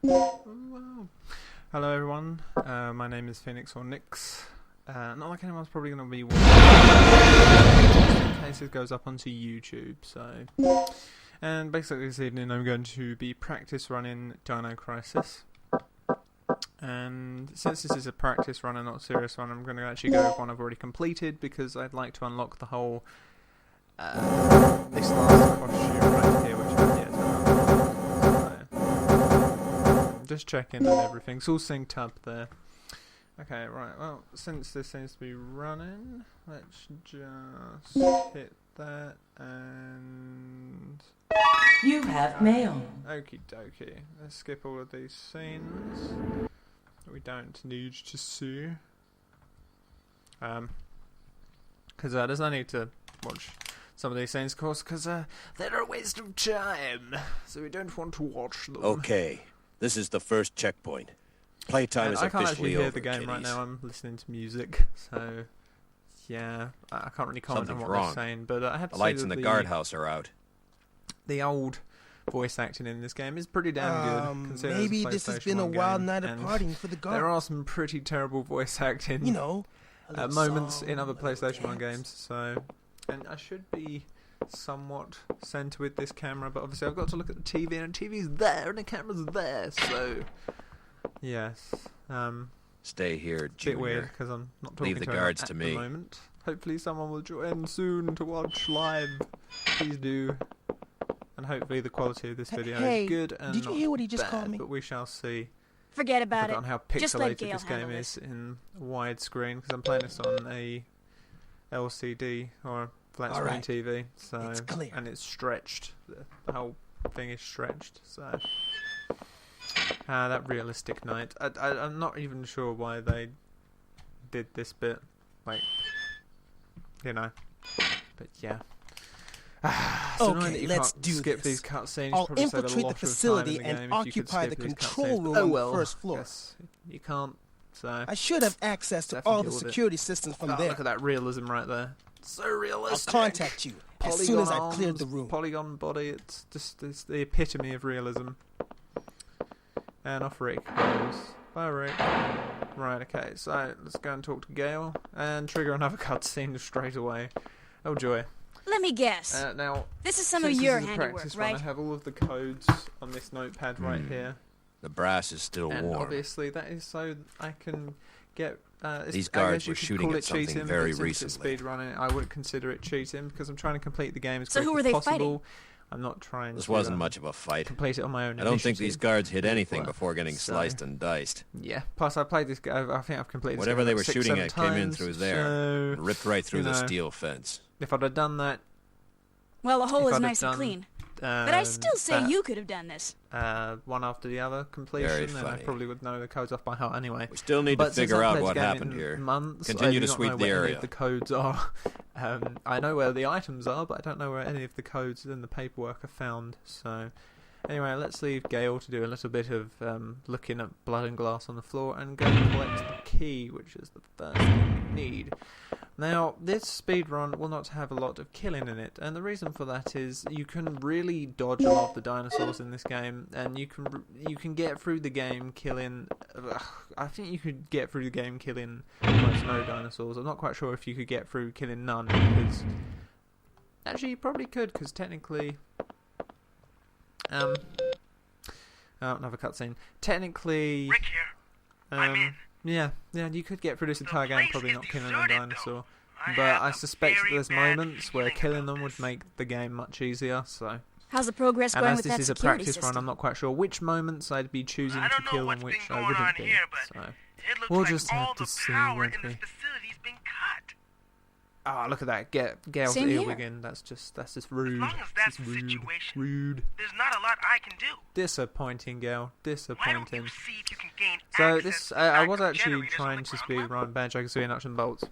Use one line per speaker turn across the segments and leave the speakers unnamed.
Wow. Hello everyone, my name is Phoenix or Nix. Not like anyone's probably going to be watching in case it goes up onto YouTube, so... And basically this evening I'm going to be practice running Dino Crisis. And since this is a practice run and not a serious run, I'm going to actually go with one I've already completed because I'd like to unlock the whole... this last costume right here, which I've yet to unlock. So, just checking that everything's all synced up there. Okay, right, well, since this seems to be running, let's just hit that and...
You have mail.
Okie dokie. Let's skip all of these scenes that we don't need to see. Because there's no need to watch some of these scenes, of course, because they're a waste of time. So we don't want to watch them.
Okay, this is the first checkpoint. Playtime is
I can't
officially
actually hear
over,
the game
kiddies.
right now. I'm listening to music, so yeah, I can't really comment on
Something's
what
wrong.
they're saying. But I have to
The
say
lights
that
in the guardhouse are out.
the old voice acting in this game is pretty damn good. considering
Maybe
it's a
this has
PlayStation
been a
1
wild
game,
night of
and
partying for the guard.
there are some pretty terrible voice acting.
You know,
Moments in other PlayStation 1 games, so... And I should be somewhat centre with this camera, but obviously I've got to look at the TV, and the TV's there, and the camera's there, so... Yes.
Stay here,
Bit
Junior.
weird, because I'm not talking
Leave the
to
guards
anyone
to
at
me.
the moment. Hopefully someone will join soon to watch live. Please do. And hopefully the quality of this video
Hey,
is good and
did you
not
hear what he just
bad,
called me?
but we shall see.
Forget about
I've
it.
forgotten how
Just let
pixelated
Gail
this game
handle
is
this.
in widescreen, because I'm playing this on a LCD or flat screen
Alright.
TV, so
It's clear.
and it's stretched. The whole thing is stretched, so that realistic night. I'm not even sure why they did this bit, like, you know, but yeah. So annoying that
Okay,
you
let's
can't
do
skip
this.
these cutscenes.
I'll
Probably save a
infiltrate
lot
the
of
facility
time in the
and
game if you could
occupy
skip
the
these
control
cutscenes.
room
Oh
on the
well,
first floor.
Yes, you can't. So
I should have access to
Definitely
all the
deal with it.
security systems from
oh,
there.
look at that realism right there. So
I'll
realistic.
contact you as soon as I've
Polygon
cleared the
arms,
room.
Polygon body. It's the epitome of realism. And off Rick goes. Bye, Rick. Right, okay, so let's go and talk to Gail and trigger another cutscene straight away. Oh joy.
Let me guess.
Now,
This is some
since
of your
this is a
handiwork,
practice run,
right?
I have all of the codes on this notepad right here.
The brass is still
And
warm.
obviously that is so I can get...
These
I
guards
guess you
were
could
shooting
call
at
it
something
cheating,
very
but since it's
recently.
speedrunning, I wouldn't consider it cheating because I'm trying to complete the game as
So
quick
who were
as
they
possible.
fighting?
I'm not trying
This
to
wasn't much of a fight.
complete it on my own
I don't think these
initiative.
guards hit anything
Well,
before getting
so-
sliced and diced.
Yeah, plus I played this game, I think I've completed this
Whatever
game
they
like
were
6,
shooting
7
at came in
times,
through there
so,
and ripped right through
you
the
know.
steel fence.
if I'd have done that...
Well, the hole
if
is
I'd have
nice and
done,
clean. But I still say
that,
you could have done this.
one after the other completion,
Very
then I
funny.
probably would know the codes off by heart anyway.
We still need
But
to
since
figure
I've
out
played
what
the game
happened
in
here.
Months,
Continue
I
to
do not
sweep
know
the
where any
area.
of the codes are. I know where the items are, but I don't know where any of the codes in the paperwork are found. So, anyway, let's leave Gail to do a little bit of looking at blood and glass on the floor and go and collect the key, which is the first thing we need. Now, this speedrun will not have a lot of killing in it, and the reason for that is you can really dodge a lot of the dinosaurs in this game, and you can get through the game killing... I think you could get through the game killing almost no dinosaurs. I'm not quite sure if you could get through killing none, because... Actually, you probably could, because technically... Oh, another cutscene. Technically...
Rick here. I'm in.
Yeah, you could get through this entire game
place
probably
is
not killing a
deserted,
dinosaur.
though. I
But
have
I
a
suspect that
very
there's
bad
moments where
feeling
killing
about
them would
this.
make the game much easier, so...
How's the progress
And
going
as
with
this
that
is a
security
practice run,
system?
I'm not quite sure which moments I'd be choosing
I
to
don't know
kill
what's
and which
been
I
going
wouldn't
on
be.
here, but
So,
It looks
we'll
like
just
all
have to
the
see,
power
won't
in
we?
this facility's been cut.
oh, look at that! Gail's
Same
ear
here.
wigging. That's just rude.
long as that's
Just
the
rude.
situation.
Rude.
There's not a lot I can do.
Disappointing, Gail.
Why don't
Disappointing.
you see if you can gain
So
access
this,
to the
I was
backup
actually
generators on
trying
the
to
ground level?
speedrun Banjo-Kazooie Nuts and Bolts.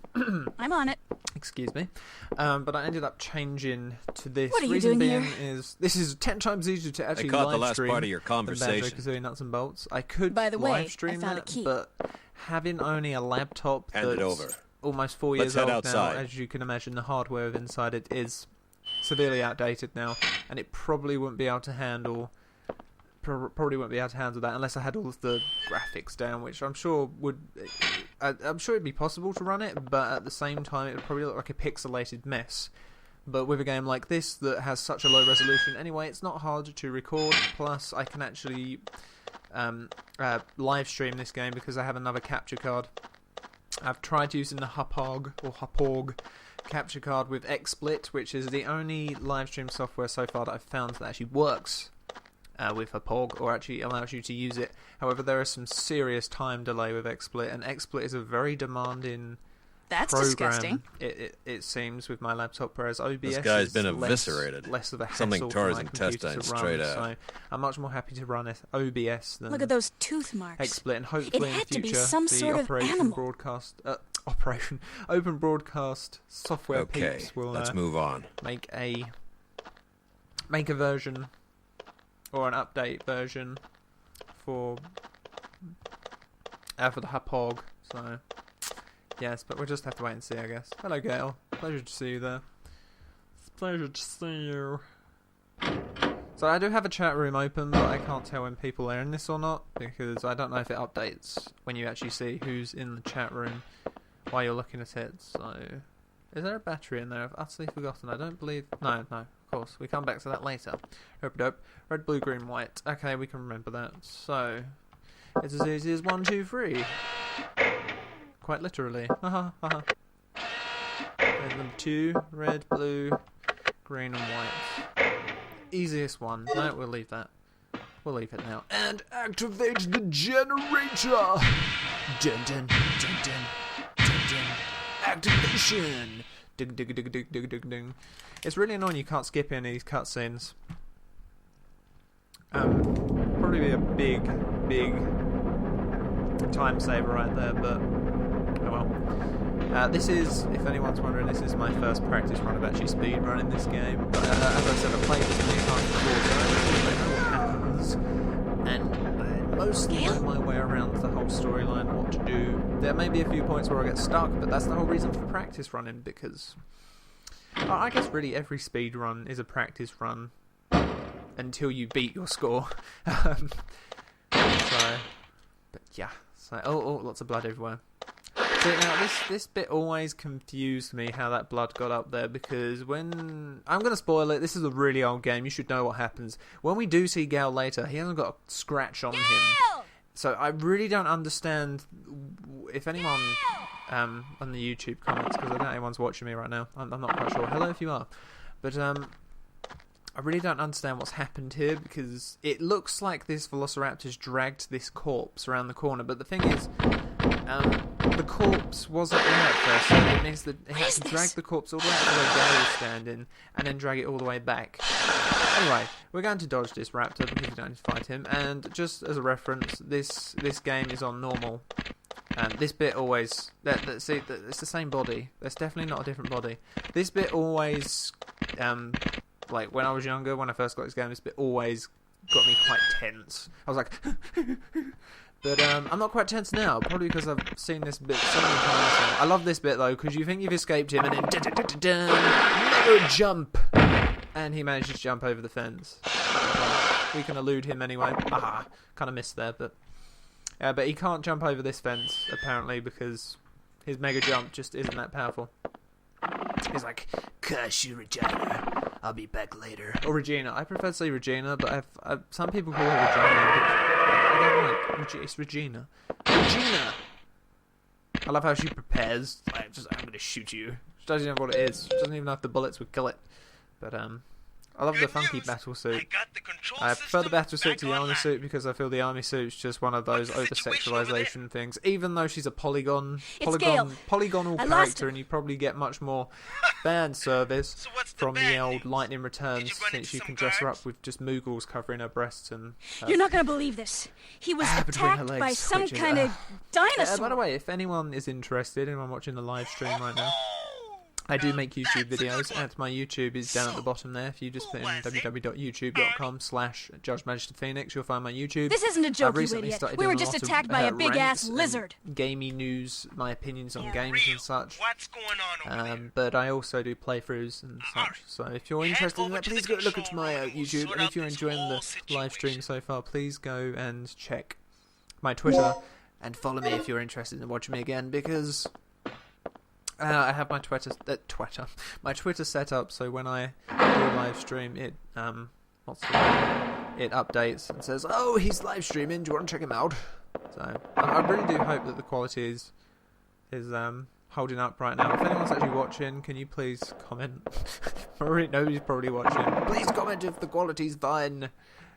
I'm on it.
Excuse me. But I ended up changing to this.
What are you
Reason
doing
being
here?
is this is 10 times easier to
I
actually
caught the
live
last
stream
part of your
than
conversation.
Banjo-Kazooie Nuts and Bolts. I could
By the way,
live
I
stream
found a
that,
key.
but having only a laptop
Hand it
that's
over.
almost 4
Let's
years
head
old
outside.
now, as you can imagine, the hardware inside it is severely outdated now, and it probably wouldn't be able to handle probably wouldn't be able to handle that unless I had all of the graphics down, which I'm sure would. I'm sure it'd be possible to run it, but at the same time, it would probably look like a pixelated mess. But with a game like this that has such a low resolution, anyway, it's not hard to record. Plus, I can actually live stream this game because I have another capture card. I've tried using the Hapog capture card with XSplit, which is the only live stream software so far that I've found that actually works with Hapog, or actually allows you to use it. However, there is some serious time delay with XSplit, and XSplit is a very demanding
That's
program.
disgusting.
It seems with my laptop, whereas OBS
This guy's
is
been eviscerated.
less of a
Something
hassle for my
Tarzan
computer
Testine
to run,
straight out.
so I'm much more happy to run OBS than
Look at those tooth marks.
XSplit, and hopefully
It
in
had
the
to be
future
some
the
sort of
Operation
animal.
Broadcast Open Broadcast software
Okay,
peeps will
let's move on.
make a version or an update version for the Hapog. So yes, but we'll just have to wait and see, I guess. Hello, Gail. Pleasure to see you there. It's a pleasure to see you. So I do have a chat room open, but I can't tell when people are in this or not because I don't know if it updates when you actually see who's in the chat room while you're looking at it. So, is there a battery in there? I've utterly forgotten. I don't believe. No, of course. We come back to that later. Dope. Red, blue, green, white. Okay, we can remember that. So, it's as easy as 1, 2, 3. Quite literally. Haha, haha. There's number 2. Red, blue, green, and white. Easiest one. No, we'll leave that. We'll leave it now. And activate the generator! Dun dun dun dun dun dun. Activation! Ding ding ding ding ding ding ding. It's really annoying you can't skip any of these cutscenes. Probably be a big time saver right there, but oh well. This is, if anyone's wondering, this is my first practice run of actually speedrunning this game. But as I said, I've played this many times before, so I don't really know what happens. And I mostly know my way around the whole storyline, what to do. There may be a few points where I get stuck, but that's the whole reason for practice running, because I guess really every speedrun is a practice run until you beat your score. But yeah. So, oh, lots of blood everywhere. So now this bit always confused me how that blood got up there, because when I'm going to spoil it, this is a really old game. You should know what happens when we do see Gale later. He hasn't got a scratch on him, so I really don't understand if anyone on the YouTube comments, because I don't know anyone's watching me right now. I'm not quite sure. Hello if you are, but I really don't understand what's happened here, because it looks like this Velociraptor's dragged this corpse around the corner, but the thing is, the corpse wasn't there at first, so it means that it had to drag the corpse all the way out to where Gale was standing, and then drag it all the way back. Anyway, we're going to dodge this raptor because we don't need to fight him, and just as a reference, this game is on normal. And this bit always... see, it's the same body. That's definitely not a different body. This bit always... like, when I was younger, when I first got this game, this bit always got me quite tense. I was like... But I'm not quite tense now, probably because I've seen this bit so many times. I love this bit, though, because you think you've escaped him, and then... mega jump! And he manages to jump over the fence. We can elude him anyway. Kind of missed there, but... but he can't jump over this fence, apparently, because his mega jump just isn't that powerful. He's like, curse you, Regina. I'll be back later. Or Regina. I prefer to say Regina, but some people call her Regina, which I don't like. It's Regina. Regina! I love how she prepares. Like, I'm going to shoot you. She doesn't even know what it is. She doesn't even know if the bullets would kill it. But, I love the funky battle suit. I prefer the battle suit to the army suit because I feel the army suit's just one of those over-sexualization things. Even though she's a polygonal character, and you probably get much more fan service from the old Lightning Returns, since you can dress her up with just Moogles covering her breasts and...
You're not going to believe this. He was attacked by some kind of dinosaur.
By the way, if anyone is interested, anyone watching the live stream right now, I do make YouTube videos, and my YouTube is down at the bottom there. If you just put in www.youtube.com/JudgeMagisterPhoenix, you'll find my YouTube.
This isn't a joke,
I've
you
recently
idiot.
started
We were
doing a
just
lot of,
attacked by a big-ass
rants and
lizard.
gamey news, my opinions on
For
games
real.
and such.
What's going on over there?
But I also do playthroughs and such. So if you're interested in
over
that,
to
please
the
go look at
control
my
room and we'll
YouTube.
sort
And if
out
you're
this
enjoying the
whole
live stream
situation.
so far, please go and check my Twitter and follow me if you're interested in watching me again, because I have my Twitter set up, so when I do a live stream, it it updates and says, "Oh, he's live streaming. Do you want to check him out?" So I really do hope that the quality is holding up right now. If anyone's actually watching, can you please comment? Nobody's probably watching. Please comment if the quality's fine.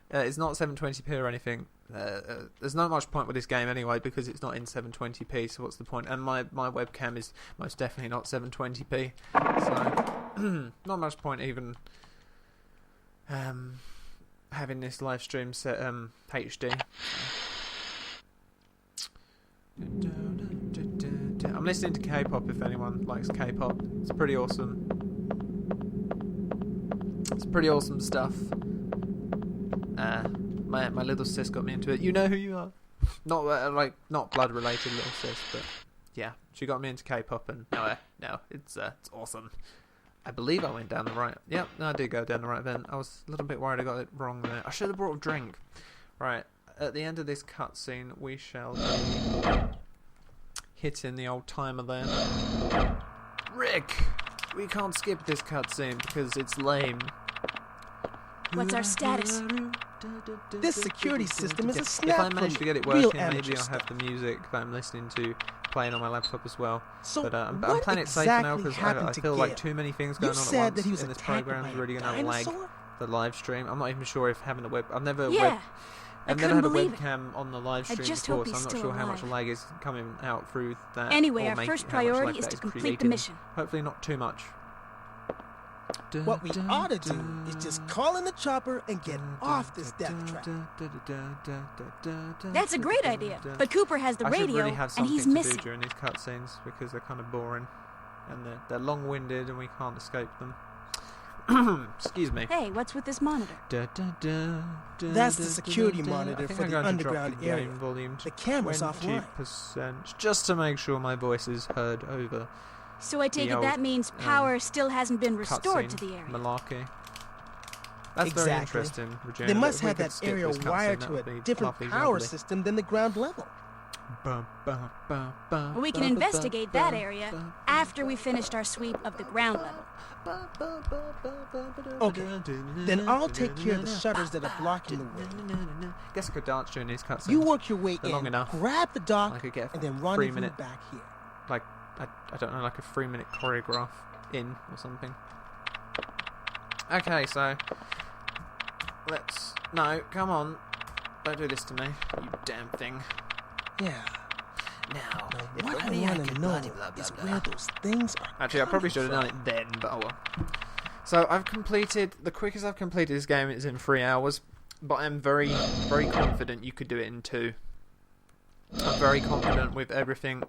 It's not 720p or anything. There's not much point with this game anyway, because it's not in 720p, so what's the point? And my webcam is most definitely not 720p, so not much point even having this live stream set HD. I'm listening to K-pop if anyone likes K-pop. It's pretty awesome. It's pretty awesome stuff. My little sis got me into it. You know who you are. Not not blood related little sis, but yeah, she got me into K-pop, and no, it's awesome. I believe I went down the right. Yep, no, I did go down the right then. I was a little bit worried I got it wrong there. I should have brought a drink. Right, at the end of this cutscene, we shall be hitting the old timer there. Rick, we can't skip this cutscene because it's lame.
What's our status?
This security system is a
If
snap
I manage to get it
real
working, maybe
amateur
I'll have the music that I'm listening to playing on my laptop as well.
So
But I'm
what
playing it safe now
exactly
because
happened
I
to
feel like
Gale?
too many things
You
going on at
said
once
that he was
in this
attacked
program
by
is
a
really going to lag
dinosaur?
the live stream. I'm not even sure if having a web... I've never
Yeah,
I've
I
never had a
couldn't believe it.
webcam on the live
I
stream
just
before,
hope
so
he's
I'm not
still
sure how much
alive.
lag is coming out through that.
Anyway,
or
our
how
first
much
priority
lag
is
that
to complete
creating.
the mission.
Hopefully not too much.
What we ought to do is just call in the chopper and get off this death trap.
That's a great idea. But Cooper has the
I should
radio,
really have
and
something
he's
to
missing.
do during these cutscenes because they're kind of boring and they're long-winded and we can't escape them. Excuse me.
Hey, what's with this monitor?
That's the security monitor for the underground area. The camera's offline.
20%, just to make sure my voice is heard over
So I take
The
it that
old,
means power still hasn't been restored to
cutscene
the area.
malarkey. That's very
Exactly.
interesting, Regina.
They
but
must
if we
have
could
that
skip
area
this cutscene,
wired
that
to
would
a
be
different
lovely,
power
lovely.
system than the ground level.
We can investigate that area after we finished our sweep of the ground level.
Okay, then I'll take care of the shutters that are blocking the way.
Guess I could dance during these cutscenes.
You work your way
They're long
in,
enough.
grab the dock,
I could get a
and then
3
rendezvous
minute,
back here.
like I don't know, like a 3-minute choreograph in or something. Okay, so come on, don't do this to me, you damn thing.
Yeah.
Now,
What I want to know is where those things are.
Actually, I probably should have done
coming
it then, but oh well. So the quickest I've completed this game is in 3 hours, but I'm very, very confident you could do it in 2. I'm very confident with everything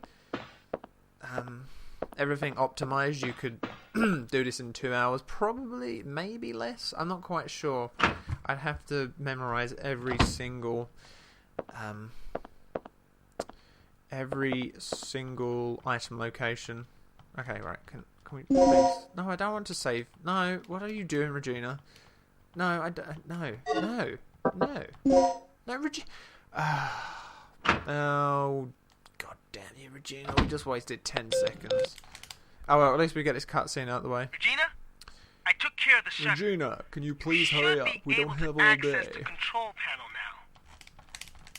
optimized, you could do this in 2 hours, probably, maybe less, I'm not quite sure. I'd have to memorize every single item location. Okay, right, can we please? No, I don't want to save. No, what are you doing, Regina? No, I don't. No, Regina. Oh, god damn you, Regina. We just wasted 10 seconds. Oh well, at least we get this cutscene out of the way.
Regina, I took care of the shutter.
Regina, can you
You
please
should
hurry up?
be
We don't
able
have
to
all
access
day.
the control panel now.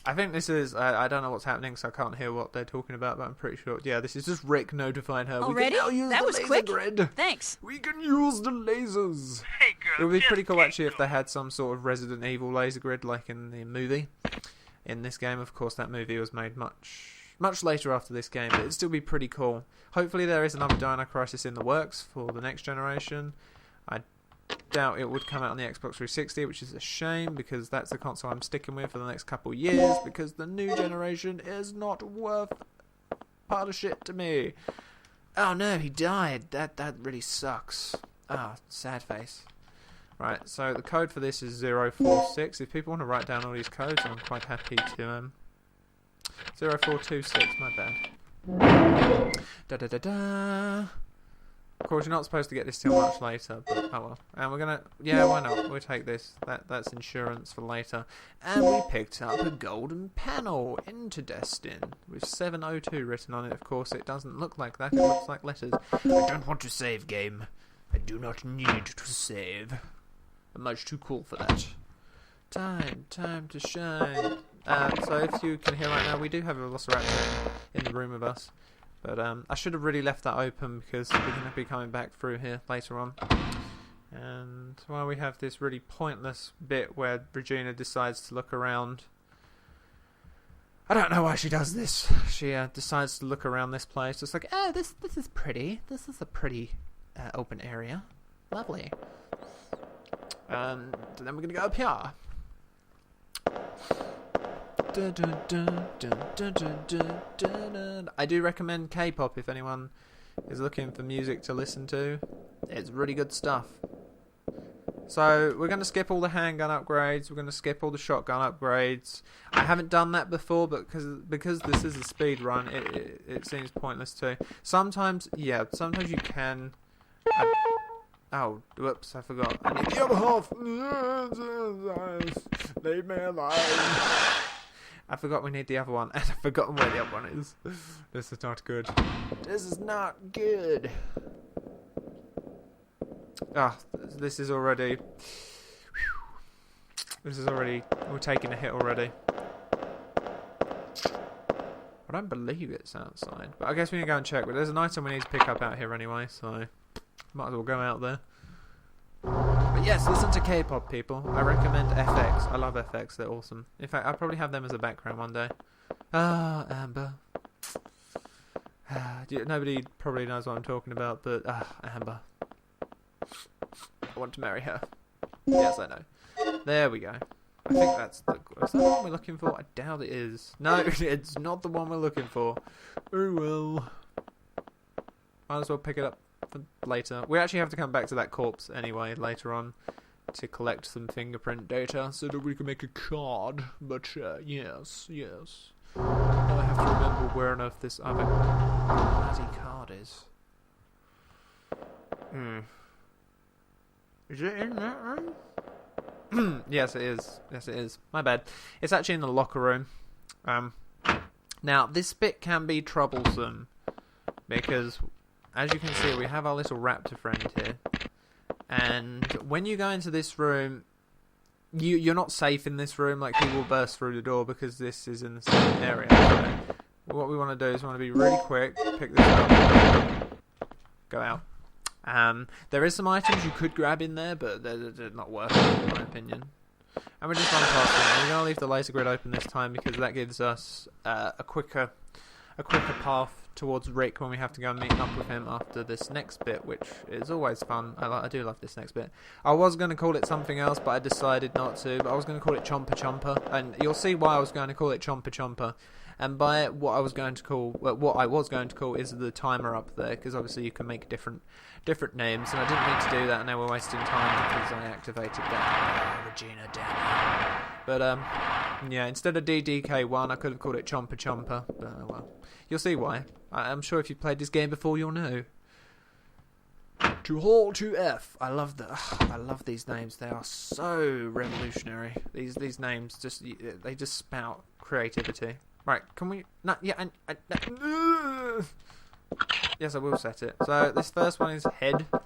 I think this is, I don't know what's happening, so I can't hear what they're talking about, but I'm pretty sure, yeah, this is just Rick notifying her.
Already?
We can now use
That
the
was
laser
quick.
grid.
Thanks.
We can use the lasers.
Hey girl,
It would be
just
pretty cool
keep
actually if they
going.
had some sort of Resident Evil laser grid like in the movie. In this game, of course, that movie was made much later after this game, but it'd still be pretty cool. Hopefully there is another Dino Crisis in the works for the next generation. I doubt it would come out on the Xbox 360, which is a shame because that's the console I'm sticking with for the next couple of years because the new generation is not worth part of shit to me. Oh no, he died. That really sucks. Ah, sad face. Right, so the code for this is 046. If people want to write down all these codes, I'm quite happy to 0426, my bad. Da da da da. Of course, you're not supposed to get this till much later, but oh well. And we're gonna, yeah, why not? We'll take this. That's insurance for later. And we picked up a golden panel into Destin with 702 written on it. Of course, it doesn't look like that. It looks like letters. I don't want to save, game. I do not need to save. I'm much too cool for that. Time to shine. So if you can hear right now, we do have a Velociraptor in the room with us. But I should have really left that open because we're going to be coming back through here later on. And while we have this really pointless bit where Regina decides to look around. I don't know why she does this. She decides to look around this place. It's like, oh, this is pretty. This is a pretty open area. Lovely. And then we're going to go up here. I do recommend K-pop if anyone is looking for music to listen to. It's really good stuff. So we're going to skip all the handgun upgrades. We're going to skip all the shotgun upgrades. I haven't done that before, but because this is a speed run, it seems pointless too. Sometimes you can. Oh, whoops! I forgot. I need the other half. Leave me alone. I forgot we need the other one, and I've forgotten where the other one is. This is not good. This is not good. Ah, this is already... We're taking a hit already. I don't believe it's outside, but I guess we need to go and check. But there's an item we need to pick up out here anyway, so... Might as well go out there. But yes, listen to K-pop, people. I recommend FX. I love FX. They're awesome. In fact, I'll probably have them as a background one day. Ah, Amber. Nobody probably knows what I'm talking about, but Amber. I want to marry her. Yes, I know. There we go. I think that's the... Is that the one we're looking for? I doubt it is. No, it's not the one we're looking for. Oh well. Might as well pick it up for later. We actually have to come back to that corpse anyway later on to collect some fingerprint data so that we can make a card. But yes. Now I have to remember where on earth this other bloody card is. Is it in that room? Yes, it is. Yes, it is. My bad. It's actually in the locker room. Now, this bit can be troublesome because, as you can see, we have our little raptor friend here. And when you go into this room, you're not safe in this room. Like, he will burst through the door because this is in the same area. So what we want to do is we want to be really quick, pick this up, go out. There is some items you could grab in there, but they're not worth it, in my opinion. And we're just run past them. We're going to leave the laser grid open this time because that gives us a quicker path towards Rick when we have to go and meet up with him after this next bit, which is always fun. I do love this next bit. I was going to call it something else, but I decided not to. But I was going to call it Chomper Chomper, and you'll see why I was going to call it Chomper Chomper. And by it, what I was going to call is the timer up there, because obviously you can make different names, and I didn't mean to do that, and now we're wasting time because I activated that. Regina, damn it. But yeah, instead of DDK1, I could have called it Chomper Chomper. But well, you'll see why. I'm sure if you played this game before, you'll know. To Hall to F. I love these names. They are so revolutionary. These names they just spout creativity. Right, can we... No, yeah, yes, I will set it. So, this first one is head. I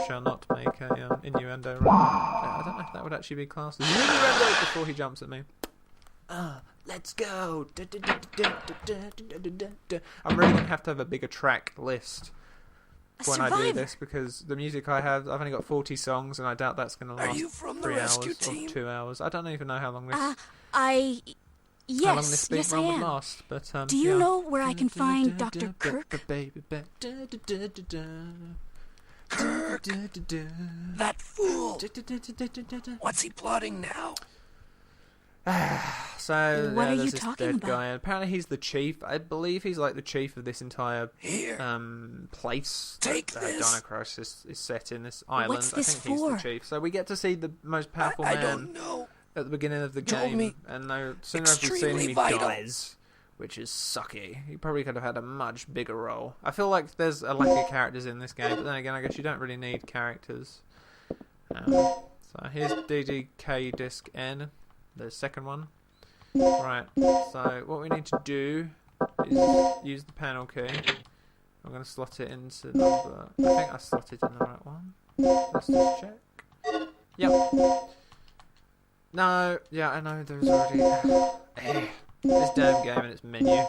shall not make a innuendo. I don't know if that would actually be classed as innuendo before he jumps at me. Let's go. I'm really going to have a bigger track list when I do this, because the music I have, I've only got 40 songs, and I doubt that's going to last 3 hours or 2 hours. I don't even know how long this...
Yes,
how long this speed
yes,
run
I
would
am.
last, but
Do you know where I can find Dr. Kirk?
That fool! What's he plotting now?
so
What are you
there's this
talking
dead
about?
guy. Apparently he's the chief. I believe he's like the chief of this entire
Here.
place.
Take
that
this.
Dino Crisis is set in this island.
What's this
I think he's the
for?
chief. So we get to see the most powerful
I
man
don't know.
at the beginning of the
Told
game,
me
and no sooner have we seen him,
extremely
he
vital.
dies, which is sucky. He probably could have had a much bigger role. I feel like there's a lack of characters in this game, but then again, I guess you don't really need characters. So here's DDK Disc N, the second one. Right, so what we need to do is use the panel key. I'm going to slot it into number... I think I slotted in the right one. Let's just check. Yep. No, yeah, I know there's already... this damn game and its menu. I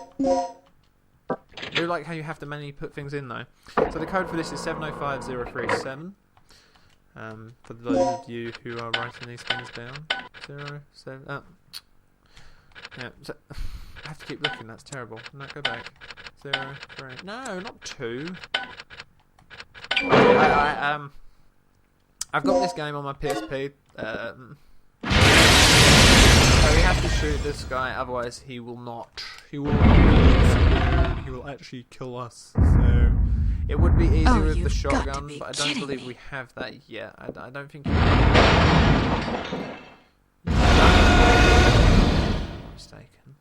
do like how you have to manually put things in though. So the code for this is 705037. For those of you who are writing these things down. 07... yeah, so, I have to keep looking, that's terrible. No, go back. 0, 3... No, not 2. I've got this game on my PSP. So we have to shoot this guy, otherwise he will not. He will actually kill us. So it would be easy with the
you've got to
shotgun,
be
but I don't
kidding
believe
me.
we have that yet. I don't think. Mistaken.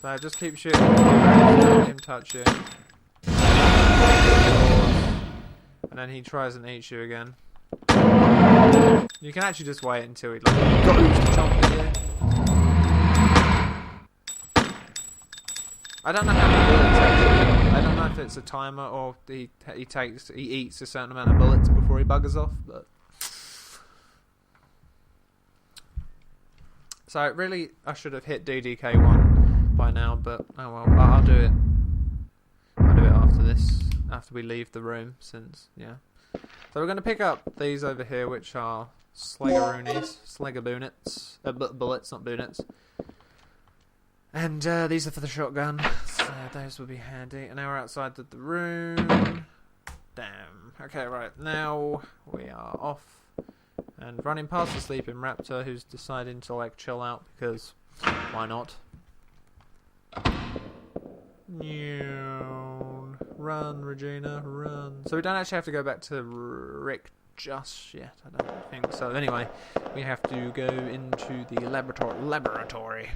So just keep shooting. Don't let him touch you. And then he tries and eats you again. You can actually just wait until he goes to jump in here. I don't know how many bullets actually. I don't know if it's a timer or he eats a certain amount of bullets before he buggers off. But so really, I should have hit DDK1 by now. But oh well, I'll do it. I'll do it after this. After we leave the room, since, yeah. So we're going to pick up these over here, which are Slegaboonets, bullets, not boonets. And these are for the shotgun, so those will be handy. And now we're outside the room. Damn. Okay, right, now we are off and running past the sleeping raptor, who's deciding to, like, chill out, because why not? Run, Regina, run. So we don't actually have to go back to Rick just yet, I don't think so. Anyway, we have to go into the laboratory,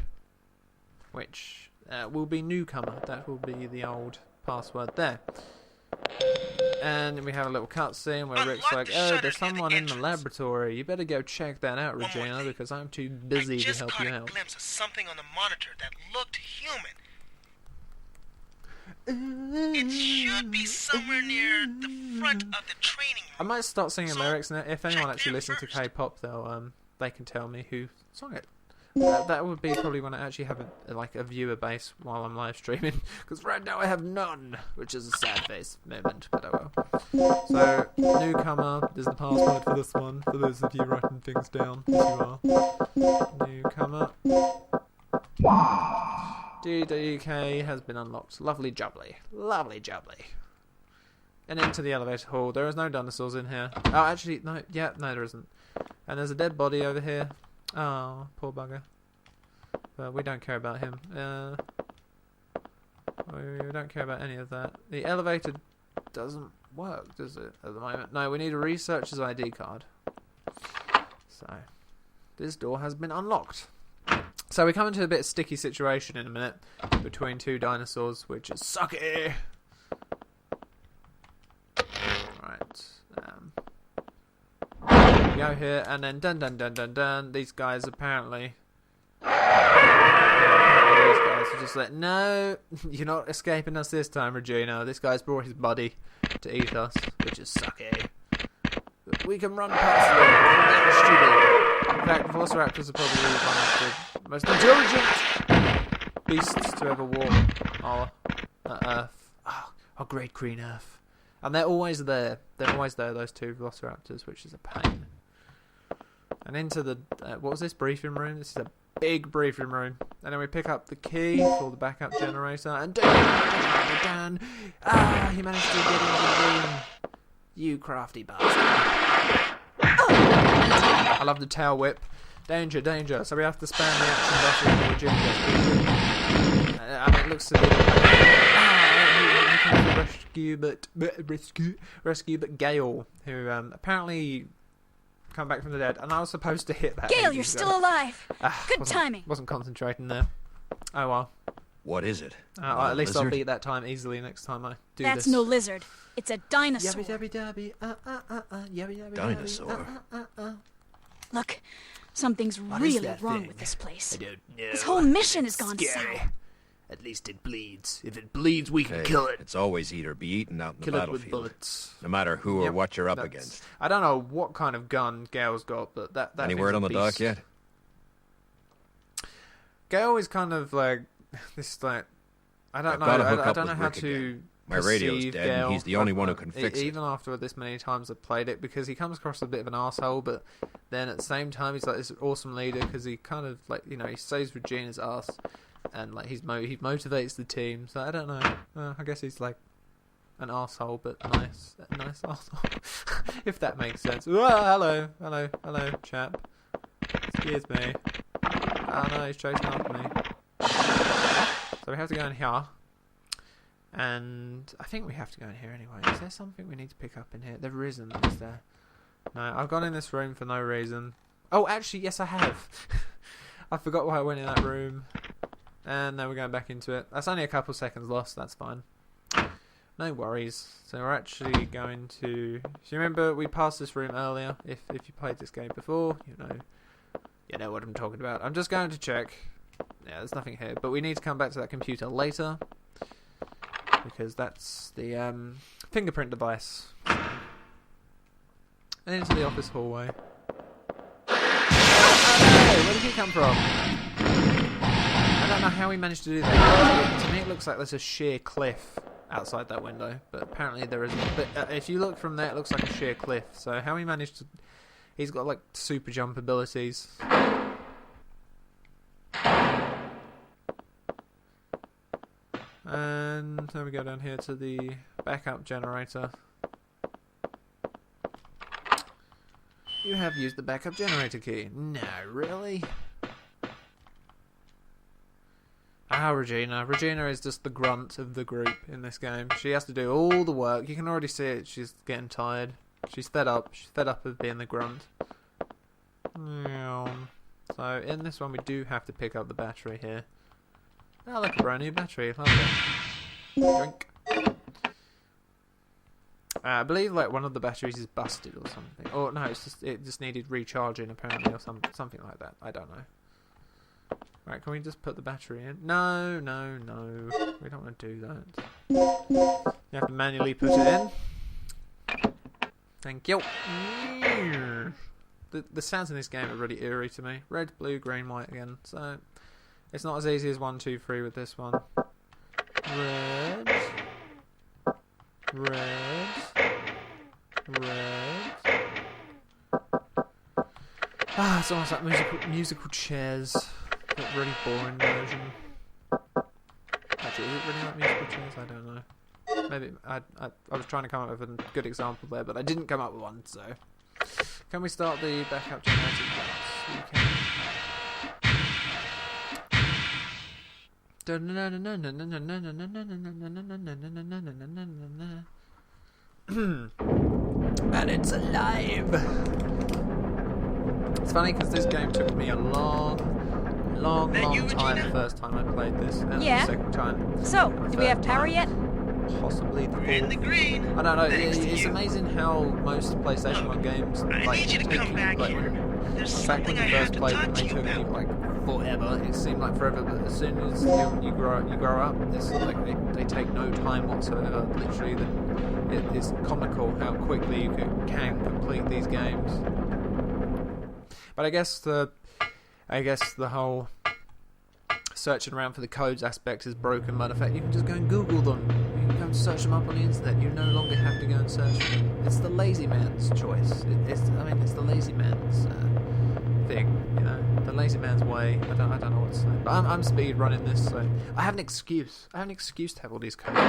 which will be newcomer. That will be the old password there. And we have a little cutscene where Rick's like, "Oh, there's someone in the laboratory. You better go check that out, Regina, because I'm too busy to help you
I just caught a
out."
glimpse of something on the monitor that looked human. It should be somewhere near the front of the training
I
room.
might start singing
So,
lyrics, and if anyone
check
actually
them
listens to
first.
K-pop, they can tell me who sung it. That would be probably when I actually have a viewer base while I'm live streaming, because right now I have none, which is a sad face moment, but oh well. So, newcomer is the password for this one, for those of you writing things down, as you are. Newcomer. DDK has been unlocked. Lovely jubbly. Lovely jubbly. And into the elevator hall. There is no dinosaurs in here. Oh, actually, no. Yeah, no, there isn't. And there's a dead body over here. Oh, poor bugger. Well, we don't care about him. We don't care about any of that. The elevator doesn't work, does it, at the moment? No, we need a researcher's ID card. So, this door has been unlocked. So we come into a bit of sticky situation in a minute between two dinosaurs, which is sucky. Right. We go here, and then dun dun dun dun dun. These guys apparently. These guys are just like, no, you're not escaping us this time, Regina. This guy's brought his buddy to eat us, which is sucky. We can run past them. They're stupid. In fact, velociraptors are probably one of the most intelligent beasts to ever walk our Earth. Oh, our great green Earth. And they're always there. They're always there, those two velociraptors, which is a pain. And into the... what was this? Briefing room? This is a big briefing room. And then we pick up the key for the backup generator. And... he managed to get into the room. You crafty bastard. I love the tail whip. Danger, danger. So we have to spam the action button or Jim gets beaten. I mean, it looks a bit... rescue, but Gale, who apparently come back from the dead, and I was supposed to hit that.
Gale, you're still alive. Good timing.
Wasn't concentrating there. Oh well.
What is it?
At least
lizard?
I'll beat that time easily next time I do
That's
this.
no lizard. It's a dinosaur.
Dinosaur.
Look, something's really
that
wrong
thing?
with this place.
I don't know.
This whole mission has gone sour.
At least it bleeds. If it bleeds, we can
Hey,
kill it.
It's always eat or be eaten out in the
Kill it with
battlefield.
bullets.
No matter who or
Yep,
what you're up
that's-
against.
I don't know what kind of gun Gale's got, but that
Any
thing's
word
a
on the dock
beast.
yet?
Gale is kind of like this, like I don't
I've
know.
gotta hook
I
up
don't know
with
how
Rick
to.
again. My radio's
perceive
dead, and
Gale.
he's the only one who can fix it.
Even after this many times I've played it, because he comes across a bit of an arsehole, but then at the same time he's like this awesome leader because he kind of like he saves Regina's ass, and like he motivates the team. So I don't know. I guess he's like an arsehole, but nice arsehole, if that makes sense. Whoa, hello, chap. Excuse me. Oh no, he's chasing after me. So we have to go in here. And I think we have to go in here anyway. Is there something we need to pick up in here? There isn't, is there? No, I've gone in this room for no reason. Oh, actually, yes, I have. I forgot why I went in that room. And now we're going back into it. That's only a couple seconds lost. That's fine. No worries. So we're actually going to... So you remember we passed this room earlier? If you played this game before, you know what I'm talking about. I'm just going to check. Yeah, there's nothing here. But we need to come back to that computer later. Because that's the fingerprint device. And into the office hallway. Oh no! Where did he come from? I don't know how he managed to do that. To me it looks like there's a sheer cliff outside that window. But apparently there isn't. But if you look from there it looks like a sheer cliff. So how he managed to... He's got like super jump abilities. And then we go down here to the backup generator. You have used the backup generator key. No, really? Regina. Regina is just the grunt of the group in this game. She has to do all the work. You can already see it. She's getting tired. She's fed up. She's fed up of being the grunt. So in this one we do have to pick up the battery here. Oh, look, a brand new battery. Lovely. Drink. I believe like one of the batteries is busted or something. Or no, it just needed recharging apparently, or something like that. I don't know. Right, can we just put the battery in? No. We don't want to do that. You have to manually put it in. Thank you. The sounds in this game are really eerie to me. Red, blue, green, white again. So it's not as easy as 1, 2, 3 with this one. Red. It's almost like musical chairs. But really boring version. Actually, is it really like musical chairs? I don't know. Maybe I was trying to come up with a good example there, but I didn't come up with one. So, can we start the backup generator? Yes, we can. And it's alive. It's funny because this game took me a long time the first time I played this, and
Yeah.
the second time.
So, do we have
third
power
time.
yet?
Possibly the
We're in the
fourth.
green.
I don't know.
Thanks to
It's
you.
amazing how most PlayStation 1 games
I
like
need you to
take
come back
like,
here. There's
back when
something I
you
have
first
to
played
talk
them,
to
they
you
took you
about.
like forever. It seemed like forever, but as soon as you grow up, it's like they take no time whatsoever. Literally, it's comical how quickly you can complete these games. But I guess the whole searching around for the codes aspect is broken by the fact you can just go and Google them. You can go and search them up on the internet. You no longer have to go and search for them. It's the lazy man's choice. It's the lazy man's thing. You know, the lazy man's way. I don't know what to say. But I'm speed running this, so I have an excuse. I have an excuse to have all these codes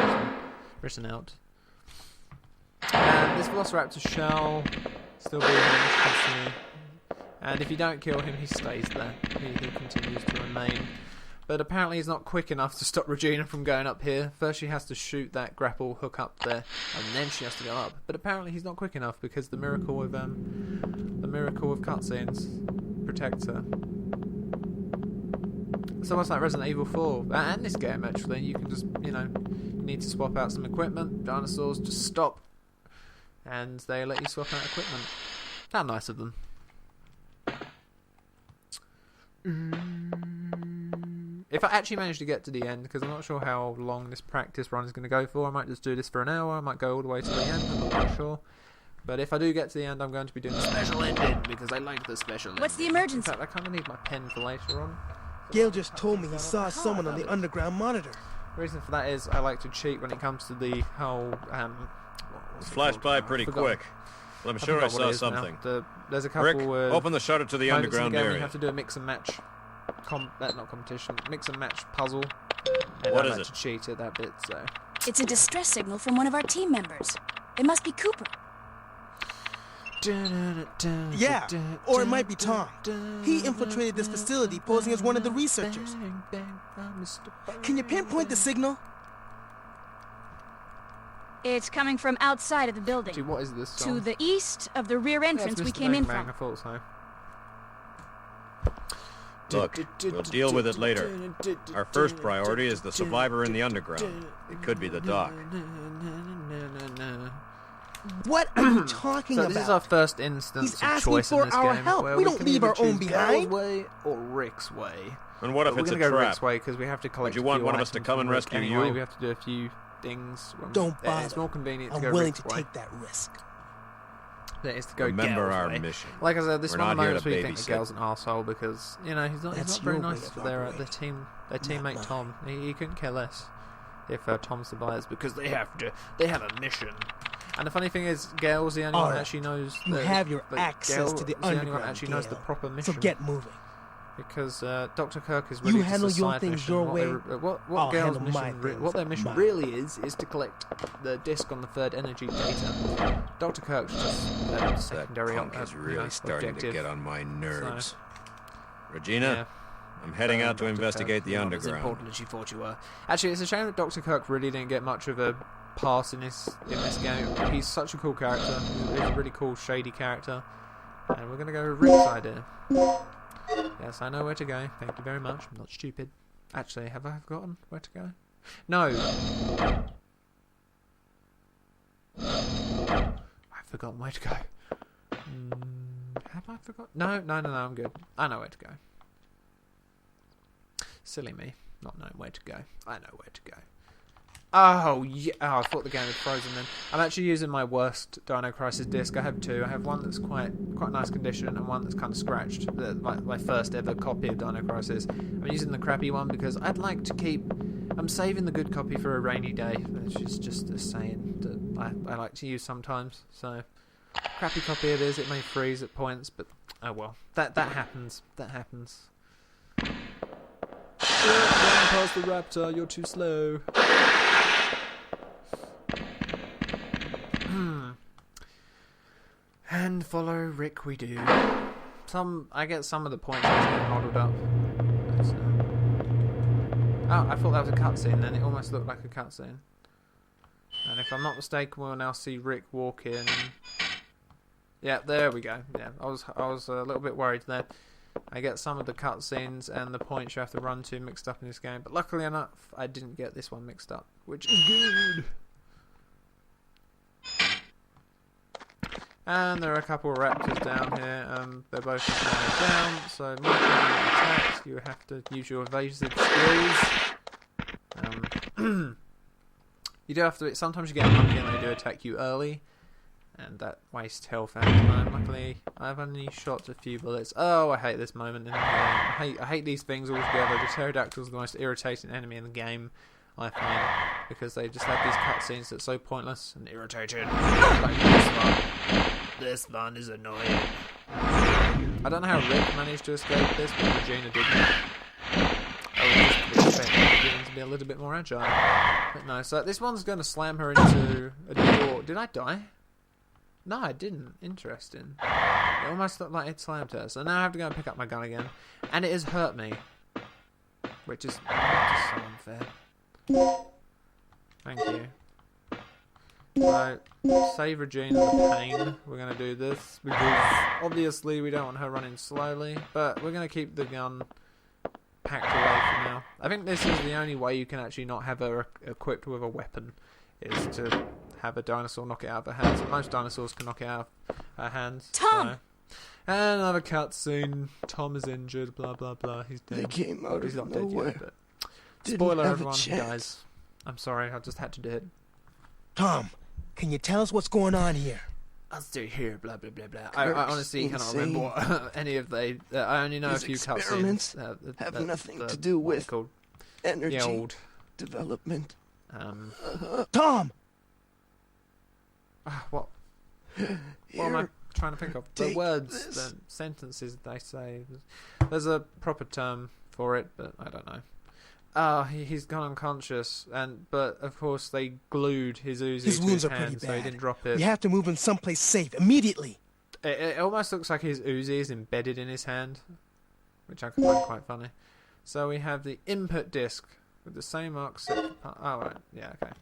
written out. And this Velociraptor shall still be here, as you can see. And if you don't kill him, he stays there. He continues to remain. But apparently he's not quick enough to stop Regina from going up here. First she has to shoot that grapple hook up there, and then she has to go up. But apparently he's not quick enough because the miracle of cutscenes protects her. It's almost like Resident Evil 4, and this game actually. You can just, you need to swap out some equipment. Dinosaurs just stop, and they let you swap out equipment. How nice of them. If I actually manage to get to the end, because I'm not sure how long this practice run is going to go for, I might just do this for an hour, I might go all the way to the end, I'm not quite sure. But if I do get to the end, I'm going to be doing the special ending, because I like the special ending.
What's the emergency?
In fact, I kind of need my pen for later on.
Gale just told me he saw someone on the underground monitor.
The reason for that is I like to cheat when it comes to the whole...
Flashed by pretty quick. Well, I'm sure I saw something.
There's a couple...
Rick, open the shutter to the underground area.
You have to do a mix and match... not competition, mix and match puzzle. And
what
I
is
like
it?
to cheat at that bit, so...
It's a distress signal from one of our team members. It must be Cooper.
Yeah, or it might be Tom. He infiltrated this facility posing as one of the researchers. Can you pinpoint the signal?
It's coming from outside of the building.
Gee, what is this
To
song?
the east of the rear entrance we came in from.
I thought so.
Look, we'll deal with it later. Our first priority is the survivor in the underground. It could be the doc.
What are you talking
So
about?
this is our first instance
He's
of
asking
choice
for
in this
our
game.
help.
Where
We don't
can
leave
either
our own
choose
behind.
Gale's way or Rick's way.
And what if
But
it's
we're
a
gonna go
trap?
Rick's way because we have to collect.
Would you want
a few
one of us to
items
come
from
and
Rick
rescue
anyway.
you?
We have to do a few things.
Don't bother.
It's more convenient to
I'm
go
willing
Rick's
to
way.
take that risk.
That is to go
Remember
Gale's
our
way.
mission.
Like I said, this
We're
one of the
not here
moments
to
where you think that
babysit.
Gale's an arsehole because he's not
That's
very
your way
nice
of
to their
operating,
teammate
not
Tom. He couldn't care less if Tom survives because they have a mission. And the funny thing is, Gale's the only one that actually knows.
You have your
like,
access to the
Gale is the only one
underground,
that actually knows the
Gale.
proper mission.
So get moving.
Because Dr. Kirk is ready
You
to
handle your
side
things
mission.
your
What
way,
what Gale's
handle my
mission,
things
what their mission
my
really is to collect the disc on the third energy data. Dr. Kirk's just
That
secondary
punk is really starting
objective.
to get on my nerves.
So,
Regina,
yeah.
I'm heading out to
Dr.
investigate
Kirk,
the
you're not as
underground.
important as you thought you were. Actually, it's a shame that Dr. Kirk really didn't get much of a pass in this game. He's such a cool character. He's a really cool, shady character. And we're going to go with Rick's idea. Yes, I know where to go. Thank you very much. I'm not stupid. Actually, have I forgotten where to go? No. I've forgotten where to go. Have I forgotten? No, I'm good. I know where to go. Silly me, not knowing where to go. I know where to go. Oh, yeah. Oh, I thought the game had frozen then. I'm actually using my worst Dino Crisis disc. I have two. I have one that's quite nice condition and one that's kind of scratched. My first ever copy of Dino Crisis. I'm using the crappy one because I'd like to keep... I'm saving the good copy for a rainy day. It's just a saying that I like to use sometimes. So, crappy copy it is. It may freeze at points, but oh well. That happens. That happens. Run past the raptor. You're too slow. And follow Rick we do. I get some of the points just getting modelled up. Oh, I thought that was a cutscene then. It almost looked like a cutscene. And if I'm not mistaken, we'll now see Rick walk in. Yeah, there we go. Yeah, I was a little bit worried there. I get some of the cutscenes and the points you have to run to mixed up in this game, but luckily enough, I didn't get this one mixed up, which is good. And there are a couple of raptors down here. They're both lying down, so more attacks. You have to use your evasive skills. You do have to. Sometimes you get unlucky and they do attack you early, and that wastes health and time. Luckily, I've only shot a few bullets. Oh, I hate this moment in the game. I hate these things altogether. The pterodactyls are the most irritating enemy in the game, I find, because they just have these cutscenes that's so pointless and irritating. Like this one is annoying. I don't know how Rick managed to escape this, but Regina didn't. I would just expect Regina to be a little bit more agile. But no, so this one's going to slam her into a door. Did I die? No, I didn't. Interesting. It almost looked like it slammed her. So now I have to go and pick up my gun again. And it has hurt me. Which is just so unfair. Thank you. So, save Regina the pain. We're going to do this. Because obviously we don't want her running slowly. But we're going to keep the gun packed away for now. I think this is the only way you can actually not have her equipped with a weapon. Is to have a dinosaur knock it out of her hands. And most dinosaurs can knock it out of her hands.
Tom!
So. And another cutscene. Tom is injured. Blah blah blah. He's dead.
They came out
He's
of
not dead
nowhere.
yet. But
Didn't
spoiler,
have a
everyone. He
chance.
dies. I'm sorry. I just had to do it.
Tom, can you tell us what's going on here?
I'll stay here. Blah blah blah blah. I
Kirk's
honestly cannot
insane.
remember what any of they. I only know
His
a few
experiments
cutscenes.
have nothing to
what
do
are they
with
called?
Energy
The old.
development.
Tom!
What? What am I
Here,
trying to think of? The
take
words,
this.
the sentences they say. There's a proper term for it, but I don't know. He's gone unconscious, but of course they glued his Uzi
His
to
wounds
his
are pretty
hand, so he
bad.
didn't drop it.
We have to move him someplace safe immediately.
It almost looks like his Uzi is embedded in his hand, which I find quite funny. So we have the input disc with the same arc set. Oh, right. Yeah, okay.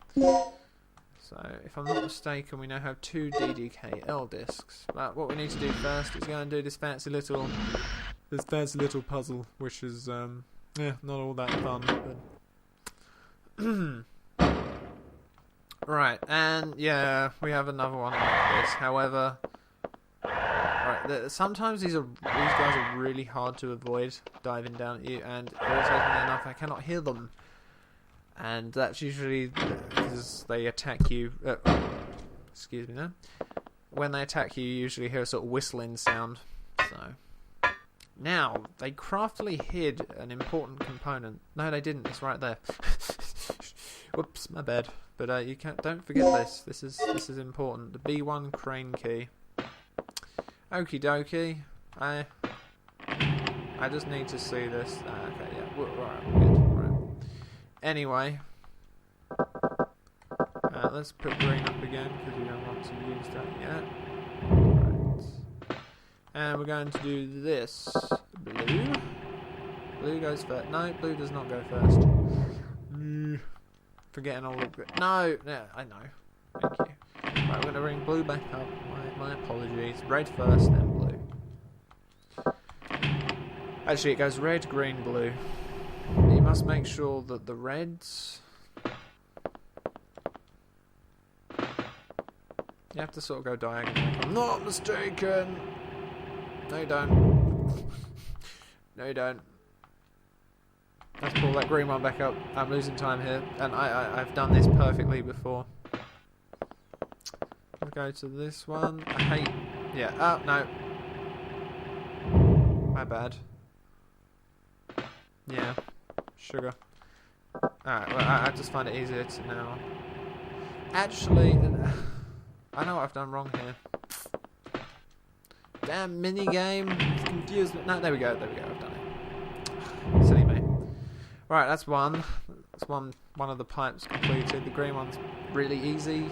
So, if I'm not mistaken, we now have 2 DDKL discs. But what we need to do first is go and do this fancy little puzzle, which is, not all that fun. But right, and yeah, we have another one like this. However, right, sometimes these guys are really hard to avoid diving down at you, and irritatingly enough, I cannot hear them. And that's usually because they attack you. Excuse me, there. When they attack you, you usually hear a sort of whistling sound. So now they craftily hid an important component. No, they didn't. It's right there. Whoops, my bad. But you can't. Don't forget this. This is important. The B1 crane key. Okie dokie. I just need to see this. Okay, yeah. We're good. Anyway, let's put green up again because we don't want to use that yet. Right. And we're going to do this. Blue. Blue goes first. No, blue does not go first. Forgetting all of it. No, I know. Thank you. Right, we're going to bring blue back up. My apologies. Red first, then blue. Actually, it goes red, green, blue. You must make sure that the reds... You have to sort of go diagonal. I'm not mistaken! No, you don't. No, you don't. Let's pull that green one back up. I'm losing time here. And I've done this perfectly before. Let's go to this one. I hate... Yeah, oh, no. My bad. Yeah. Sugar. Alright, well, I just find it easier to now. Actually, I know what I've done wrong here. Damn minigame. It's confused me. No, there we go, I've done it. Silly me. Right, that's one. That's one of the pipes completed. The green one's really easy.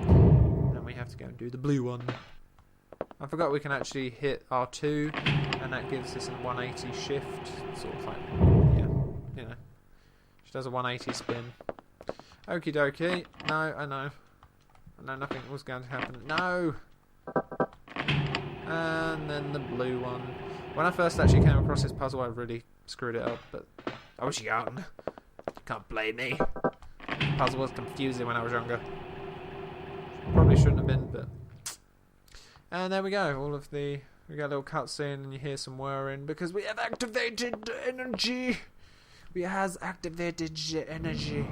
Then we have to go and do the blue one. I forgot we can actually hit R2, and that gives us a 180 shift, sort of like, yeah, you know, she does a 180 spin. Okie dokie. No, I know nothing was going to happen. No! And then the blue one. When I first actually came across this puzzle, I really screwed it up, but I was young. Can't blame me. The puzzle was confusing when I was younger. Probably shouldn't have been, but... And there we go, we got a little cutscene and you hear some whirring because we have activated energy. We has activated energy.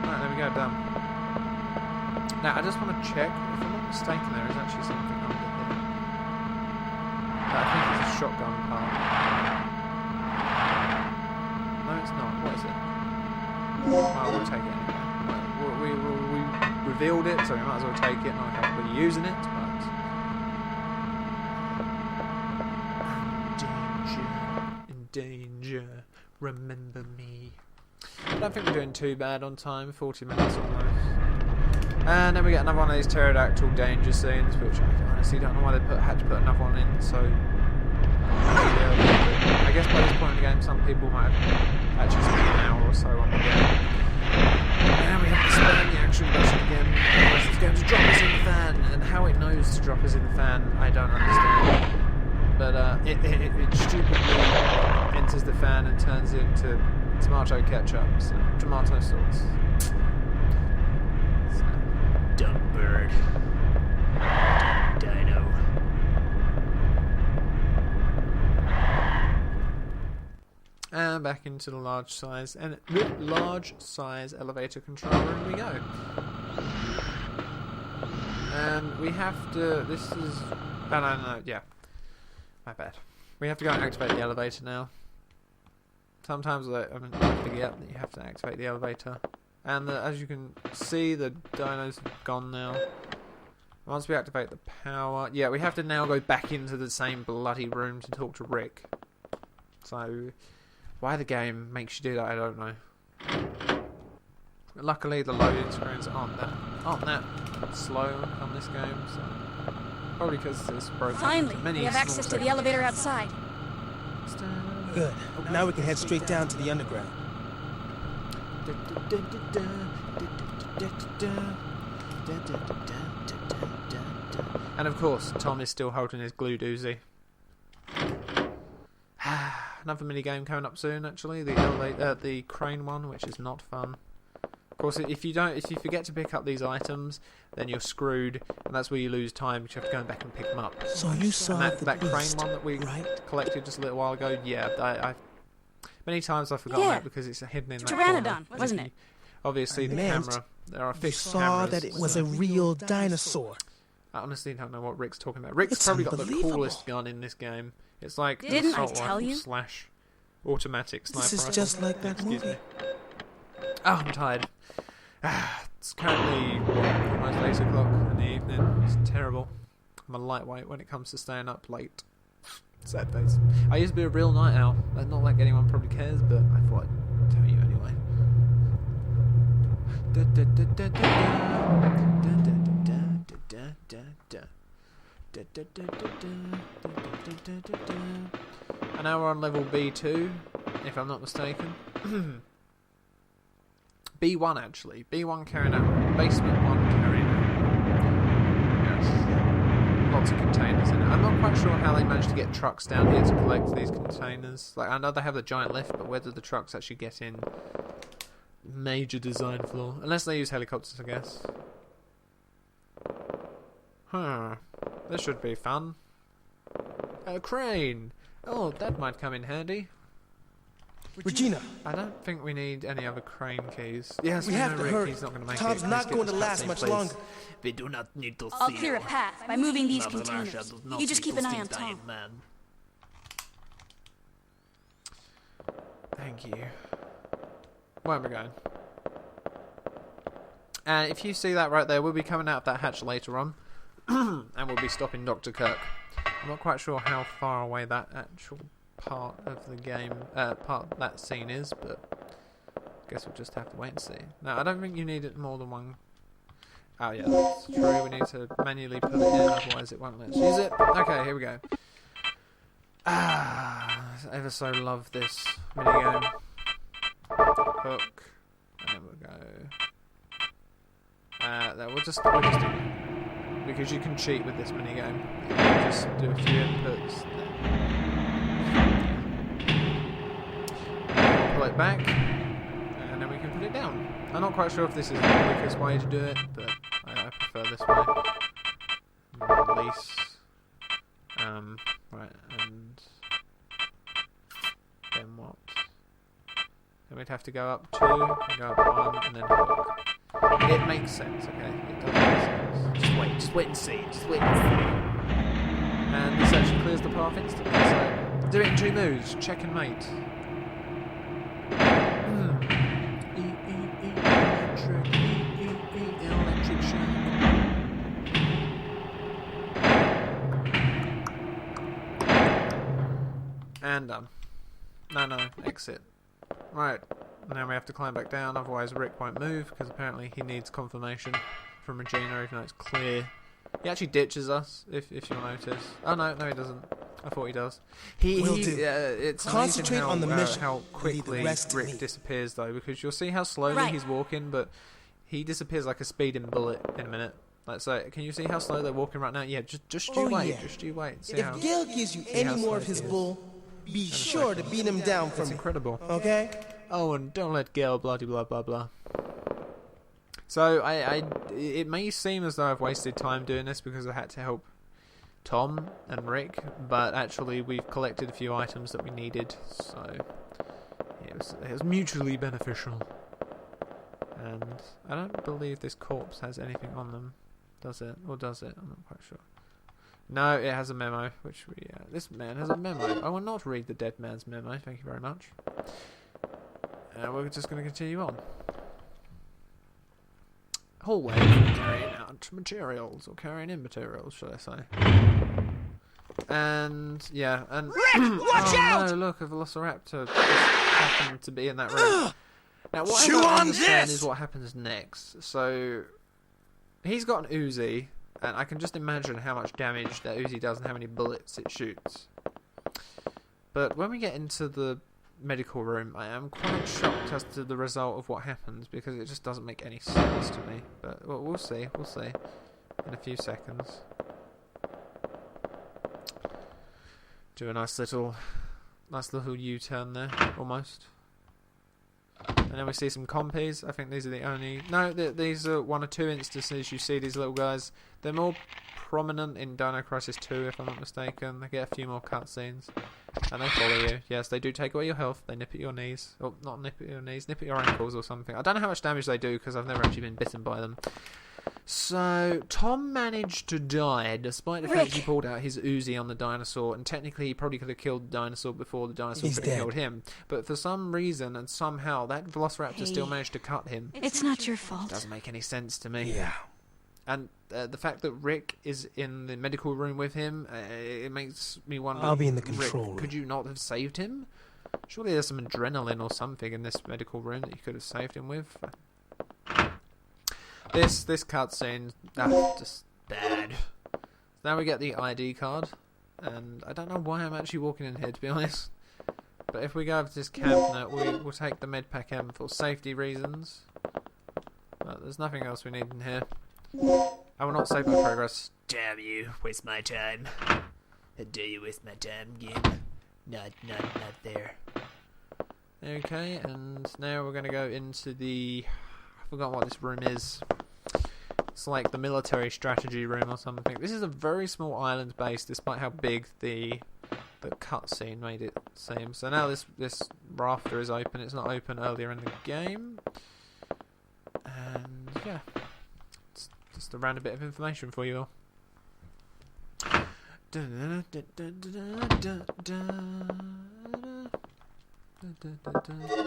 Right, there we go, done. Now, I just want to check, if I'm not mistaken, there is actually something under here. But I think it's a shotgun part. No, it's not. What is it? Oh, we'll take it anyway. We revealed it, so we might as well take it. Not like I'm really using it, but... In danger, remember me. I don't think we're doing too bad on time, 40 minutes almost. And then we get another one of these pterodactyl danger scenes, which I honestly don't know why they had to put another one in. So, yeah, I guess by this point in the game, some people might have actually spent an hour or so on the game. And we have to spam the action button again, otherwise it's going to drop us in the fan. And how it knows to drop us in the fan, I don't understand. But it stupidly enters the fan and turns it into tomato ketchup, so tomato sauce.
Dumb bird. Dino.
And back into the large size elevator control room we go. And we have to. This is. No, yeah. My bad. We have to go and activate the elevator now. Sometimes I forget that you have to activate the elevator. And as you can see, the dinos have gone now. Once we activate the power... Yeah, we have to now go back into the same bloody room to talk to Rick. So, why the game makes you do that, I don't know. Luckily, the loading screens aren't that slow on this game, so... Probably because it's broken.
Finally, we have access to the elevator outside.
Good. Now we can head straight down to the underground.
And of course, Tom is still holding his glue doozy. Another mini game coming up soon. Actually, the crane one, which is not fun. Of course, if you forget to pick up these items, then you're screwed, and that's where you lose time. Because you have to go back and pick them up.
So you saw
that
the
crane
beast,
one that we
right?
collected just a little while ago. Yeah, I many times I've forgotten that because it's hidden in that
Pteranodon,
corner.
wasn't it?
Obviously, the camera. There are
You
fixed
saw
cameras.
that it was a real dinosaur.
I honestly don't know what Rick's talking about. Rick's
It's
probably got the
unbelievable.
coolest gun in this game. It's like an
Didn't I
assault
tell
rifle
you?
slash automatic sniper
This is
rifle.
just like that
Excuse
movie.
me. Oh, I'm tired. It's currently almost 8 o'clock in the evening. It's terrible. I'm a lightweight when it comes to staying up late. Sad face. I used to be a real night owl. Not like anyone probably cares, but I thought I'd tell you anyway. And now we're on level B2, if I'm not mistaken. B1 actually. B1 carrying out. Basement 1 carrying out. Yes. Lots of containers in it. I'm not quite sure how they managed to get trucks down here to collect these containers. Like, I know they have the giant lift, but where do the trucks actually get in? Major design flaw. Unless they use helicopters, I guess. This should be fun. A crane! Oh, that might come in handy.
Regina,
I don't think we need any other crane keys. Yes,
we have to
Rick,
hurry.
He's not going to make
Tom's
it.
not
Please get
going to
this
last
cutscene,
much
please.
longer.
We do not need to
I'll
see
clear a path by moving these containers. You just keep an eye on
dying
Tom.
man.
Thank you. Where am I going? And if you see that right there, we'll be coming out of that hatch later on. And we'll be stopping Dr. Kirk. I'm not quite sure how far away that actual part of the game, that scene is, but I guess we'll just have to wait and see. No, I don't think you need it more than one. Oh yeah, that's true. We need to manually put it in, otherwise it won't let us use it. Okay, here we go. I ever so love this minigame. Hook, and then we'll go. We'll just do it. Because you can cheat with this minigame. You can just do a few inputs. Pull it back, and then we can put it down. I'm not quite sure if this is the quickest way to do it, but I prefer this way. Release. Right, and then what? Then we'd have to go up 2, and go up 1, and then hook. It makes sense, okay? It does make sense.
Just wait and see. Just wait and see.
And this actually clears the path instantly, so do it in 2 moves. Check and mate. Electric shock. And done. No, exit. Right, now we have to climb back down, otherwise Rick won't move, because apparently he needs confirmation. from Regina, even though it's clear. He actually ditches us, if you'll notice. Oh no, he doesn't. I thought he does. It's
Concentrate
amazing
on the mission.
how
Leave the
quickly
rest to me.
Rick disappears, though, because you'll see how slowly
Right.
he's walking, but he disappears like a speeding bullet in a minute. Like so, can you see how slow they're walking right now? Yeah, just you
Oh,
wait,
yeah.
just you wait. See
If
how
Gil gives you
how
any more
slow
of his
he is.
bull, be sure to beat him down for
it's
me.
incredible.
Okay?
Oh, and don't let Gale blah blah blah blah. So it may seem as though I've wasted time doing this because I had to help Tom and Rick, but actually we've collected a few items that we needed, so it was mutually beneficial. And I don't believe this corpse has anything on them, does it? Or does it? I'm not quite sure. No, it has a memo, which this man has a memo. I will not read the dead man's memo, thank you very much. We're just going to continue on. Hallway for carrying out materials, or carrying in materials, should I say. And, yeah, and...
Watch out!
No, look, a velociraptor just happened to be in that room. Now, what
Chew
I don't
on
understand
this!
is what happens next. So, he's got an Uzi, and I can just imagine how much damage that Uzi does and how many bullets it shoots. But when we get into the medical room, I am quite shocked as to the result of what happens, because it just doesn't make any sense to me. But we'll see in a few seconds. Do a nice little U-turn there, almost. And then we see some compies. I think these are the only... No, these are one or two instances you see these little guys. They're more prominent in Dino Crisis 2, if I'm not mistaken. They get a few more cutscenes. And they follow you. Yes, they do take away your health. They nip at your knees. Or, not nip at your knees, nip at your ankles or something. I don't know how much damage they do, because I've never actually been bitten by them. So, Tom managed to die, despite the fact he pulled out his Uzi on the dinosaur, and technically he probably could have killed the dinosaur before the dinosaur
He's
could have
dead.
killed him. But for some reason, and somehow, that Velociraptor still managed to cut him.
It's not your fault.
Doesn't make any sense to me.
Yeah.
And the fact that Rick is in the medical room with him, it makes me wonder...
I'll be in the
Rick,
control room.
could you not have saved him? Surely there's some adrenaline or something in this medical room that you could have saved him with. This cutscene, just bad. Now we get the ID card, and I don't know why I'm actually walking in here, to be honest. But if we go over to this cabinet, we'll take the medpack M for safety reasons. But there's nothing else we need in here. I will not save my progress.
Damn you, waste my time. How dare you waste my time again? Not there.
Okay, and now we're going to go into the... I forgot what this room is. It's like the military strategy room or something. This is a very small island base, despite how big the cutscene made it seem. So now this rafter is open. It's not open earlier in the game. And yeah, it's just a random bit of information for you all.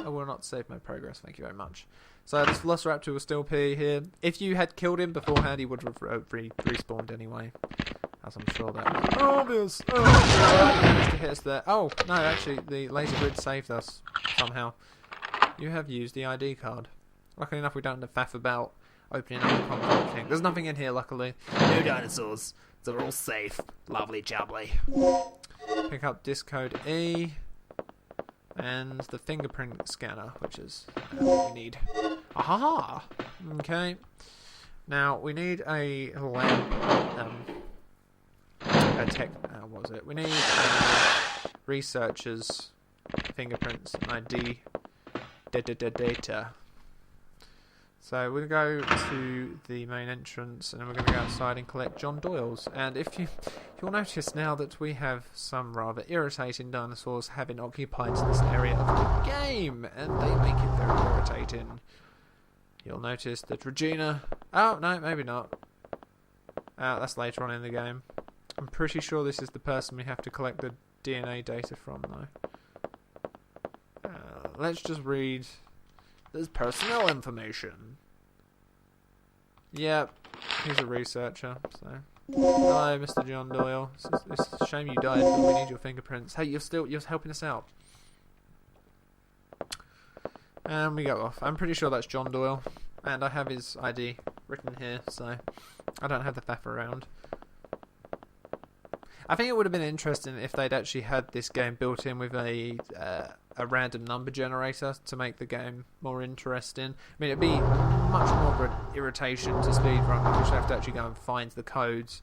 I will not save my progress, thank you very much. So this Velociraptor will still be here. If you had killed him beforehand, he would have respawned anyway. As I'm sure that... Obvious! Oh, he managed to hit us there. Oh, no, actually, the laser grid saved us, somehow. You have used the ID card. Luckily enough, we don't have to faff about opening up the contact thing. There's nothing in here, luckily.
No dinosaurs. They're all safe. Lovely jubbly.
Pick up disc code E. And the fingerprint scanner, which is what we need. Aha! Okay. Now, we need a lamp. A tech... what was it? We need researchers' fingerprints and ID data. So we're going to go to the main entrance, and then we're going to go outside and collect John Doyle's. And if you'll notice now that we have some rather irritating dinosaurs having occupied this area of the game, and they make it very irritating. You'll notice that Regina... Oh, no, maybe not. That's later on in the game. I'm pretty sure this is the person we have to collect the DNA data from, though. Let's just read... There's personnel information. Yep, he's a researcher, so... Hello, Mr. John Doyle. It's a shame you died, but we need your fingerprints. Hey, you're helping us out. And we go off. I'm pretty sure that's John Doyle, and I have his ID written here, so I don't have the faff around. I think it would have been interesting if they'd actually had this game built in with a random number generator to make the game more interesting. I mean, it'd be much more of an irritation to speedrun because you have to actually go and find the codes,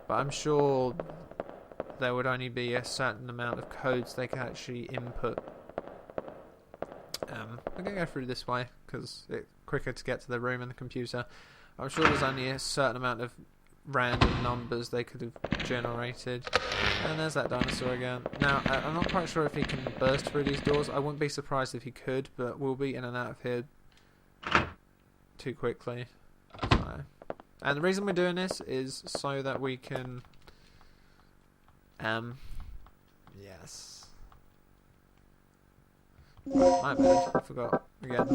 but I'm sure there would only be a certain amount of codes they could actually input. I'm going to go through this way because it's quicker to get to the room and the computer. I'm sure there's only a certain amount of random numbers they could have generated. And there's that dinosaur again. Now, I'm not quite sure if he can burst through these doors. I wouldn't be surprised if he could, but we'll be in and out of here too quickly. So. And the reason we're doing this is so that we can... yes. Oh, my bad, I forgot again.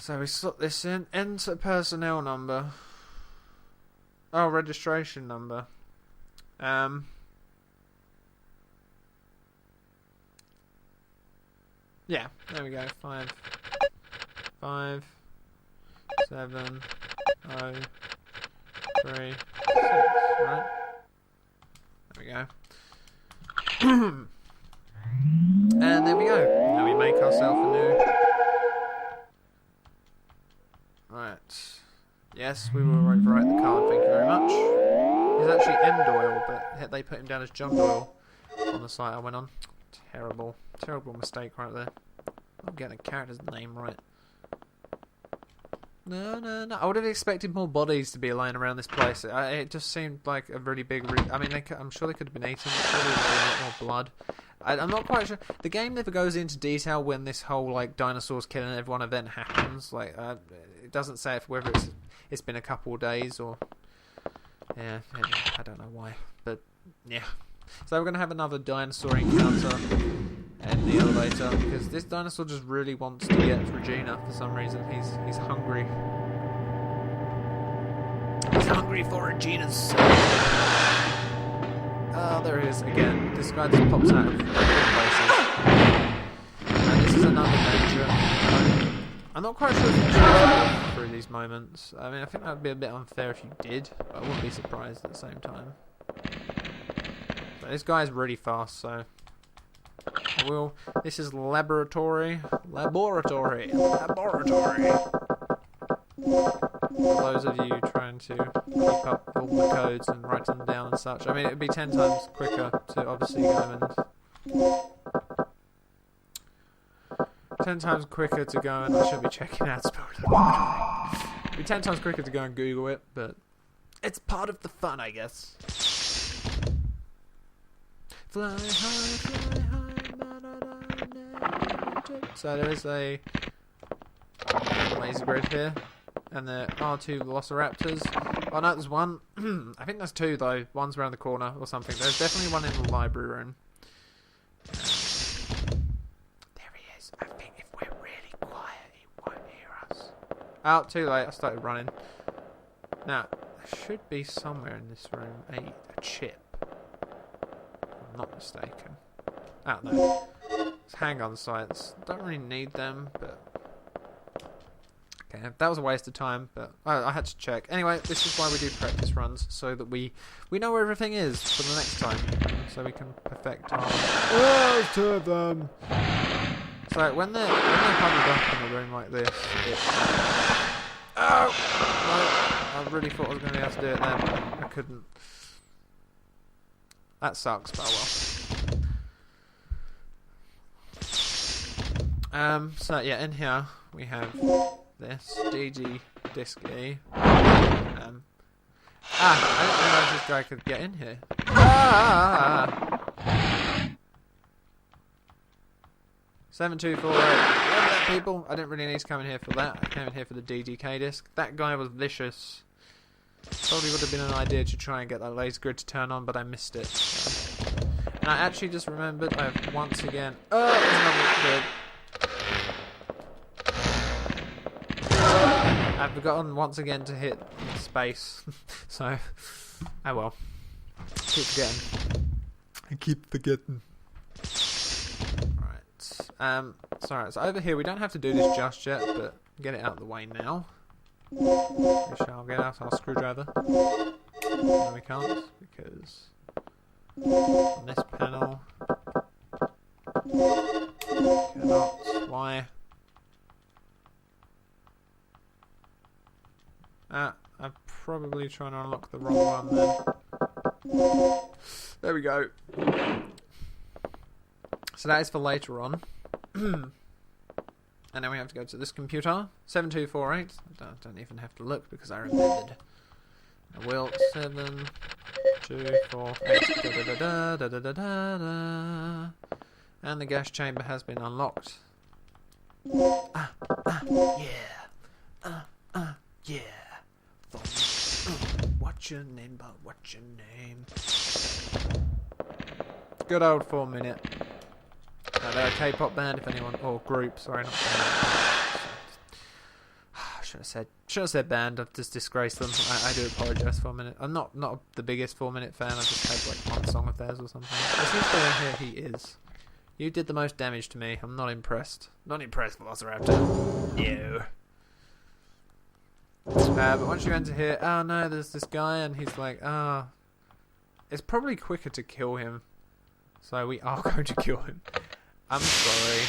So we slot this in. Enter personnel number. Oh, registration number. Yeah, there we go. 5, 5, 7, 0, 3, 6. Right. There we go. And there we go. Now we make ourselves a new... Right. Yes, we will overwrite the card, thank you very much. He's actually End Oil, but they put him down as John Doyle on the site I went on. Terrible. Terrible mistake right there. I'm getting a character's name right. No. I would have expected more bodies to be lying around this place. It just seemed like a really big... I mean, I'm sure they could have been eaten. Surely there would have been a lot more blood. I'm not quite sure. The game never goes into detail when this whole like dinosaurs killing everyone event happens. Like it doesn't say whether it's been a couple of days or yeah, I don't know why, but yeah. So we're gonna have another dinosaur encounter in the elevator because this dinosaur just really wants to get Regina for some reason. He's hungry. He's hungry for Regina's soul. Oh, there he is again. This guy just pops out of places. And this is another danger. I'm not quite sure if you should go through these moments. I mean, I think that would be a bit unfair if you did, but I wouldn't be surprised at the same time. But this guy's really fast, so... This is laboratory. For those of you trying to keep up all the codes and write them down and such. I mean, it would be 10 times quicker to obviously go and... 10 times quicker to go and... I should be checking out Speedrun. It would be 10 times quicker to go and Google it, but... It's part of the fun, I guess. Fly high, so there is a laser grid here. And there are 2 velociraptors. Oh no, there's one. I think there's 2 though. One's around the corner or something. There's definitely one in the library room. There he is. I think if we're really quiet, he won't hear us. Oh, too late. I started running. Now, there should be somewhere in this room a chip. If I'm not mistaken. Oh no. It's handgun sights. Don't really need them, but... Okay, that was a waste of time, but I had to check. Anyway, this is why we do practice runs, so that we know where everything is for the next time, so we can perfect our... Oh, there's 2 of them! So when they're huddled up in a room like this, it's... Oh! No, I really thought I was going to be able to do it then, but I couldn't. That sucks, but well. So yeah, in here we have... this DG disc E. I didn't realise this guy could get in here. 7248. Remember that, people? I didn't really need to come in here for that. I came in here for the DDK disc. That guy was vicious. Probably would have been an idea to try and get that laser grid to turn on, but I missed it. So. And I actually just remembered I've once again... Oh, there's another grid. I've forgotten once again to hit space, so, oh well, keep forgetting. I keep forgetting. Right, sorry, so over here we don't have to do this just yet, but get it out of the way now. We shall get out our screwdriver. No, we can't, because on this panel cannot. Why? I'm probably trying to unlock the wrong one then. There we go. So that is for later on. And then we have to go to this computer. 7248. I don't even have to look because I remembered. I will. 7, 2, 4, 8. Da, da, da, da, da, da, da, da. And the gas chamber has been unlocked.
Yeah. Yeah. What's your name, but what's your name?
Good old 4 minute. They're a K-pop band, if anyone, or group. Sorry, not band. Should have said band. I've just disgraced them. I do apologise for a minute. I'm not the biggest 4 minute fan. I just had like one song of theirs or something. Is he still in here? He is. You did the most damage to me. I'm not impressed. Not impressed, Velociraptor. No. But once you enter here, oh no, there's this guy, and he's like, it's probably quicker to kill him. So we are going to kill him. I'm sorry.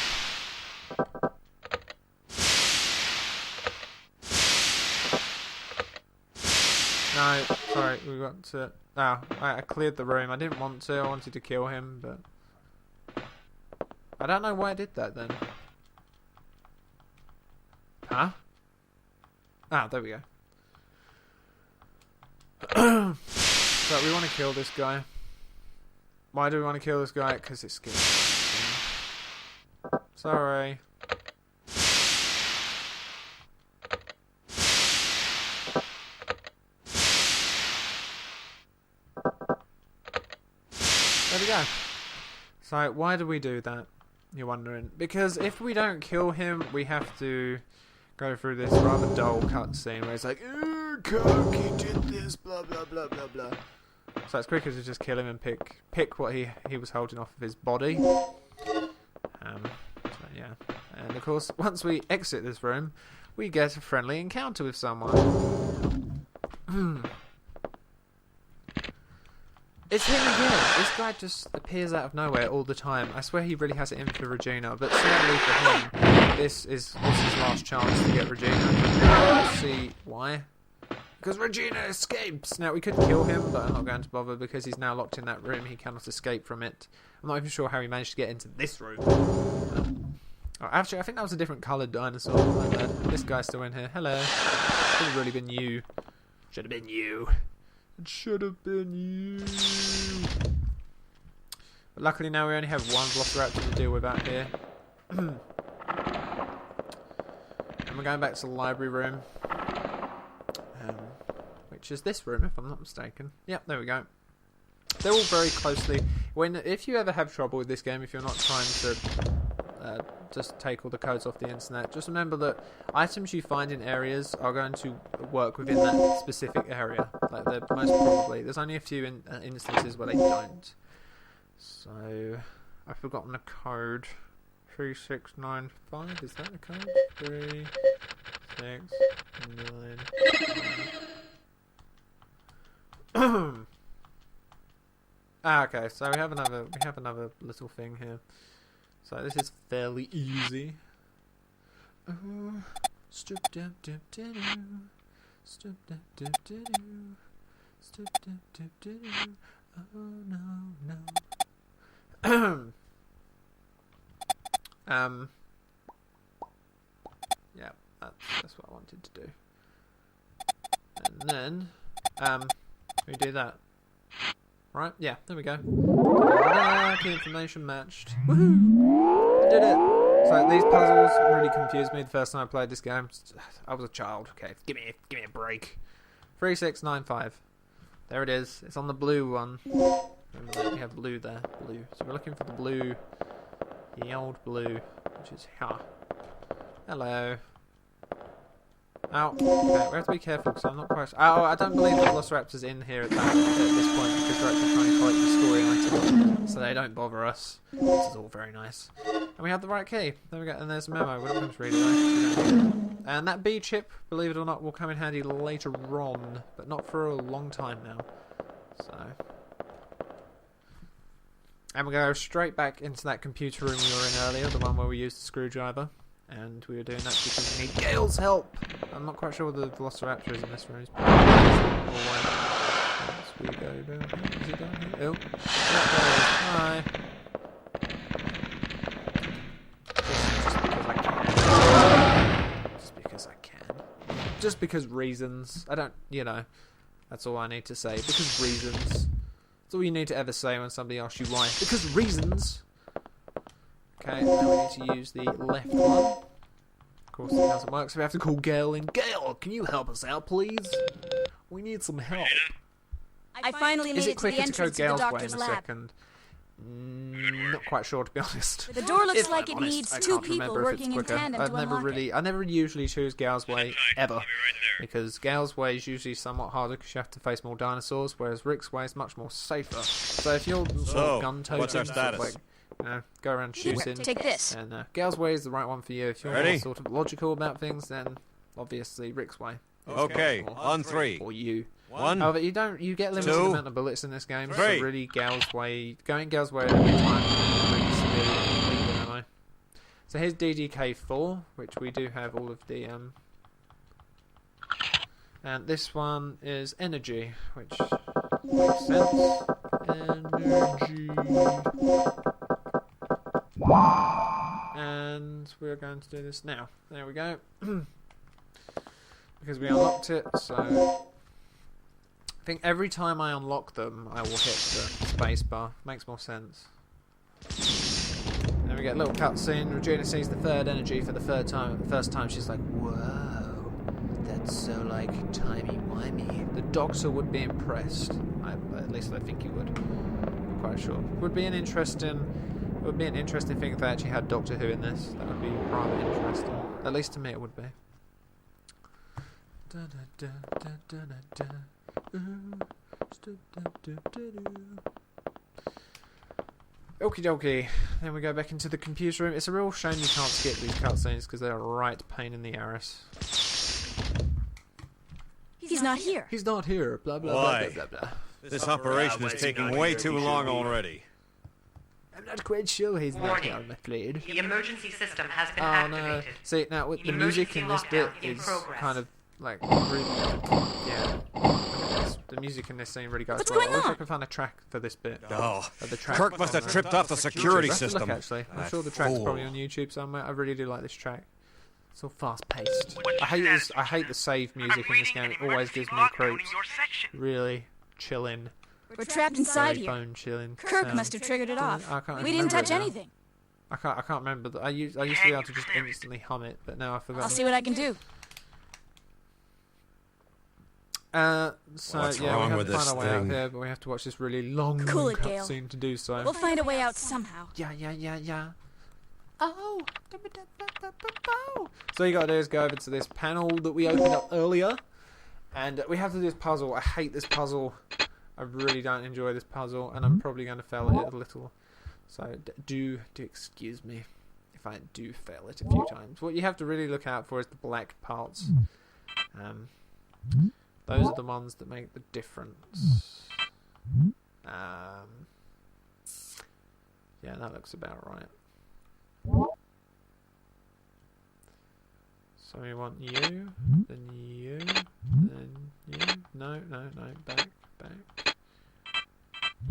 No, sorry, we got to... Oh, I cleared the room. I didn't want to. I wanted to kill him, but... I don't know why I did that then. Huh? Ah, there we go. So we want to kill this guy. Why do we want to kill this guy? Because it's scary. Sorry. There we go. So why do we do that? You're wondering. Because if we don't kill him, we have to go through this rather dull cutscene where it's like, Kirk, he did this, blah blah blah blah blah. So it's quicker to just kill him and pick what he was holding off of his body. So yeah, and of course, once we exit this room, we get a friendly encounter with someone. It's him again. This guy just appears out of nowhere all the time. I swear he really has it in for Regina, but sadly for him, this is his last chance to get Regina. Let's see why. Because Regina escapes! Now, we could kill him, but I'm not going to bother because he's now locked in that room. He cannot escape from it. I'm not even sure how he managed to get into this room. Oh, actually, I think that was a different coloured dinosaur. My bad. This guy's still in here. Hello. Should have really been you. Should have been you. It should have been you. But luckily now we only have one Velociraptor to deal with out here. And we're going back to the library room. Which is this room, if I'm not mistaken. Yep, there we go. They're all very closely... If you ever have trouble with this game, if you're not trying to just take all the codes off the internet, just remember that items you find in areas are going to work within that specific area. Like, they're most probably. There's only a few instances where they don't. So, I've forgotten the code. 3695, is that the code? 3695. Okay, so we have another little thing here. So this is fairly easy. Oh, no. Yeah, that's what I wanted to do. And then we do that. Right, yeah, there we go. Key information matched. Woohoo! I did it! So these puzzles really confused me the first time I played this game. I was a child. Okay, give me a break. 3695. There it is. It's on the blue one. Remember that we have blue there. Blue. So we're looking for the blue. The old blue, which is here. Hello. Oh, okay, we have to be careful because I'm not quite... Oh, I don't believe the Velociraptor's in here at this point because we're actually trying to collect the story items so they don't bother us. This is all very nice. And we have the right key. There we go. And there's a memo. We're not going to read it though. And that B chip, believe it or not, will come in handy later on, but not for a long time now. So, and we go straight back into that computer room we were in earlier, the one where we used the screwdriver. And we were doing that because we need Gale's help. I'm not quite sure whether the Velociraptor is in this room. As we go down here. Is it down here? Oh, hi. Just because I can. Just because reasons. I don't, you know. That's all I need to say. Because reasons. That's all you need to ever say when somebody asks you why. Because reasons. Okay, now we need to use the left one. Of course, it doesn't work, so we have to call Gale in. Gale, can you help us out, please? We need some help.
I finally made
Is it
it to the
quicker to go
entrance to the
Gale's way in
doctor's
a
lab.
second? Not quite sure, to be honest.
The door looks
If
like
I'm
it
honest,
needs
I
2
can't
people
remember if it's
working in
quicker.
tandem to unlock it.
I never usually choose Gale's way ever, because Gale's way is usually somewhat harder because you have to face more dinosaurs, whereas Rick's way is much more safer. So if you're sort of gun-toting,
what's our
sort of
status?
like, you know, go around shooting,
Take this.
and Gale's way is the right one for you. If you're
Ready?
more sort of logical about things, then obviously Rick's way. is
Okay,
more
on 3.
for you.
1.
However, you get limited
2,
amount of bullets in this game,
3.
so really Gale's way, going Gale's way at every time really severely depleted ammo. So here's DDK4, which we do have all of the and this one is energy, which makes sense. Energy. And we're going to do this now. There we go. Because we unlocked it, so I think every time I unlock them, I will hit the space bar. Makes more sense. Then we get a little cutscene. Regina sees the third energy for the first time. She's like, "Whoa, that's so like timey-wimey." The Doctor would be impressed. At least I think he would. I'm quite sure. Would be an interesting thing if they actually had Doctor Who in this. That would be rather interesting. At least to me, it would be. Okie dokie. Then we go back into the computer room. It's a real shame you can't skip these cutscenes because they're a right pain in the arse.
He's not here.
He's not here. Blah blah
Why?
blah blah blah.
This operation is taking way too long already.
I'm not quite sure he's not here, I'm afraid.
The emergency system has been
Oh no.
activated.
See, now with the music in this bit
Emergency lockdown in
is
progress.
kind of like really, yeah. The music in this scene really goes
What's
well.
going
I wish I
on?
could find a track for this bit.
Oh,
The track
Kirk must have
on,
tripped off the security
I have to
system.
Look, actually, I'm
That
sure the track's
fool.
probably on YouTube somewhere. I really do like this track. It's all fast-paced.
What's
I hate
your
this.
status,
I hate the save
I'm
music in this
reading
game.
an
It always
emergency
gives me
lockdown
creeps.
in your section.
Really chilling.
We're trapped inside
Very
here.
bone-chilling.
Kirk
sound.
must have triggered it off.
I can't
We
even
didn't
remember
touch
it now.
anything.
I can't remember. I used to be able to just instantly hum it, but now I forgot.
I'll see what I can do.
So
What's
yeah,
wrong
we have
with
to find
this
our way out
thing?
here, but we have to watch this really long
Cool it, Gale.
cutscene to do so.
We'll find a way out somehow.
Yeah. Oh. So you gotta do is go over to this panel that we opened up earlier, and we have to do this puzzle. I hate this puzzle. I really don't enjoy this puzzle, and I'm probably going to fail at it a little. So do excuse me if I do fail it a few times. What you have to really look out for is the black parts. Those are the ones that make the difference. Yeah, that looks about right. So we want you, then you, then you. No, back.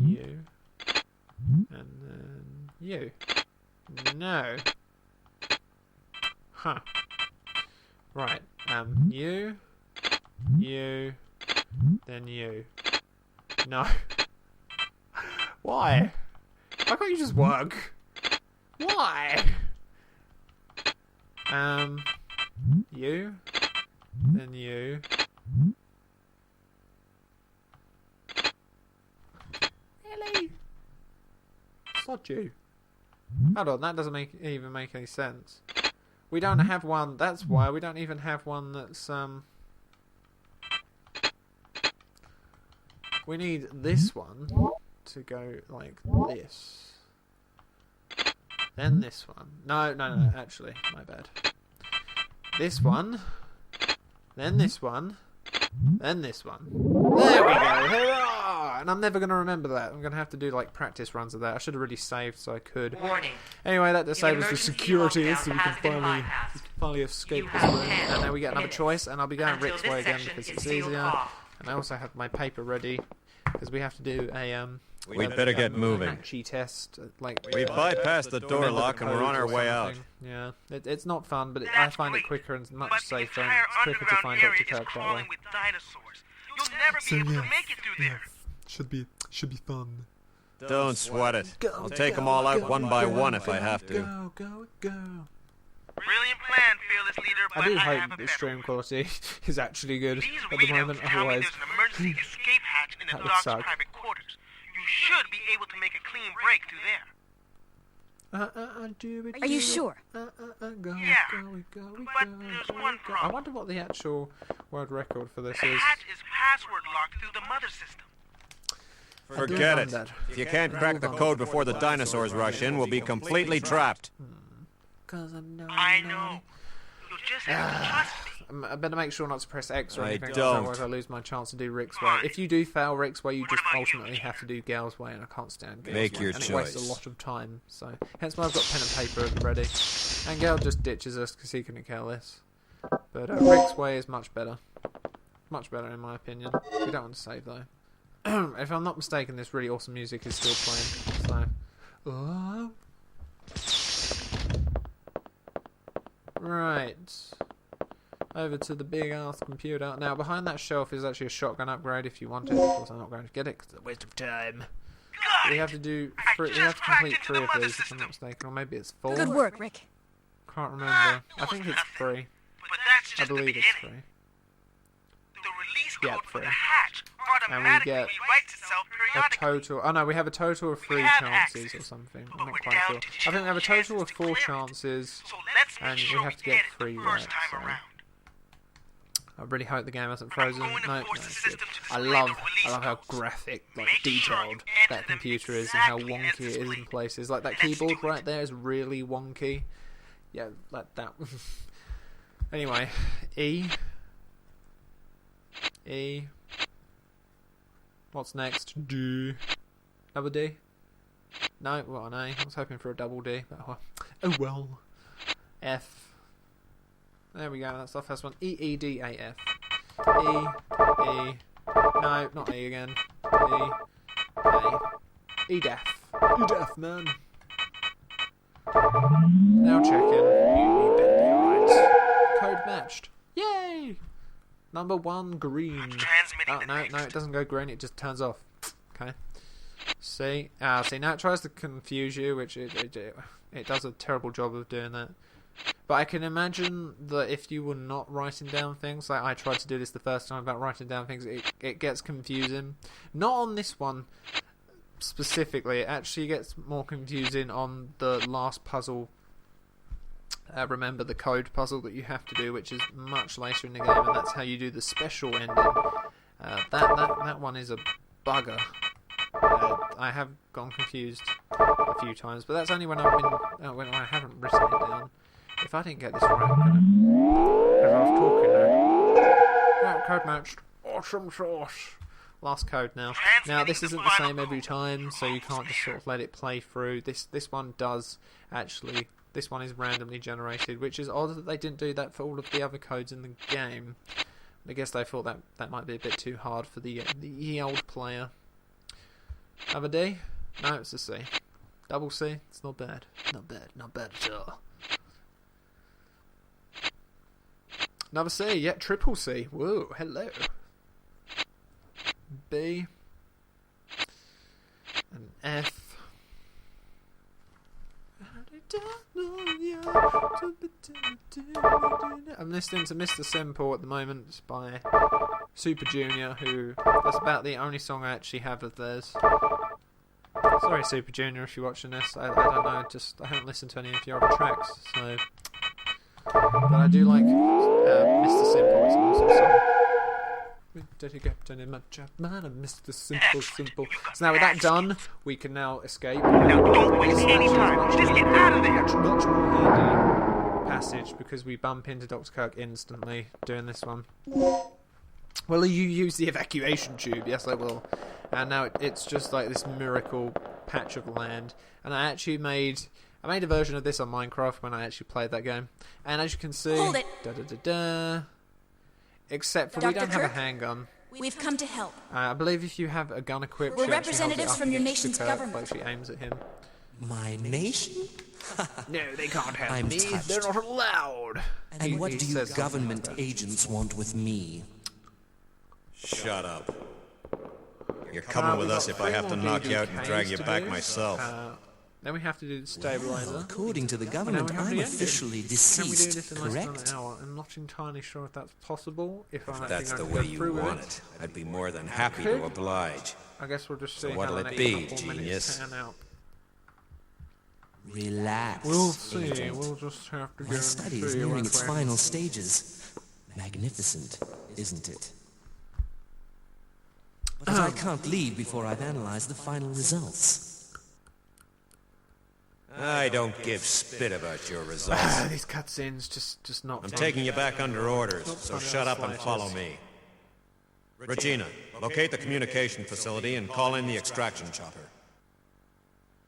You, and then you. No. Huh. Right. You, then you. No. Why? Why can't you just work? Why? You, then you. Really? It's not you. Hold on, that doesn't even make any sense. We don't have one. That's why we don't even have one that's We need this one to go like this. Then this one. No, actually, my bad. This one. Then this one. Then this one. There we go! Hurrah! And I'm never going to remember that. I'm going to have to do like practice runs of that. I should have really saved so I could.
Warning.
Anyway, that disables the
emergency
security,
lockdown
so we
has
can
been bypassed.
finally escape
You
this
have
room.
10
And now we get another
minutes
choice, and I'll be going
until
Rick's
this
way again
section
because
is
it's
sealed
easier.
off.
And I also have my paper ready because we have to do a
We'd better get moving.
Matchy test. Like
We bypassed the door
remember
lock
the
and we're on
codes
our
or
way out.
something. Yeah, it's not fun, but I find it quicker and much safer. And it's quicker to find Dr. Kirk that way.
With dinosaurs. You'll never be able to make it through there.
Should be fun.
Don't sweat it. I'll take them all out one by one if I have to.
Go.
Brilliant plan, fearless leader, but
I do
have a
hope the
better
stream
one.
quality is actually good
These
at the
readouts
moment.
tell me
Otherwise,
there's an emergency escape hatch in the
that would
dock's
suck.
private quarters. You should be able to make a clean break through there.
Are you sure?
Go.
But
Go.
there's one
I
problem.
wonder what the actual world record for this
The
is.
hatch is password locked through the mother system.
Forget it.
That.
If you can't crack the code before the dinosaurs rush in, we'll be completely trapped.
I know. You'll just have to trust me.
I better make sure not to press X or
I
anything,
don't.
otherwise I lose my chance to do Rick's way. If you do fail Rick's way, you just ultimately have to do Gal's way, and I can't stand Gal's
Make
way.
your
and it wastes
choice.
a lot of time, so hence why I've got pen and paper ready. And Gal just ditches us because he couldn't care less. But Rick's way is much better. Much better in my opinion. We don't want to save though. If I'm not mistaken, this really awesome music is still playing, so... Oh. Right. Over to the big ass computer. Now, behind that shelf is actually a shotgun upgrade if you want it. Of course, I'm not going to get it because it's a waste of time. We have to do we have to complete 3 of these if I'm not mistaken, or maybe it's 4.
Good work, Rick.
Can't remember. I think it's 3.
But that's
I
just the
believe it's
beginning.
3.
The release
Yeah,
code for the
3.
hatch
And we
automatically
get
rewrites itself
a
periodically.
total. Oh no, we have a total of 3
have
chances
access,
or something.
but
I'm not
we're
quite
down
sure.
to
I think we have a
2
total of
chances to
4
clear it.
chances,
So let's make
and
sure
we have to get
get it
3
the
right.
first time
So
around.
I really hope the game hasn't
I'm
frozen.
going to
No,
force the
it's good.
system to
I
display
love
the release
how
codes.
graphic, like
Make sure you
detailed
enter
that
them
computer is and how
exactly as
wonky it is in
displayed.
places. Like that
Let's
keyboard
do it.
right there is really wonky. Yeah, like that. Anyway, E. What's next? D. Double D? No, well, an A. I was hoping for a double D, but oh well. F. There we go, that's the first one. E-E-D-A-F. E. No, not E again. E. A. E-Def. E-Def, man. Now checking. You better be alright. Code matched. Yay! Number 1, green.
Transmitting
Oh,
the
no,
next.
it doesn't go green, it just turns off. Okay. See? See, now it tries to confuse you, which it does a terrible job of doing that. But I can imagine that if you were not writing down things, like I tried to do this the first time about writing down things, it gets confusing. Not on this one specifically, it actually gets more confusing on the last puzzle. Remember the code puzzle that you have to do, which is much later in the game, and that's how you do the special ending. That one is a bugger. I have gone confused a few times, but that's only when when I haven't written it down. If I didn't get this right, I'm gonna. Because I was talking there. Right, code matched. Awesome sauce. Last code now. Now this isn't the same every time, so you can't just sort of let it play through. This one does actually. This one is randomly generated, which is odd that they didn't do that for all of the other codes in the game. I guess they thought that might be a bit too hard for the old player. Have a D? No, it's a C. Double C? It's not bad. Not bad. Not bad at all. Another C, yeah, triple C. Whoa, hello. B. And F. I'm listening to Mr. Simple at the moment by Super Junior, who that's about the only song I actually have of theirs. Sorry, Super Junior, if you're watching this. I don't know, I haven't listened to any of your other tracks, so. But I do like Mr. Simple. It's an awesome song. Dirty Captain in my job, man, I'm Mr. Simple. So now with that done, we can now escape.
Now don't waste any time. Just get out of there.
Much more handy passage because we bump into Dr. Kirk instantly doing this one. Will you use the evacuation tube? Yes, I will. And now it's just like this miracle patch of land. And I actually made a version of this on Minecraft when I actually played that game. And as you can see,
Hold it.
except for we
Dr.
don't have a
Kirk?
handgun.
We've come to help.
I believe if you have a gun equipped,
We're
she actually holds it
representatives
up
from your
against
nation's
Kirk,
government.
like she aims at him.
My nation?
No, they can't have
I'm
me.
touched.
They're not allowed.
And what
He
do you
says something
government
like that.
agents want with me?
Shut up. You're coming with us if I have to knock you out and drag you back myself.
Then we have to do the stabilizer.
According to the
Now
government,
we have
I'm
the engine.
officially
Can we do this
deceased,
in less than
correct?
an hour? I'm not entirely sure if that's possible. If I'm
If
actually
that's
going
the
to
way
go
you
through with
want it, I'd be more than happy
Could.
to oblige.
I guess we'll just see how
what'll
the
it
next
be,
couple minutes
genius?
pan out.
Relax.
We'll see.
agent.
We'll just have to go
My
and
study
see
is nearing
what's
its
where.
final stages. Magnificent, isn't it? But I can't leave before I've analyzed the final results.
I don't give spit about your results.
These cutscenes just not
I'm
fun.
taking you back under orders,
Not
so
fun in
shut
the
up and
slightest.
follow me. Regina, locate the communication facility and call in the extraction chopper.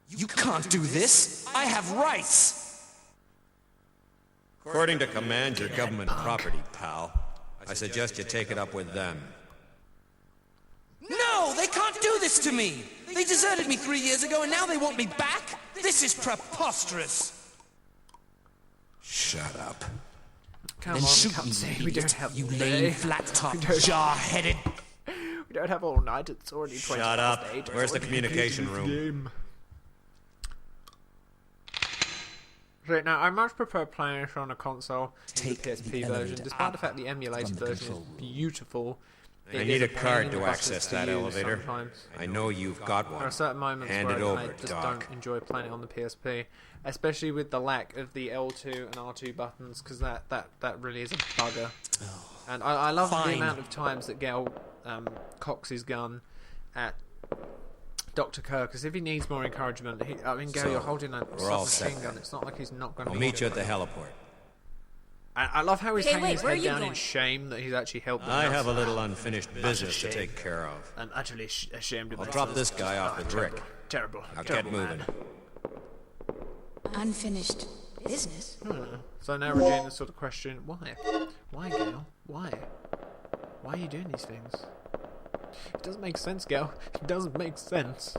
You can't do this! I have rights!
According to command, your government property, pal. I suggest you take it up with them.
No! They can't do this to me! They deserted me 3 years ago and now they want me back? This is preposterous!
Shut up.
Come
Then
on,
shoot me,
cutscene.
you
We don't
idiot,
have
you
all
lame,
day.
flat-top,
We don't-
jar-headed...
We don't have all night. It's already 20
Shut
past
up.
8.
Where's the communication room?
Right, now, I much prefer playing it on a console to the
Take the
PSP version,
elevator
despite the
up
fact the emulated
from the
version
control
is
room.
beautiful.
I
It
need
is
a
pain
card
in the
to
butt
access
to
that
use
elevator.
sometimes.
I know you've got one.
There are certain moments
Hand
where
it
I
over,
just
Doc.
don't enjoy playing it on the PSP, especially with the lack of the L2 and R2 buttons, because that really is a bugger. And I love the
Fine.
amount of times that Gale cocks his gun at Dr. Kirk, because if he needs more encouragement, Gale,
So,
you're holding a
we're all
submachine
set
gun.
then.
It's not like he's not going to
I'll meet you at the heliport.
I love how he's
Okay,
hanging
wait,
his
where are
head
you
down in
going?
shame that he's actually helped them.
I
out.
have a little unfinished business to
shame.
take care of.
I'm utterly ashamed of
I'll
myself.
drop this guy off with Rick.
Terrible.
Now get
terrible
moving.
man.
Unfinished business?
So now Regina's sort of question, why? Why, Gale? Why? Why are you doing these things? It doesn't make sense, Gale. It doesn't make sense.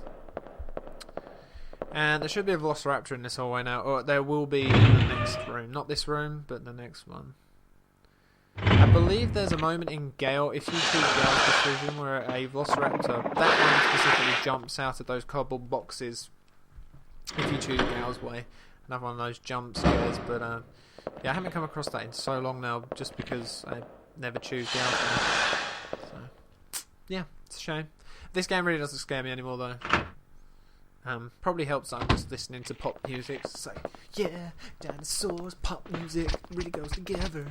And there should be a Velociraptor in this hallway now, or there will be in the next room. Not this room, but the next one. I believe there's a moment in Gale, if you choose Gale's decision, where a Velociraptor, that one specifically jumps out of those cardboard boxes if you choose Gale's way. Another one of those jump scares, but yeah, I haven't come across that in so long now, just because I never choose Gale. So, yeah, it's a shame. This game really doesn't scare me anymore, though. Probably helps that I'm just listening to pop music. It's like, yeah, dinosaurs, pop music, really goes together.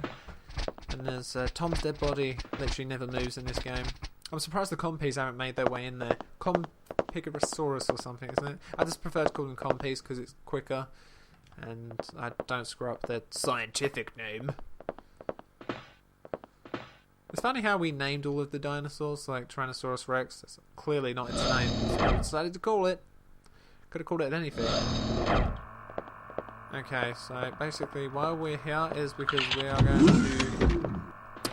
And there's Tom's dead body, literally never moves in this game. I'm surprised the compies haven't made their way in there. Compigosaurus or something, isn't it? I just prefer to call them compies because it's quicker, and I don't screw up their scientific name. It's funny how we named all of the dinosaurs, like Tyrannosaurus Rex. That's clearly not its name, so I decided to call it. Could have called it anything. Okay, so basically why we're here is because we are going to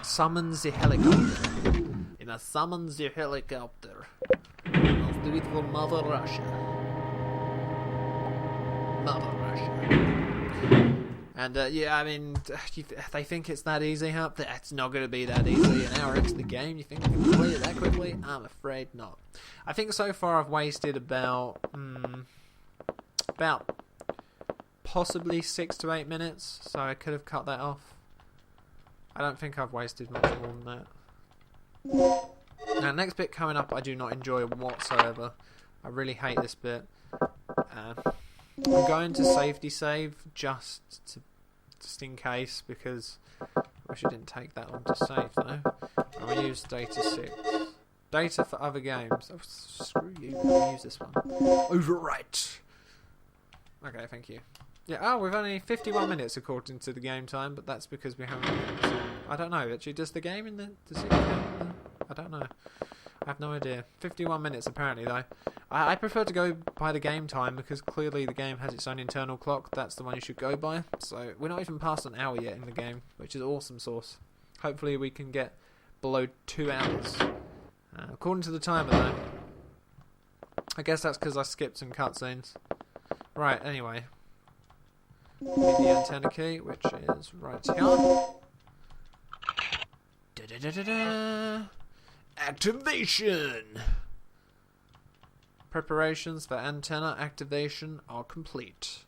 summon the helicopter. We must summon the helicopter. Let's do it for Mother Russia. Mother Russia. And yeah, I mean, they think it's that easy, huh? That's not going to be that easy. An hour into the game, you think you can complete it that quickly? I'm afraid not. I think so far I've wasted about possibly 6 to 8 minutes, so I could have cut that off. I don't think I've wasted much more than that. Now, next bit coming up I do not enjoy whatsoever. I really hate this bit. I'm going to safety save just in case, because Wish it didn't take that long to save though. And we use data 6. Data for other games. Oh, screw you. I'll use this one. Overwrite. Okay, thank you. Yeah, oh, we've only 51 minutes according to the game time, but that's because we haven't... I don't know, actually, does it count in the... I don't know. I have no idea. 51 minutes apparently, though. I prefer to go by the game time, because clearly the game has its own internal clock. That's the one you should go by. So, we're not even past an hour yet in the game, which is awesome sauce. Hopefully we can get below 2 hours. According to the timer, though. I guess that's because I skipped some cutscenes. Right, anyway. Need the antenna key, which is right here. Da-da-da-da-da. Activation! Preparations for antenna activation are complete.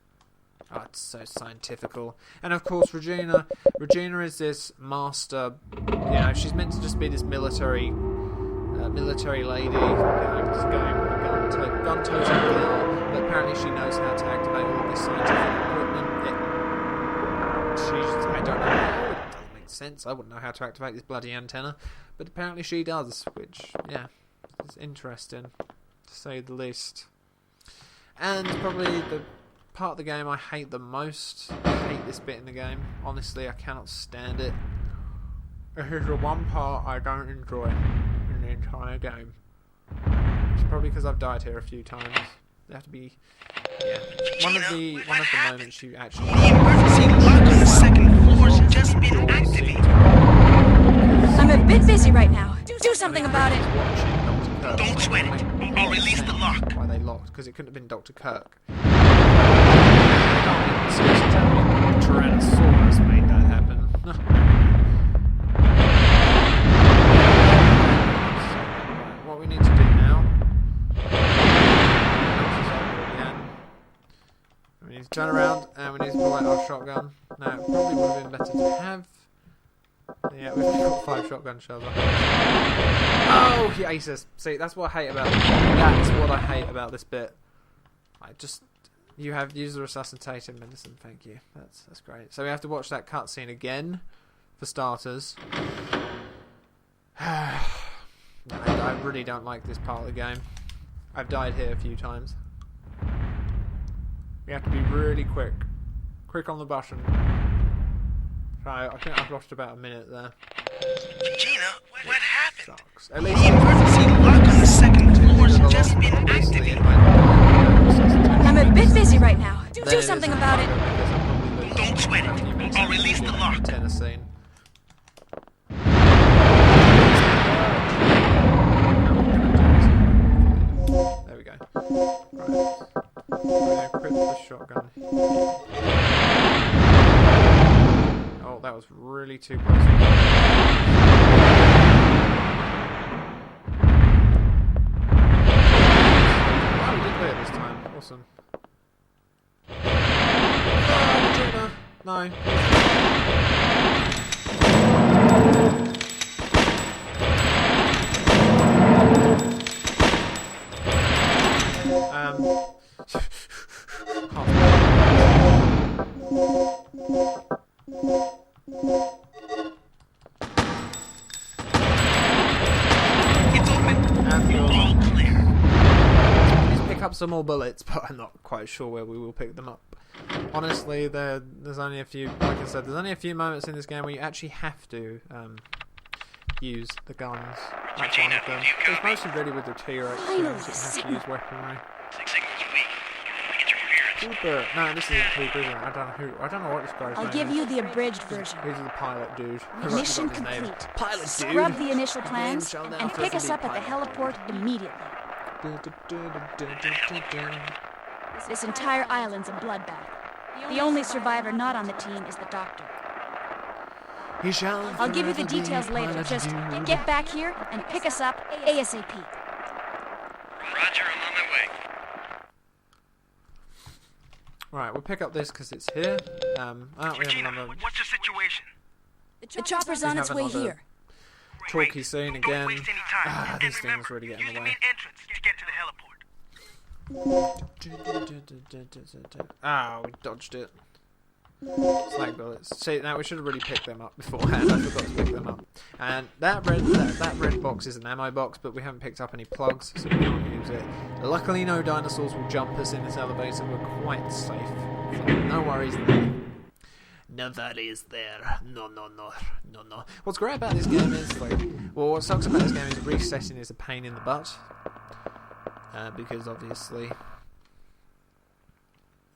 Oh, it's so scientifical. And of course, Regina is this master. You know, she's meant to just be this military lady. You know, just going with a gun-toting girl. But apparently, she knows how to activate all of this scientific equipment. I don't know. It doesn't make sense. I wouldn't know how to activate this bloody antenna. But apparently she does, which, yeah, is interesting, to say the least. And probably the part of the game I hate the most. I hate this bit in the game. Honestly, I cannot stand it. This is the one part I don't enjoy in the entire game. It's probably because I've died here a few times. They have to be... Yeah. One of the moments you actually...
The emergency lock on the second floor's just been activated.
I'm a bit busy right now. Do something about it.
Don't sweat it. I'll release the lock.
Why they locked? Because it couldn't have been Dr. Kirk. Tyrannosaurus made that happen. What we need to do now... We need to turn around and we need to pull out our shotgun. Now, it probably would have been better to have... Yeah, we've got 5 shotgun shells. Oh, Jesus! See, that's what I hate about it. That's what I hate about this bit. You have user resuscitating medicine. Thank you. That's great. So we have to watch that cutscene again, for starters. I really don't like this part of the game. I've died here a few times. We have to be really quick. Quick on the button. Right, I think I've lost about a minute there.
Gina, what happened?
Sucks. At least
The emergency lock on the second floor's just been activated.
I'm a bit busy right now. Do something about it.
Don't sweat it. I'll release the lock.
Tennessee. There we go. Right. We're going to equip the shotgun. Oh, that was really too close. Oh, we did clear it this time. Awesome. No.
It's open. All clear.
Let's pick up some more bullets, but I'm not quite sure where we will pick them up. Honestly, there's only a few. Like I said, there's only a few moments in this game where you actually have to use the guns. That's one of them. It's mostly really with the T-Rex that you have to use weaponry.
6 signals weak. I get your clearance.
Cooper. No, this isn't Cooper, is it? I don't know what this guy's name
I'll give
is.
you the abridged version.
He's the pilot dude.
Mission complete. Scrub the initial plans and pick us up at the heliport immediately. This entire island's a bloodbath. The only survivor not on the team is the doctor. I'll give you the details later. Just get back here and pick us up ASAP.
Roger, I'm on my way.
Right, we'll pick up this because it's here. We have
Regina,
another
what's the situation?
The chopper's on its way
another-
here.
talky scene
Don't
again.
waste any time. And
These
remember,
things really get in
use
the
the
way.
main entrance to get to the heliport.
Ah, we dodged it. Slag bullets. See, now we should have really picked them up beforehand. I forgot to pick them up. And that red box is an ammo box, but we haven't picked up any plugs, so we can't use it. Luckily, no dinosaurs will jump us in this elevator. We're quite safe. So no worries there.
Nobody is there. No.
What's great about this game is, what sucks about this game is resetting is a pain in the butt. Because obviously...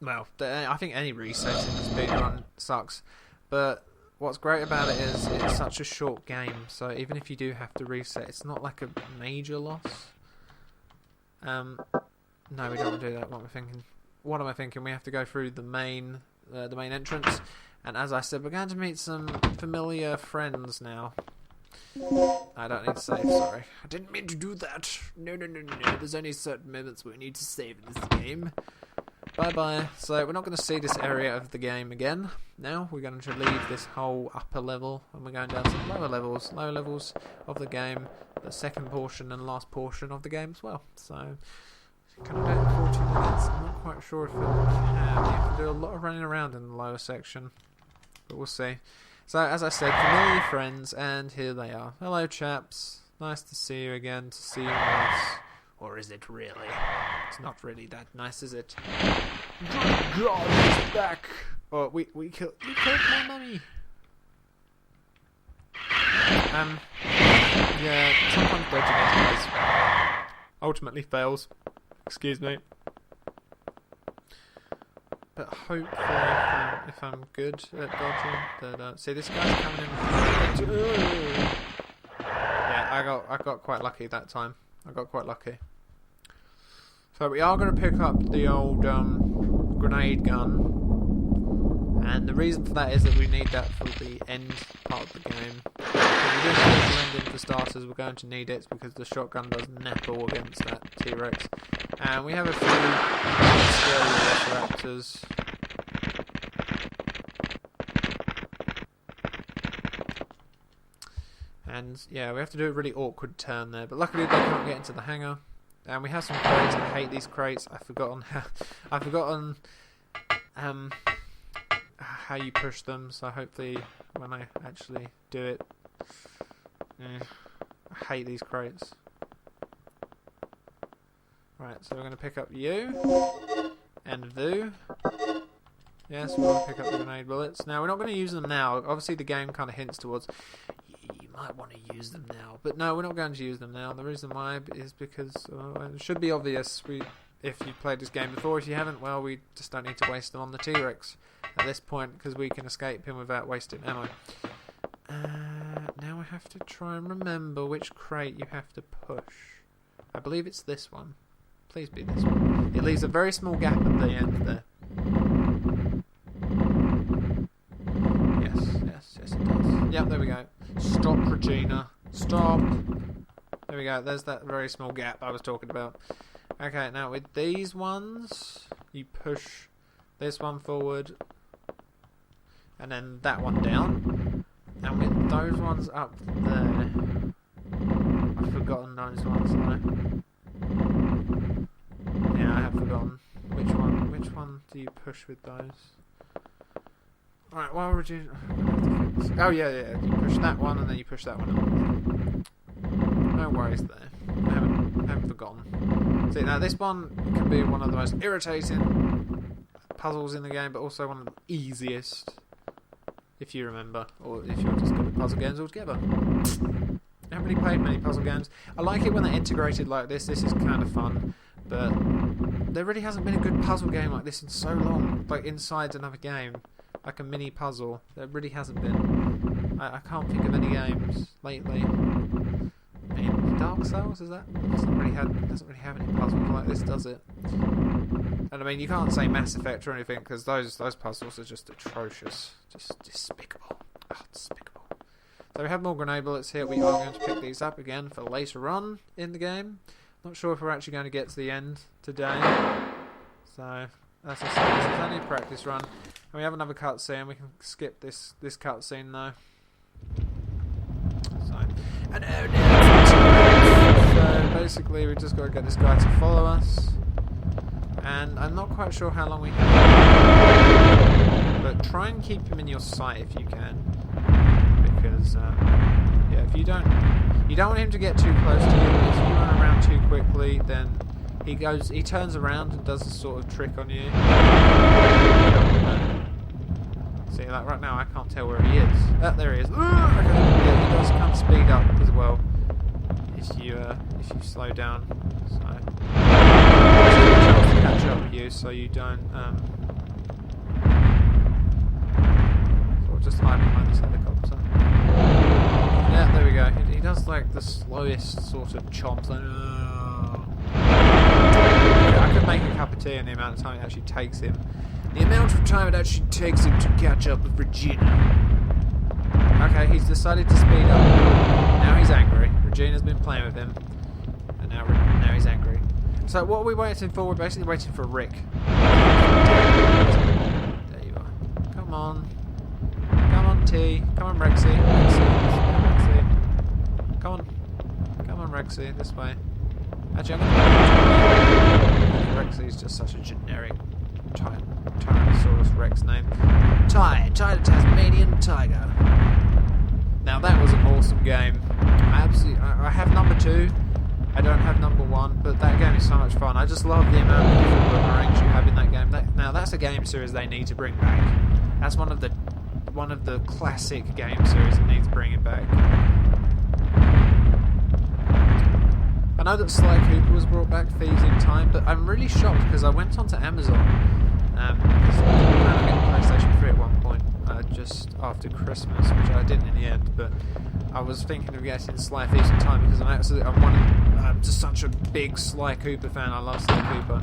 Well, I think any reset in the speedrun sucks, but what's great about it is it's such a short game, so even if you do have to reset, it's not like a major loss. No, we don't want to do that. What am I thinking? We have to go through the main entrance, and as I said, we're going to meet some familiar friends now. I don't need to save, sorry. I didn't mean to do that. No. There's only certain moments where we need to save in this game. Bye. So we're not going to see this area of the game again. Now we're going to leave this whole upper level and we're going down to lower levels of the game, the second portion and last portion of the game as well. So can I do it in 40 minutes? I'm not quite sure if we can. You have to do a lot of running around in the lower section, but we'll see. So as I said, familiar friends, and here they are. Hello chaps, nice to see you again, to see you nice.
Or is it really?
It's not really that nice, is it? Good God, he's back! Oh, you killed my mummy! Yeah, sometimes dodging these guys ultimately fails. Excuse me. But hopefully, if I'm good at dodging, that see, this guy's coming in. Yeah, I got quite lucky that time. I got quite lucky. So we are going to pick up the old grenade gun, and the reason for that is that we need that for the end part of the game. If we do have the ending for starters, we're going to need it because the shotgun does nipple against that T-Rex. And we have a few scary raptors. And yeah, we have to do a really awkward turn there, but luckily they can't get into the hangar. And we have some crates. I hate these crates. I've forgotten how you push them. So hopefully, when I actually do it, I hate these crates. Right, so we're going to pick up you and Vu. Yes, we're going to pick up the grenade bullets. Now we're not going to use them now. Obviously, the game kind of hints towards you might want to use them now, but no, we're not going to use them now. The reason why is because it should be obvious. If you've played this game before, if you haven't, well, we just don't need to waste them on the T-Rex at this point because we can escape him without wasting ammo. Now I have to try and remember which crate you have to push. I believe it's this one. Please be this one. It leaves a very small gap at the end there. Yes, it does. Yep, there we go. Stop, Regina. Stop. There we go. There's that very small gap I was talking about. Okay, now with these ones, you push this one forward, and then that one down. And with those ones up there, I've forgotten those ones though. Yeah, I have forgotten. Which one do you push with those? Alright, why would you... Oh yeah, you push that one and then you push that one up. No worries there. I haven't forgotten. See, now this one can be one of the most irritating puzzles in the game, but also one of the easiest, if you remember, or if you're just good at puzzle games altogether. I haven't really played many puzzle games. I like it when they're integrated like this. This is kind of fun, but there really hasn't been a good puzzle game like this in so long. Like inside another game, like a mini puzzle. There really hasn't been. I can't think of any games lately. I mean, Dark Souls, doesn't really have any puzzles like this, does it? And I mean, you can't say Mass Effect or anything because those puzzles are just atrocious, just despicable. Oh, despicable. So we have more grenade bullets here. We are going to pick these up again for later on in the game. Not sure if we're actually going to get to the end today. So, as I said, this is only a practice run. And we have another cutscene. We can skip this cutscene though. So basically, we just got to get this guy to follow us. And I'm not quite sure how long we have. but try and keep him in your sight if you can, because yeah, if you don't want him to get too close to you. If you run around too quickly, then he turns around and does a sort of trick on you. See, like right now, I can't tell where he is. Oh, there he is. Okay. Yeah, he does kind of speed up as well if you slow down. So to catch up with you, so you don't sort of just hide behind this helicopter. Yeah, there we go. He does like the slowest sort of chomps. Like, I could make a cup of tea in the amount of time it actually takes him. The amount of time it actually takes him to catch up with Regina. Okay, he's decided to speed up now. Now he's angry. Regina's been playing with him, and now he's angry. So what are we waiting for? We're basically waiting for Rick. There you are. Come on. Come on, T. Come on, Rexy. Rexy. Come on, Rexy. This way. Actually, Rexy's just such a generic Tyrannosaurus Rex name. Ty the Tasmanian Tiger. Now that was an awesome game. I have number 2. I don't have number 1, but that game is so much fun. I just love the amount of different boomerangs you have in that game. Now that's a game series they need to bring back. That's one of the classic game series that needs bringing back. I know that Sly Cooper was brought back fees in time, but I'm really shocked because I went onto Amazon because I didn't plan on getting PlayStation 3 at one point, just after Christmas, which I didn't in the end, but I was thinking of getting Sly Thieves in time because I'm just such a big Sly Cooper fan. I love Sly Cooper.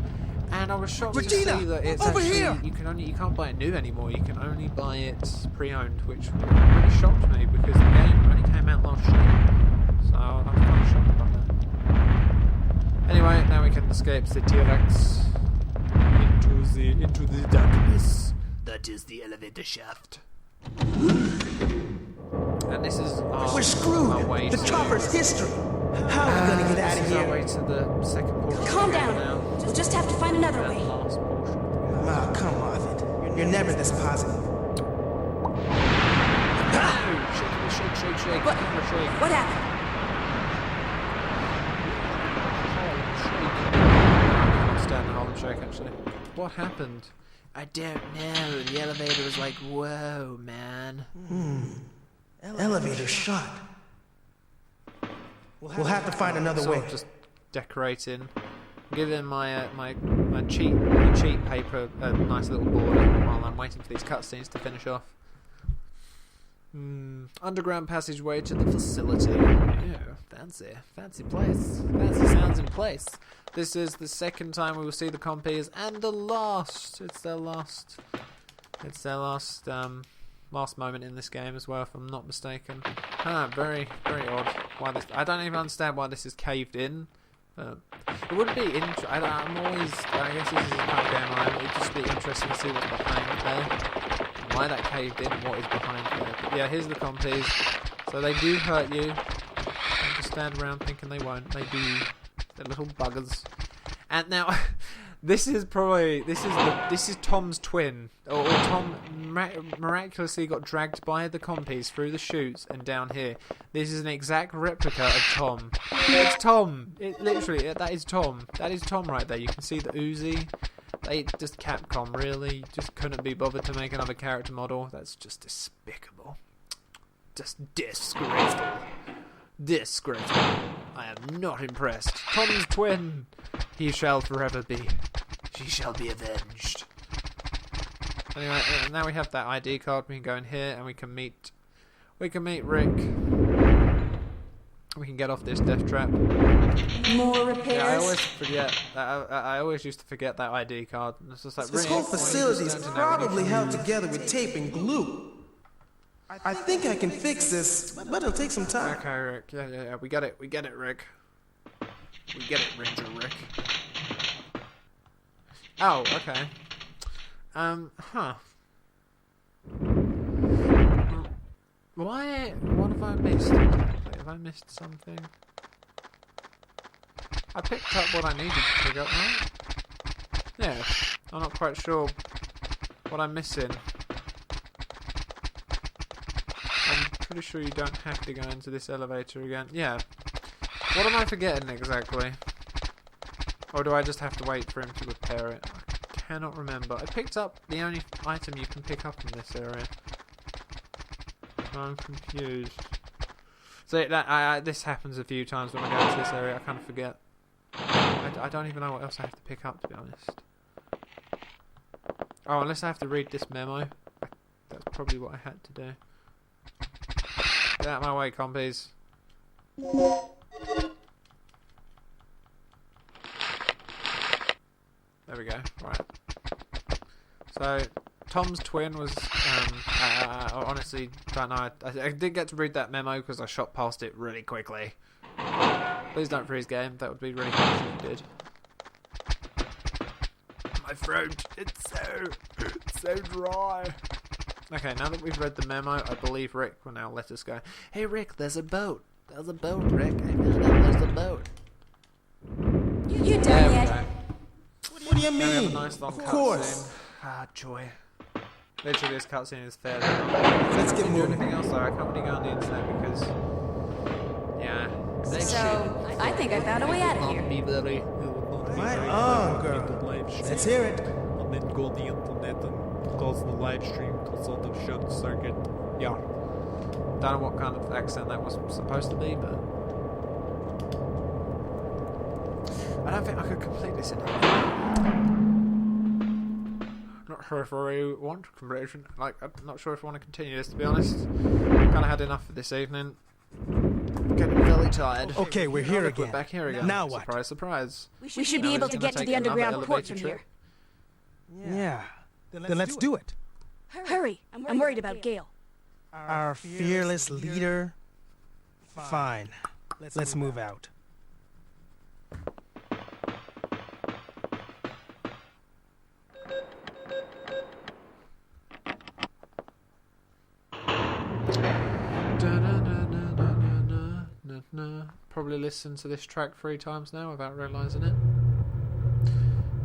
And I was shocked to see that it's you can't buy it new anymore. You can only buy it pre-owned, which really shocked me because the game only came out last year. So I was kind of shocked about that. Anyway, now we can escape the T-Rex into the darkness.
That is the elevator shaft.
And this is
we're screwed.
Our way
the chopper's history. How are we gonna get out of here?
Our way to the second portion.
Calm down. We'll just have to find another way.
Last portion.
Oh, come on. You're never this positive.
Shake.
What happened?
Stand the Harlem Shake, actually. What happened?
I don't know. The elevator was like, whoa, man.
Elevator shut. We'll have to find another way.
Just decorating. Give him my cheat paper a nice little border while I'm waiting for these cutscenes to finish off. Underground passageway to the facility. Yeah, fancy place. Fancy sounds in place. This is the second time we will see the compies, and the last. It's their last moment in this game as well, if I'm not mistaken. Very, very odd. Why this? I don't even understand why this is caved in. It would be interesting. I guess this is the kind of game where it would just be interesting to see what's behind there. Why that caved in, what is behind there. But yeah, here's the compies. So they do hurt you. Don't just stand around thinking they won't. They do. They're little buggers. And now, this is Tom's twin. Or Tom miraculously got dragged by the compies through the chutes and down here. This is an exact replica of Tom. It's Tom. That is Tom. That is Tom right there. You can see the Uzi. Just Capcom, really. Just couldn't be bothered to make another character model. That's just despicable. Just disgraceful. Disgraceful. I am not impressed. Tom's twin. He shall forever be. She shall be avenged. Anyway, now we have that ID card. We can go in here and we can meet Rick. We can get off this death trap.
More repairs.
Yeah, I always forget. I always used to forget that ID card. It's just like
This whole facility is probably held together with tape and glue. I think I can fix this, but it'll take some time.
Okay, Rick. Yeah. We get it, Rick. We get it, Ranger Rick. Oh, okay. What have I missed? Have I missed something? I picked up what I needed to pick up, right? Yeah. I'm not quite sure what I'm missing. pretty sure you don't have to go into this elevator again. Yeah. What am I forgetting exactly? Or do I just have to wait for him to repair it? I cannot remember. I picked up the only item you can pick up in this area. I'm confused. So this happens a few times when I go into this area. I kind of forget. I don't even know what else I have to pick up, to be honest. Oh, unless I have to read this memo. That's probably what I had to do. Get out of my way, compies. There we go. Right. So, Tom's twin was... I honestly don't know. I did get to read that memo because I shot past it really quickly. Please don't freeze game. That would be really nice if you did. My throat. It's so dry. Okay, now that we've read the memo, I believe Rick will now let us go. Hey Rick, there's a boat. There's a boat, Rick. I found out there's a boat.
You done yet?
What do you
And we have a
mean?
nice long
Of course.
cutscene. Ah, joy. Literally, this cutscene is fair.
Let's get
Do
moving.
anything else though? I can't really go on the internet because, yeah.
So, I think I found a way out of here.
Right on, girl. Let's hear it.
And then go on the internet and cause the live stream to sort of short circuit. Yeah.
Don't know what kind of accent that was supposed to be, but I don't think I could complete this in Not sure if I want to complete it. Like, I'm not sure if I want to continue this, to be honest. Kind of had enough for this evening. Getting really tired.
Okay, we're here again.
We're back here again.
Now what?
Surprise, surprise.
We should be able to get to the underground port from here.
Yeah. Then let's do it.
Hurry! I'm worried about Gale.
Our fearless leader. Fine. Let's move out.
Probably listened to this track 3 times now without realising it.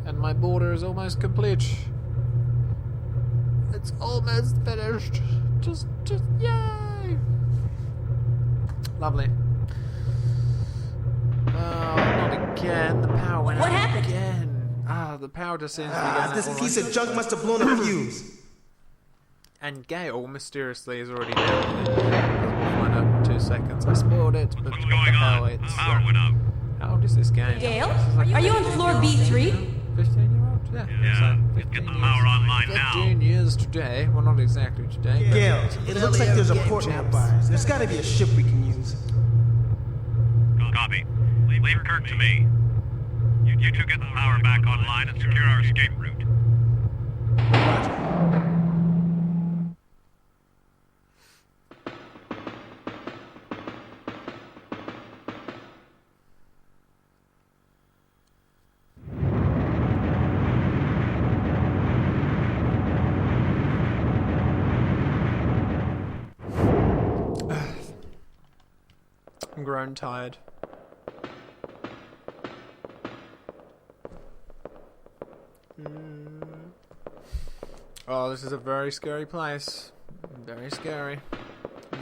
And my border is almost complete. It's almost finished. Just yay! Lovely. Oh, not again. The power went
What
out
happened?
again. Ah, the power just seems to be going out
This
all
piece
right.
of junk must have blown a fuse.
And Gale mysteriously is already down. We'll find out in 2 seconds. I spoiled it, but
What's
what
going
the hell?
on?
It's,
Power went out.
how old is this game?
Gale?
This is like
Are you on floor B3?
15-year-old? Yeah.
Yeah,
So,
get
15
the
years.
power online now.
15 years today. Well, not exactly today. but
Gale,
it's
it
an
looks like
early
there's a
game,
port
chaps.
nearby. There's gotta be a ship we can use.
Copy. Leave Kirk to me. You two get the power back online and secure our escape route.
Roger.
I'm grown tired. Oh, this is a very scary place. Very scary.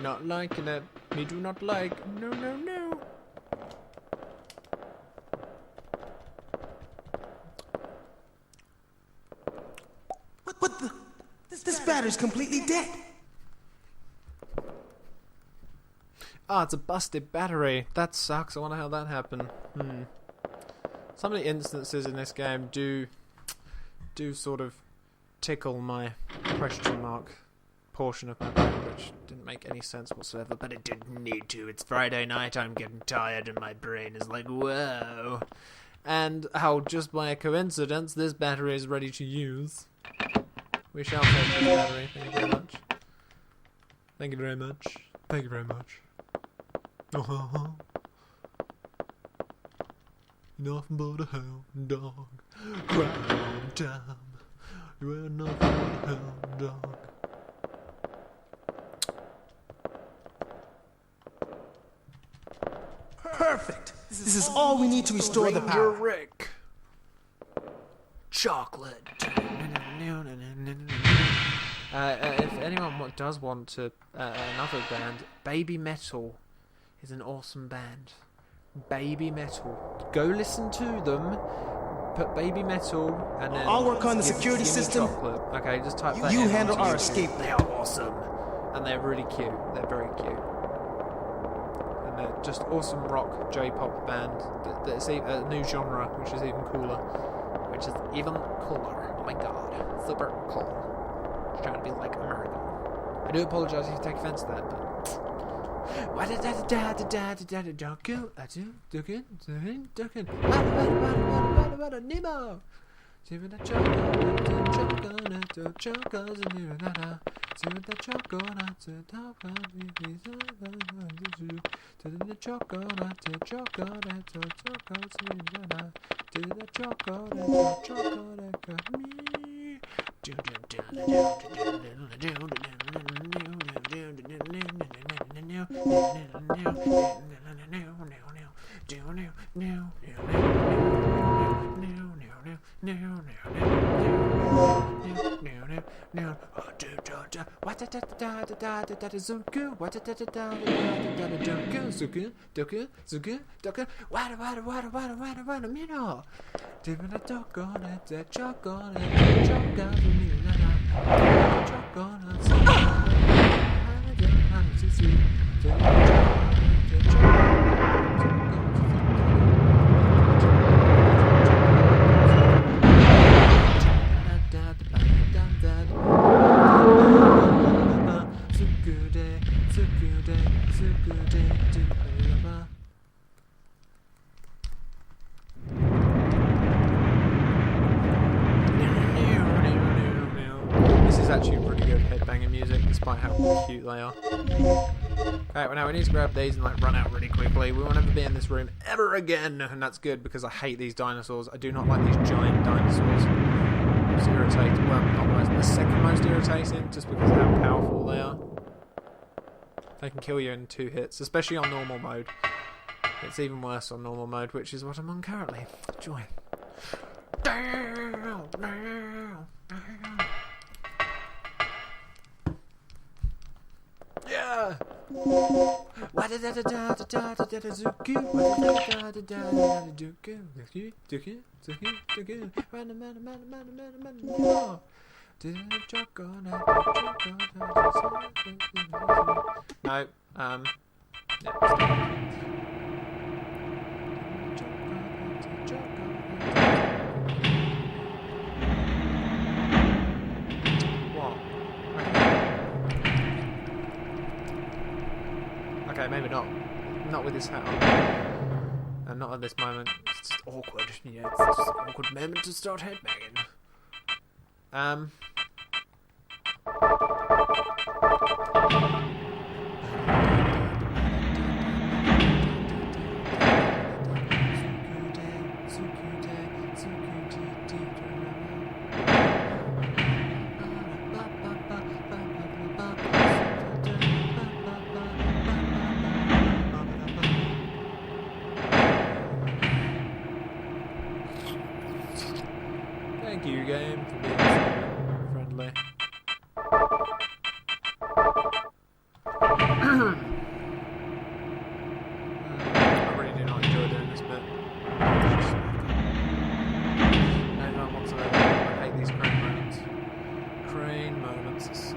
Not liking it. Me do not like. No, no, no.
What the? This battery's completely dead.
Ah, it's a busted battery. That sucks. I wonder how that happened. Some of the instances in this game do sort of tickle my question mark portion of my brain, which didn't make any sense whatsoever, but it didn't need to. It's Friday night, I'm getting tired, and my brain is like, whoa. And how, just by a coincidence, this battery is ready to use. We shall take this battery. Thank you very much. Thank you very much. Thank you very much. Nothing but a hound dog. Crime time. You ain't nothing but a hound dog.
Perfect. This is all we need to restore the power.
Ranger Rick. Chocolate. If anyone does want to another band, Baby Metal is an awesome band. Baby Metal. Go listen to them. Put Baby Metal and then
I'll work on the security system.
Chocolate. Okay, just type that
You
in
handle
onto
our
YouTube.
escape.
They are awesome.
And they're really cute. They're very cute. And they're just awesome rock J-pop band. That's a new genre, which is even cooler. Which is even cooler. Oh my god. Super cool. Just trying to be like American. I do apologise if you take offence to that, but... What did that Nemo? This is actually pretty good headbanging music, despite how cute they are. Alright, well now we need to grab these and like run out really quickly. We won't ever be in this room ever again, and that's good because I hate these dinosaurs. I do not like these giant dinosaurs. It's irritating. Well, not the second most irritating, just because of how powerful they are. They can kill you in 2 hits, especially on normal mode. It's even worse on normal mode, which is what I'm on currently. Joy. Yeah. No, What? Okay, maybe not. Not with this hat on. And not at this moment. It's just awkward. Yeah, it's just an awkward moment to start headbanging. Thank you, game, for being so friendly. I really do not enjoy doing this bit. No, not whatsoever. I hate these crane moments. Crane moments are so...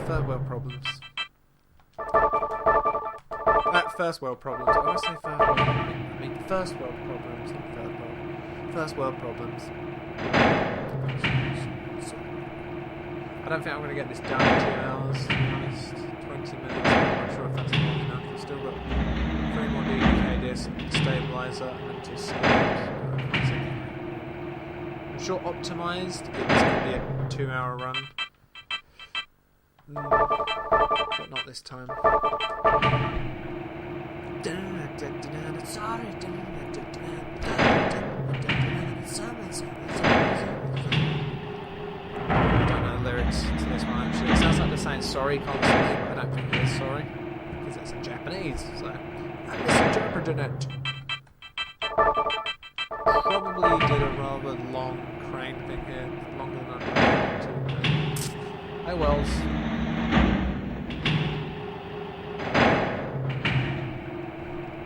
third world problems. First world problems. When I say third world problems, I mean first world problems, not third world. First world problems. I don't think I'm going to get this done in 2 hours, to be honest. 20 minutes, I'm not sure if that's long enough. I've still got 3 more DDK discs, stabilizer, and then 2 skills. I'm sure optimised, this could be a 2-hour run. But not this time. Sorry. I don't know the lyrics to this one actually. It sounds like they're saying sorry constantly, but I don't think it is sorry. Because it's in Japanese, so I misinterpreted it. Probably did a rather long crane thing here. Longer than I wanted to. Oh wells.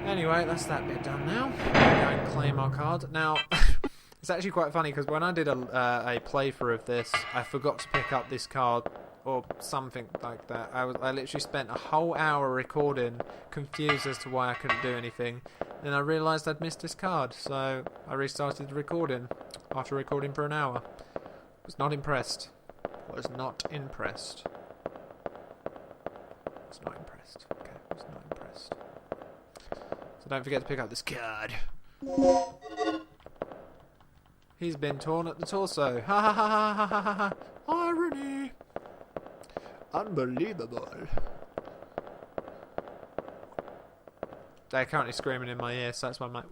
Anyway, that's that bit done now. We'll go and claim our card. Now, it's actually quite funny because when I did a playthrough of this, I forgot to pick up this card or something like that. I literally spent a whole hour recording, confused as to why I couldn't do anything. Then I realised I'd missed this card, so I restarted the recording after recording for an hour. Was not impressed. Was not impressed. Was not impressed. Okay, was not impressed. So don't forget to pick up this card. He's been torn at the torso. Ha ha ha ha ha ha ha. Irony. Unbelievable. They're currently screaming in my ear, so that's why I'm like.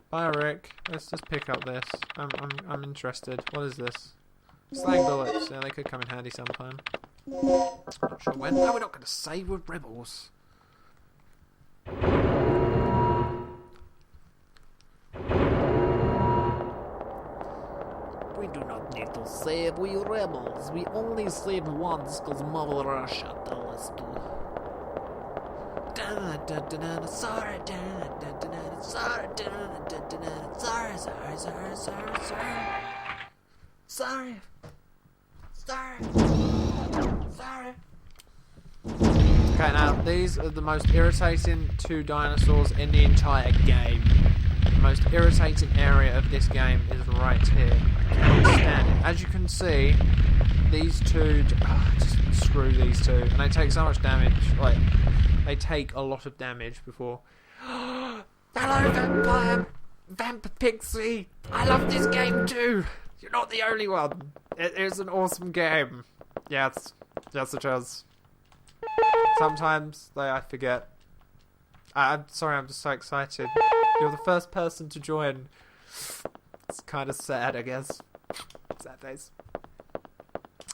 Bye, Rick. Let's just pick up this. I'm interested. What is this? Slag bullets. Yeah, they could come in handy sometime. Not sure when. No, we're not going to save with rebels.
We do not need to save, we rebels. We only saved once because Mother Russia told us to. Sorry, sorry.
Okay, now these are the most irritating two dinosaurs in the entire game. The most irritating area of this game is right here. I can't stand it. As you can see, these two, just screw these two, and they take so much damage. Like, they take a lot of damage before.
Hello, Vampire! Vamp Pixie! I love this game too!
You're not the only one. It is an awesome game. Yes, yes it is. Sometimes I forget. I'm sorry, I'm just so excited. You're the first person to join. It's kind of sad, I guess. Sad days.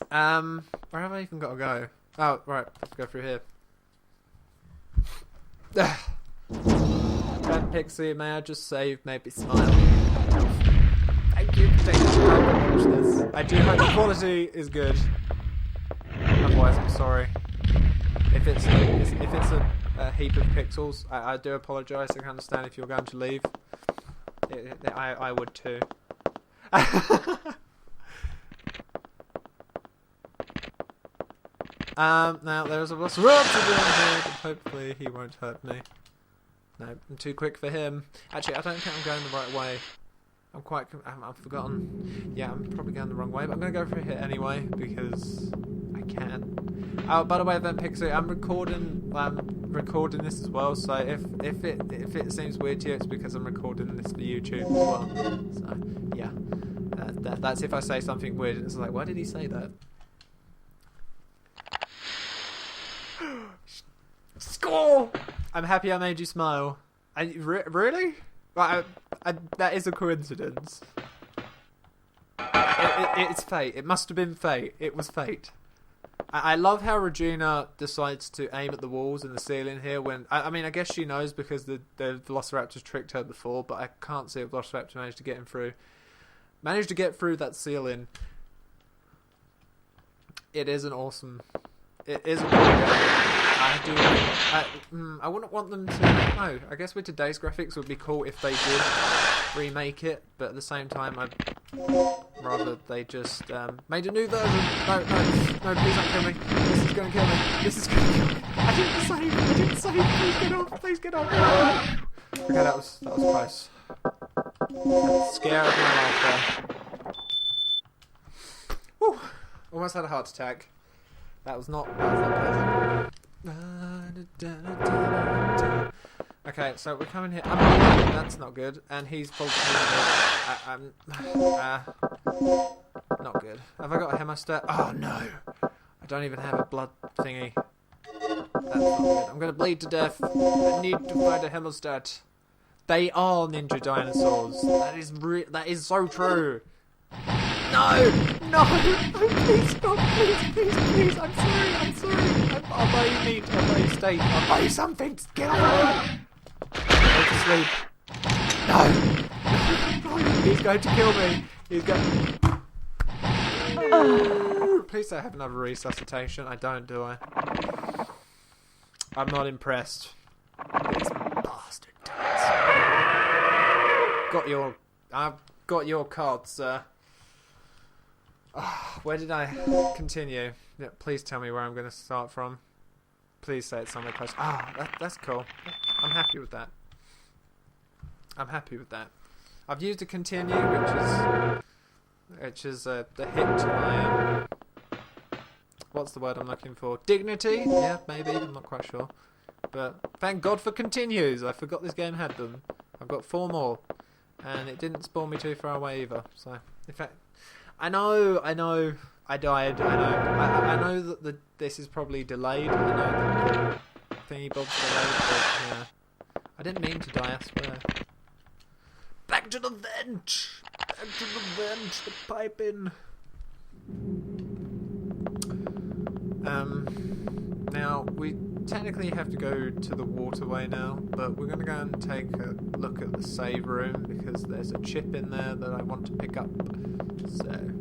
Where have I even got to go? Oh, right, let's go through here. Bad Pixie, may I just save, maybe smile? Thank you for taking the time to watch this. I do hope the quality is good. Otherwise, I'm sorry. If it's a heap of pixels, I do apologise. I can understand if you're going to leave. I would too. Now there's a Velociraptor down here, but hopefully he won't hurt me. No, I'm too quick for him. Actually, I don't think I'm going the right way. I've forgotten. Yeah, I'm probably going the wrong way, but I'm going to go through here anyway, because I can. Oh, by the way, then Pixie, I'm recording this as well, so if it seems weird to you, it's because I'm recording this for YouTube as well. So, yeah. That's if I say something weird, it's like, why did he say that? Score! I'm happy I made you smile. Really? Right, that is a coincidence. It's fate. It must have been fate. It was fate. I love how Regina decides to aim at the walls and the ceiling here when... I mean, I guess she knows because the Velociraptors tricked her before, but I can't see a Velociraptor managed to get him through. Managed to get through that ceiling. It is an awesome... It is a cool game. I wouldn't want them to... No, I guess with today's graphics it would be cool if they did remake it, but at the same time I'd rather they just made a new version. No, please don't kill me. This is going to kill me. This is going to kill me. I didn't save. Please get off. Okay, that was close. Scare of my life there. Whew. Almost had a heart attack. That was not pleasant. Okay, so we're coming here. That's not good, and he's not good. Have I got a hemostat? Oh no! I don't even have a blood thingy. That's not good. I'm gonna bleed to death. I need to find a hemostat. They are ninja dinosaurs. That is so true. No! Please stop, please, I'm sorry. I'll buy you meat, I'll buy you steak, I'll buy you something, get away! Go to sleep. He's going to kill me. He's going. Please don't have another resuscitation. I don't, do I? I'm not impressed. This bastard does. I've got your card, sir. Where did I continue? Yeah, please tell me where I'm going to start from. Please say it's somewhere close. That's cool. I'm happy with that. I've used a continue, which is the hit to my what's the word I'm looking for? Dignity? Yeah, maybe. I'm not quite sure. But thank God for continues. I forgot this game had them. I've got 4 more, and it didn't spawn me too far away either. So, in fact, I know. I died. I know that this is probably delayed. I know that the thingy bob's delayed, but yeah. I didn't mean to die, I swear. Back to the vent! The pipe in. Now, we technically have to go to the waterway now, but we're going to go and take a look at the save room, because there's a chip in there that I want to pick up. So,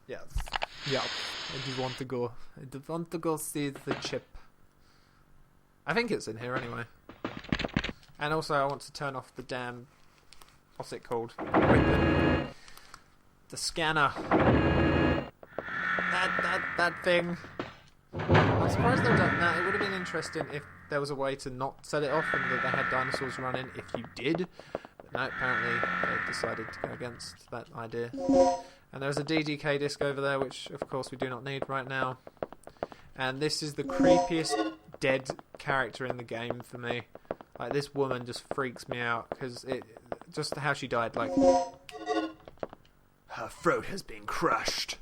yes. Yeah, I just want to go. I just want to go see the chip. I think it's in here anyway. And also I want to turn off the damn... What's it called? The scanner. That thing. I'm surprised they've done that. It would have been interesting if there was a way to not set it off and that they had dinosaurs running if you did. But no, apparently they decided to go against that idea. And there's a DDK disc over there, which of course we do not need right now. And this is the creepiest dead character in the game for me. Like, this woman just freaks me out, because just how she died, like, her throat has been crushed.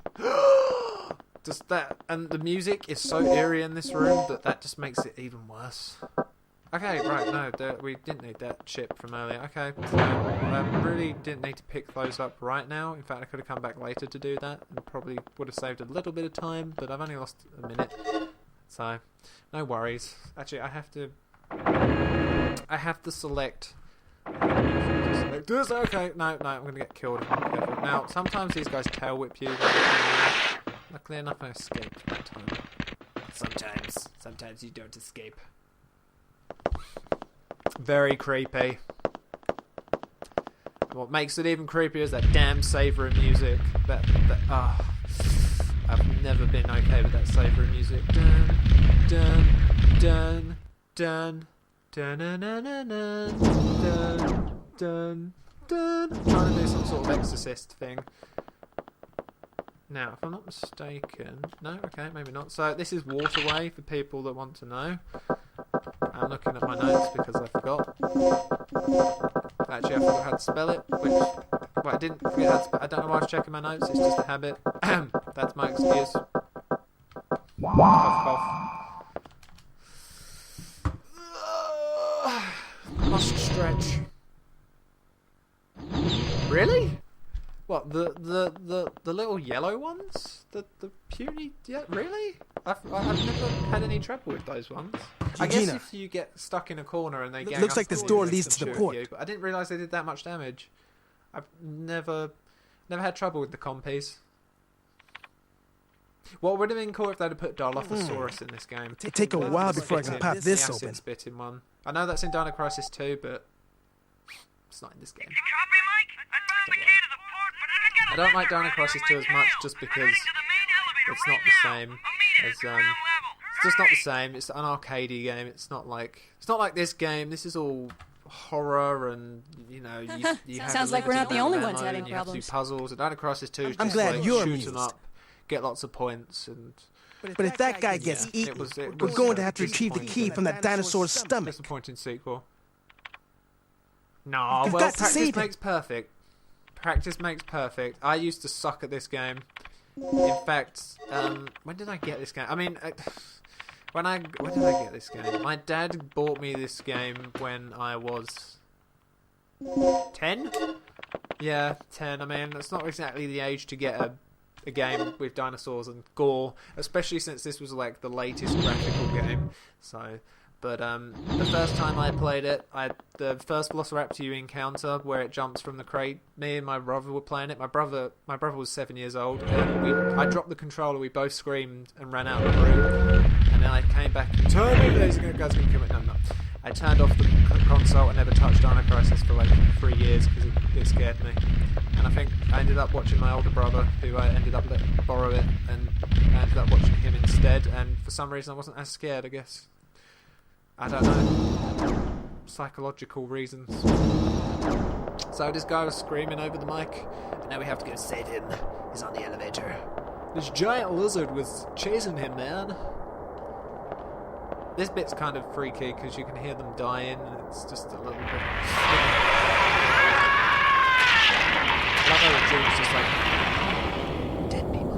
Just that, and the music is so eerie in this room that just makes it even worse. Okay, right, no, we didn't need that chip from earlier. Okay, so I really didn't need to pick those up right now. In fact, I could have come back later to do that, and probably would have saved a little bit of time, but I've only lost a minute. So, no worries. Actually, I have to select this. Okay, no, I'm going to get killed if I'm not careful. Now, sometimes these guys tail whip you. Luckily enough, I escaped that time. Sometimes you don't escape. Very creepy. What makes it even creepier is that damn save room music. I've never been okay with that save room music. Dun dun dun dun dun dun dun dun dun. I'm trying to do some sort of exorcist thing. Now, if I'm not mistaken... No? Okay, maybe not. So, this is Waterway, for people that want to know. I'm looking at my notes because I forgot. Actually, I forgot how to spell it. Well, I didn't forget how to spell it. I don't know why I was checking my notes. It's just a habit. That's my excuse. Cough, cough. Must stretch. Really? What, the little yellow ones? The puny... Yeah, really? I've never had any trouble with those ones. I guess if you get stuck in a corner and they gang
looks
up
like this
to
door
you,
leads
they
to the
can shoot
port.
you, but I didn't realise they did that much damage. I've never had trouble with the compies. What would have been cool if they'd have put Dilophosaurus in this game.
It'd take a while before I can pop this
the
open.
acid spit in one. I know that's in Dino Crisis 2, but it's not in this game.
You copy, Mike? I found the key to the port, but I gotta...
I don't like Dino Crisis 2 as much just because it's not the same as it's just not the same. It's an arcadey game. It's not like this game. This is all horror and you have
Sounds like we're not the only ones having
you have to do
problems.
puzzles. And Dino Crisis 2 is
I'm
just
glad
like
you're
shoot 'em
amused.
up, get lots of points, and
But if that guy gets eaten, we're going to have to retrieve the key from that dinosaur's stomach.
disappointing sequel. No,
You've
well,
got to save
practice
him.
makes perfect. Practice makes perfect. I used to suck at this game. In fact, when did I get this game? I mean, when did I get this game? My dad bought me this game when I was 10. Yeah, 10. I mean, that's not exactly the age to get a game with dinosaurs and gore, especially since this was like the latest graphical game. So, But the first time I played it, the first Velociraptor you encounter, where it jumps from the crate, me and my brother were playing it. My brother was 7 years old, and I dropped the controller. We both screamed and ran out of the room. And then I came back and turned it. Guys gonna kill me. No. I turned off the console and never touched Dino Crisis for like 3 years because it scared me. And I think I ended up watching my older brother, who I ended up letting borrow it, and I ended up watching him instead. And for some reason, I wasn't as scared, I guess. I don't know. Psychological reasons. So this guy was screaming over the mic.
And now we have to go save him. He's on the elevator.
This giant lizard was chasing him, man. This bit's kind of freaky because you can hear them dying, and it's just a little bit. I love how the dream's just like dead people.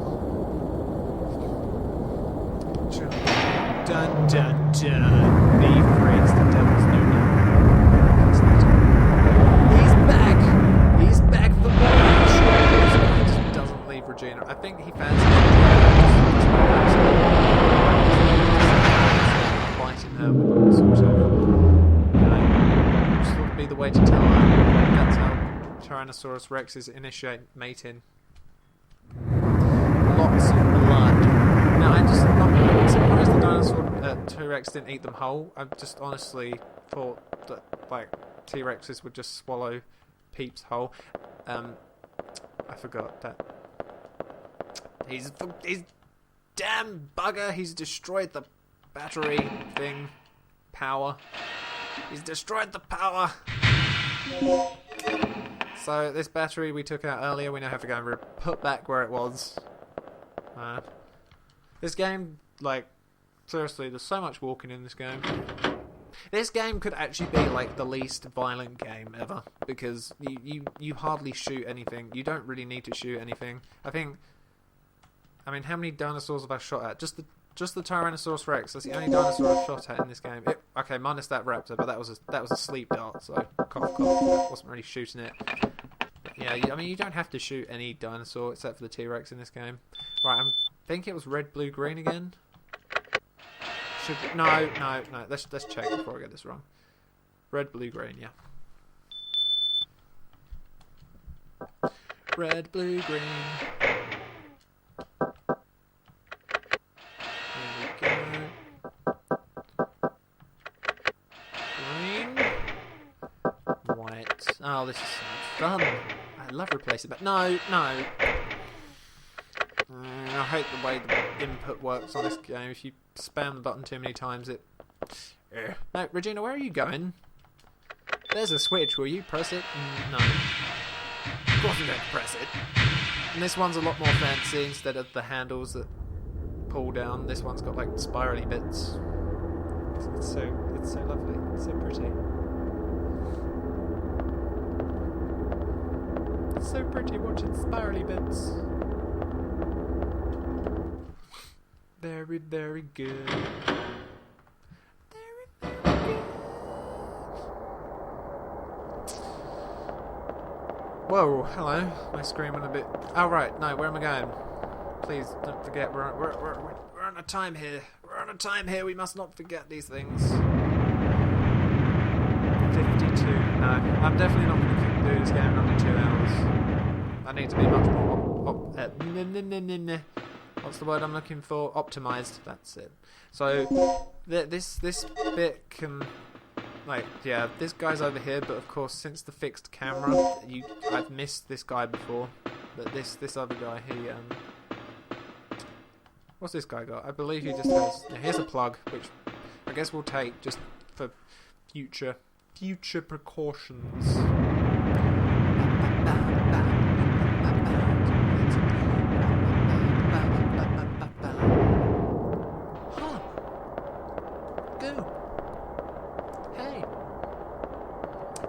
Dun dun dun. Be freaks, the devil's new name. He's back! He's back for more! He just doesn't leave Regina. I think he fancies biting her with sort of, sort of be the way to tell her. That's how Tyrannosaurus Rexes initiate mating. Lots of blood. Now, I'm surprised the T-Rex didn't eat them whole. I just honestly thought that, like, T-Rexes would just swallow Peeps whole. I forgot that. He's damn bugger. He's destroyed the battery thing. Power. He's destroyed the power. So this battery we took out earlier, we now have to go and put back where it was. This game, like, seriously, there's so much walking in this game. This game could actually be like the least violent game ever, because you hardly shoot anything. You don't really need to shoot anything. I mean, how many dinosaurs have I shot at? Just the Tyrannosaurus Rex. That's the only dinosaur I've shot at in this game. Okay, minus that raptor, but that was a sleep dart, so cough cough. That wasn't really shooting it. Yeah, I mean, you don't have to shoot any dinosaur except for the T-Rex in this game. Right, I think it was red, blue, green again. No. Let's check before I get this wrong. Red, blue, green. Yeah. Red, blue, green. Oh, this is so much fun. I love replacing, but no. I hate the way the input works on this game. If you spam the button too many times, it... No, Regina, where are you going? There's a switch. Will you press it? No. Of course I'm going to press it. And this one's a lot more fancy. Instead of the handles that pull down, this one's got, like, spirally bits. It's so lovely. It's so pretty. So pretty watching spirally bits. Very, very good. Very, very good. Whoa, hello. My screen went a bit... Oh, right. No, where am I going? Please, don't forget, we're on a time here. We're on a time here. We must not forget these things. 52. No, I'm definitely not going to do this game in under 2 hours. I need to be much more what's the word I'm looking for? Optimized. That's it. So this bit can, like, yeah, this guy's over here, but of course since the fixed camera, I've missed this guy before. But this other guy, he what's this guy got? I believe he just has. Here's a plug, which I guess we'll take just for future precautions.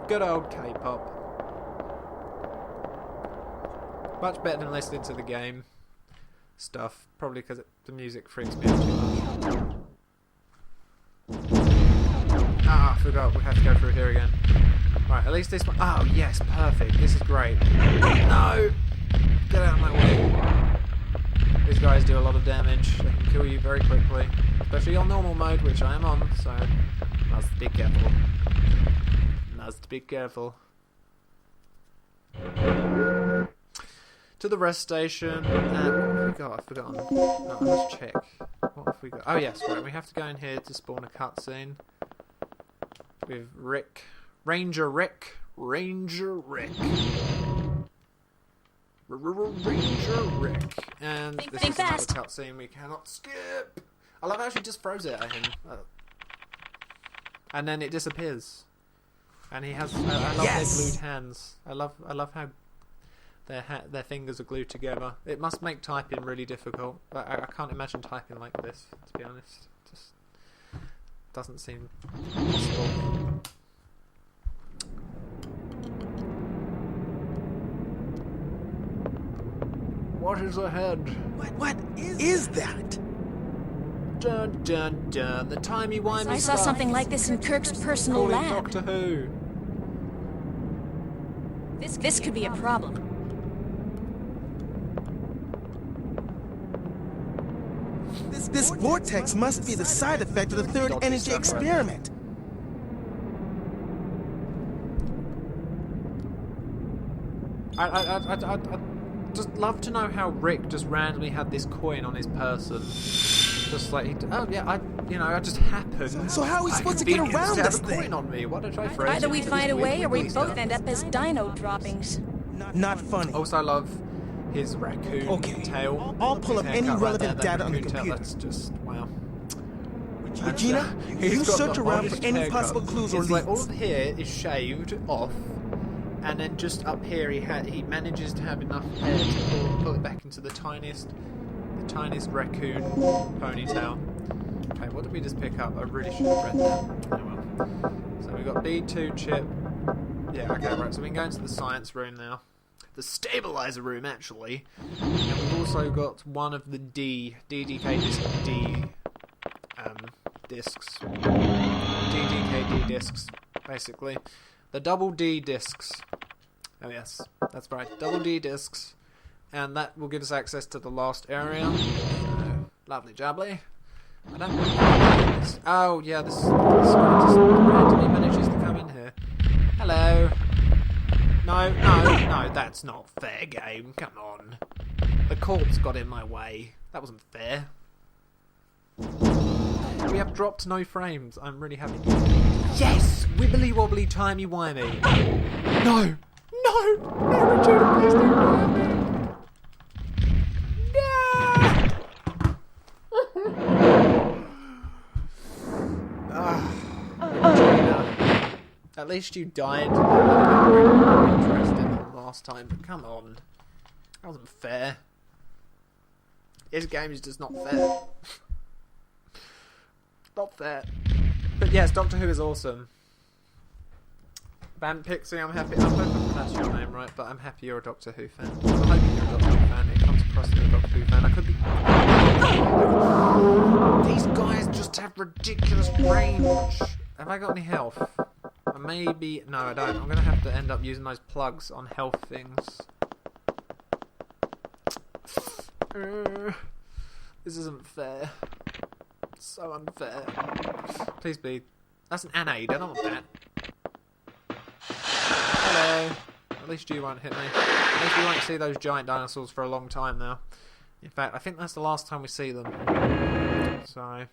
Good old K-pop. Much better than listening to the game stuff. Probably because the music freaks me out too much. I forgot. We have to go through here again. Right, at least this one... Oh, yes, perfect. This is great. Oh, no! Get out of my way. These guys do a lot of damage. They can kill you very quickly. Especially on normal mode, which I am on, so must be careful. Must be careful. To the rest station. What have we got? I've forgotten. No, let's check. What have we got? Oh yes, right. We have to go in here to spawn a cutscene with Rick, Ranger Rick. Ranger Rick, and this is another cutscene we cannot skip. I love how she just throws it at him, and then it disappears. And he has. I love their glued hands. I love how their fingers are glued together. It must make typing really difficult. But I can't imagine typing like this, to be honest. Just doesn't seem possible. What is ahead?
What is that?
Dun dun dun, the timey-wimey
I saw something like this in Kirk's personal
Calling
lab.
Doctor Who.
This could be a problem.
This vortex must be the side effect of the third energy experiment.
I'd just love to know how Rick just randomly had this coin on his person. Just like, I just happened.
So how are we supposed to get around this thing?
Coin on me. What did I throw?
Either we find a way or we both end up as dino droppings.
Not funny.
Also, I love his raccoon tail.
I'll pull up any relevant data on the computer.
That's just, wow.
Regina, you search around for any possible clues or leads.
Like all of here is shaved off, and then just up here he manages to have enough hair to pull it back into the tiniest raccoon ponytail. Okay, what did we just pick up? I really should have read that. Oh well. So we got B2 chip. Yeah, okay, right. So we can go into the science room now. The stabilizer room, actually. And we've also got one of the DDK disc D discs. DDKD discs, basically. The double D discs. Oh yes, that's right. Double D discs. And that will give us access to the last area. Lovely jubbly. I don't know this. Oh yeah, this guy just randomly manages to come in here. Hello. No, that's not fair, game. Come on. The corpse got in my way. That wasn't fair. We have dropped no frames. I'm really happy. Yes! Wibbly wobbly timey wimey. No! Regina, please don't hurt me. Regina. At least you died. I would have been more interested than last time, but come on. That wasn't fair. This game is just not fair. Not fair. But yes, Doctor Who is awesome. Van Pixie, I'm happy. I hope I pronounced your name right, but I'm happy you're a Doctor Who fan. I'm hoping you're a Doctor Who fan. It comes across as a Doctor Who fan. I could be. These guys just have ridiculous range. Have I got any health? Maybe. No, I don't. I'm going to have to end up using those plugs on health things. This isn't fair. It's so unfair. Please be. That's an anade. I don't want that. Hello. At least you won't hit me. At least we won't see those giant dinosaurs for a long time now. In fact, I think that's the last time we see them. So,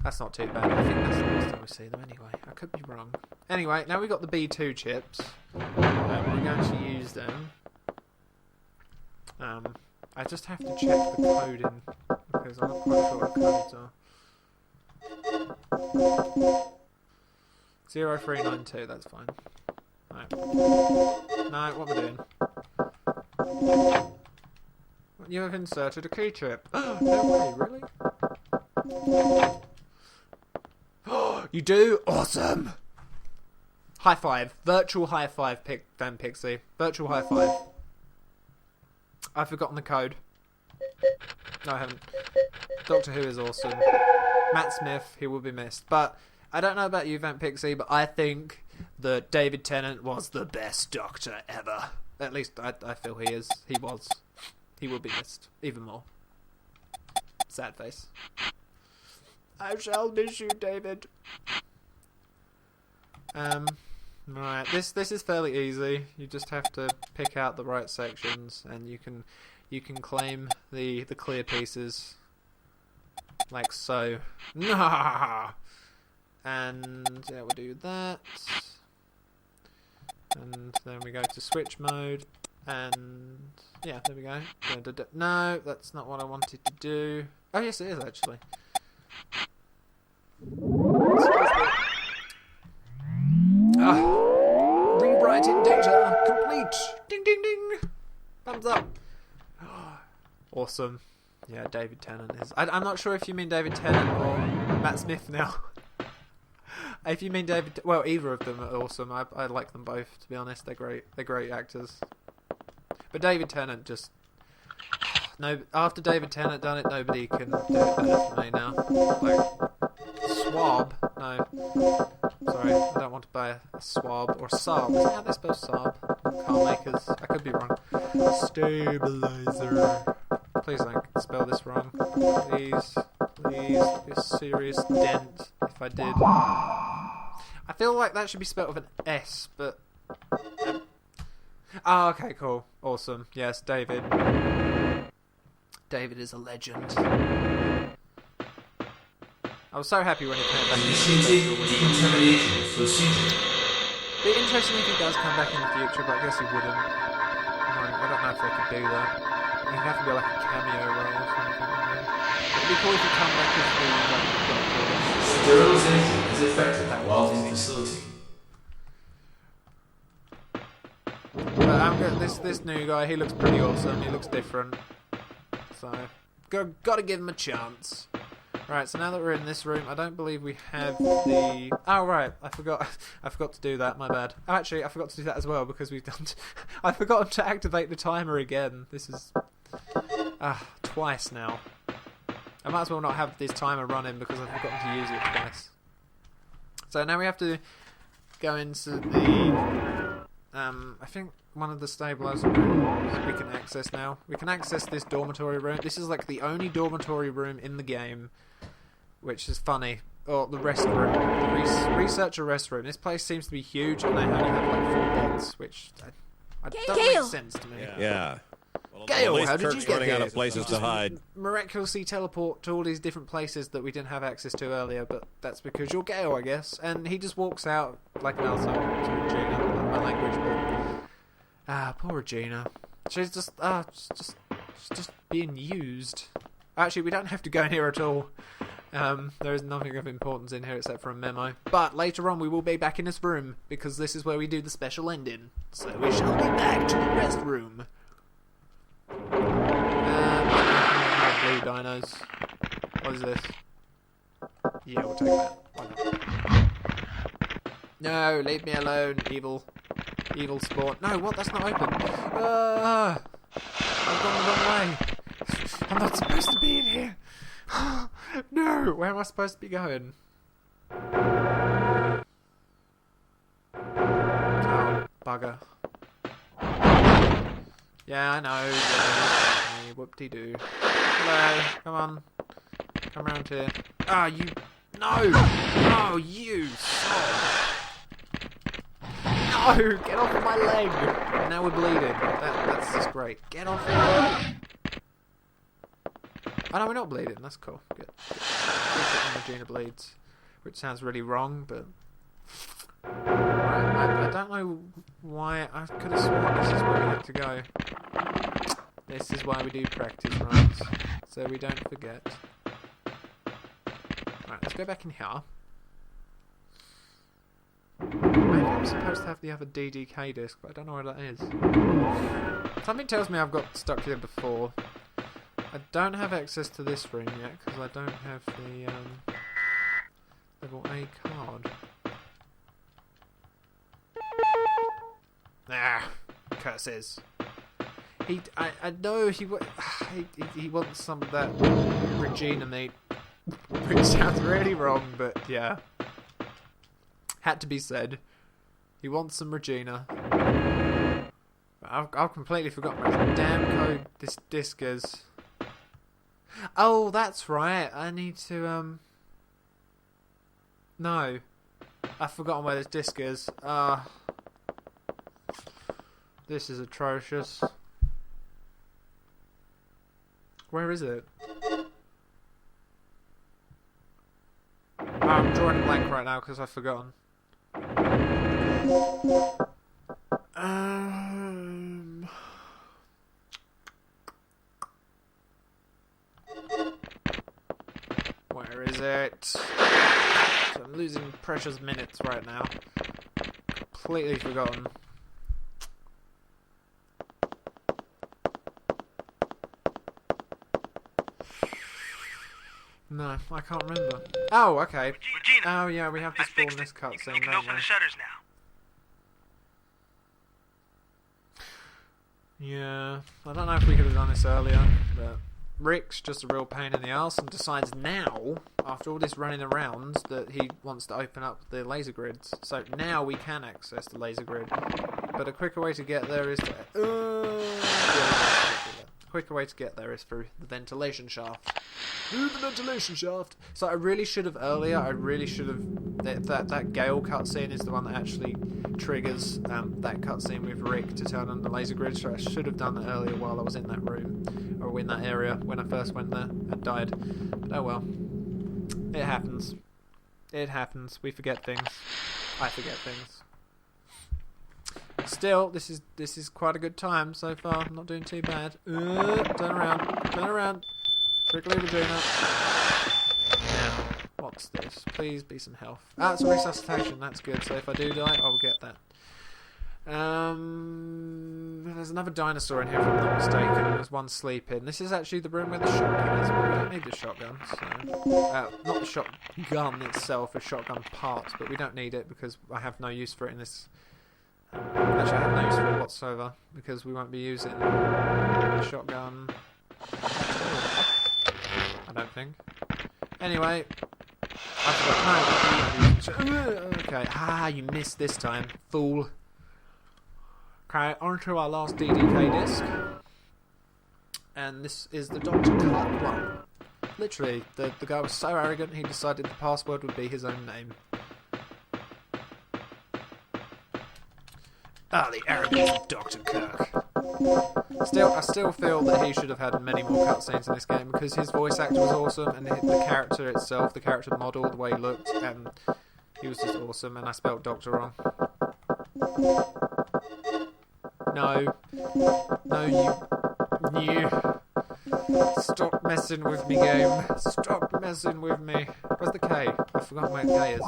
that's not too bad. I think that's the last time we see them anyway. I could be wrong. Anyway, now we've got the B2 chips. We're going to use them. I just have to check the code in, because I'm not quite sure what codes are. 0392, that's fine. Right. No, what am I doing? You have inserted a key chip. No way, really? You do? Awesome! High five. Virtual high five, Van Pixie. Virtual high five. I've forgotten the code. No, I haven't. Doctor Who is awesome. Matt Smith, he will be missed. But I don't know about you, Van Pixie, but I think that David Tennant was the best Doctor ever. At least I feel he is. He was. He will be missed even more. Sad face. I shall miss you, David. Right, this is fairly easy. You just have to pick out the right sections, and you can claim the clear pieces, like so. Nah. And yeah, we'll do that. And then we go to switch mode, and yeah, there we go. No, that's not what I wanted to do. Oh yes, it is actually. Rewriting data complete. Ding ding ding. Thumbs up. Awesome. Yeah, David Tennant is. I'm not sure if you mean David Tennant or Matt Smith now. If you mean David, well, either of them are awesome. I like them both, to be honest. They're great. They're great actors. But David Tennant just no. After David Tennant done it, nobody can do it better for me now. Like Swab. No, sorry, I don't want to buy a Swab or Saab. Is that how they spell Saab? Car makers. I could be wrong. Stabilizer. Please don't spell this wrong. Please, be a serious dent if I did. I feel like that should be spelled with an S, but... Oh, okay, cool. Awesome. Yes, David. David is a legend. I was so happy when he came back. Be interesting if he does come back in the future, but I guess he wouldn't. I don't know if they could do that. It'd have to be like a cameo role or something. It'd be cool if he come back as the Doctor.
Sterilization is effective while in facility.
But I'm good. This new guy, he looks pretty awesome. He looks different. So, gotta give him a chance. Right, so now that we're in this room, I don't believe we have the... Oh, right, I forgot to do that, my bad. Oh, actually, I forgot to do that as well, because we've done... I forgot to activate the timer again. This is... twice now. I might as well not have this timer running, because I've forgotten to use it twice. So now we have to go into the... I think one of the stabilizer rooms we can access now. We can access this dormitory room. This is like the only dormitory room in the game, which is funny. Or the rest room, the researcher rest room. This place seems to be huge, and they only have like 4 beds, which I don't make sense to me.
Yeah. Well,
Gale, how did you get
running
here?
out of places to hide.
Miraculously teleport to all these different places that we didn't have access to earlier, but that's because you're Gale, I guess. And he just walks out like an asshole to Regina, my language, but... poor Regina. She's just being used. Actually, we don't have to go in here at all. There is nothing of importance in here except for a memo. But later on we will be back in this room, because this is where we do the special ending. So we shall be back to the rest room. Blue dinos. What is this? Yeah, we'll take that. Why not? No, leave me alone, evil sport. No, what? That's not open. I've gone the wrong way. I'm not supposed to be in here. No, where am I supposed to be going? Oh, bugger. Yeah, I know. Yeah, whoop-de-doo. Hello, come on. Come around here. Ah, you... No! No, you! No! Get off of my leg! Now we're bleeding. That's just great. Get off of my leg! Oh no, we're not bleeding. That's cool. Good. Regina bleeds. Which sounds really wrong, but... Right, I don't know why. I could have sworn this is where we had to go. This is why we do practice runs, so we don't forget. Right, let's go back in here. Maybe I'm supposed to have the other DDK disc, but I don't know where that is. Something tells me I've got stuck here before. I don't have access to this room yet, because I don't have the level A card. Ah, curses. I know he wants some of that Regina meat, which sounds really wrong, but yeah, had to be said. He wants some Regina. I've completely forgotten what his damn code this disc is. Oh, that's right. I need to, No. I've forgotten where this disc is. This is atrocious. Where is it? I'm drawing a blank right now because I've forgotten. Where is it? So I'm losing precious minutes right now. Completely forgotten. No, I can't remember. Oh, okay.
Regina,
oh, yeah, we have to spawn this cutscene,
You can
don't
open
we?
the shutters now.
Yeah, I don't know if we could have done this earlier, but Rick's just a real pain in the arse and decides now, after all this running around, that he wants to open up the laser grids. So now we can access the laser grid. But a quicker way to get there is to... a quicker way to get there is through the ventilation shaft. Through the ventilation shaft! So I really should have earlier, that Gale cutscene is the one that actually triggers that cutscene with Rick to turn on the laser grid, so I should have done that earlier while I was in that room, or in that area when I first went there and died. But oh well. It happens. It happens. We forget things. I forget things. Still, this is quite a good time so far. I'm not doing too bad. Turn around. Quickly, Regina. Now, what's this? Please be some health. Ah, it's a resuscitation. That's good. So if I do die, I'll get that. There's another dinosaur in here, if I'm not mistaken. There's one sleeping. This is actually the room where the shotgun is, but we don't need the shotgun. So, not the shotgun itself, the shotgun parts, but we don't need it because I have no use for it in this. Actually, I have no use for it whatsoever because we won't be using the shotgun. I don't think. Anyway, I forgot. Okay, you missed this time, fool. Okay, on to our last DDK disc. And this is the Dr. Clark one. Literally, the guy was so arrogant he decided the password would be his own name. Ah, the arrogance of Dr. Kirk. I still feel that he should have had many more cutscenes in this game because his voice actor was awesome and the character itself, the character model, the way he looked, and he was just awesome. And I spelled Doctor wrong. No, you. Stop messing with me, game. Stop messing with me. Where's the K? I forgot where K is.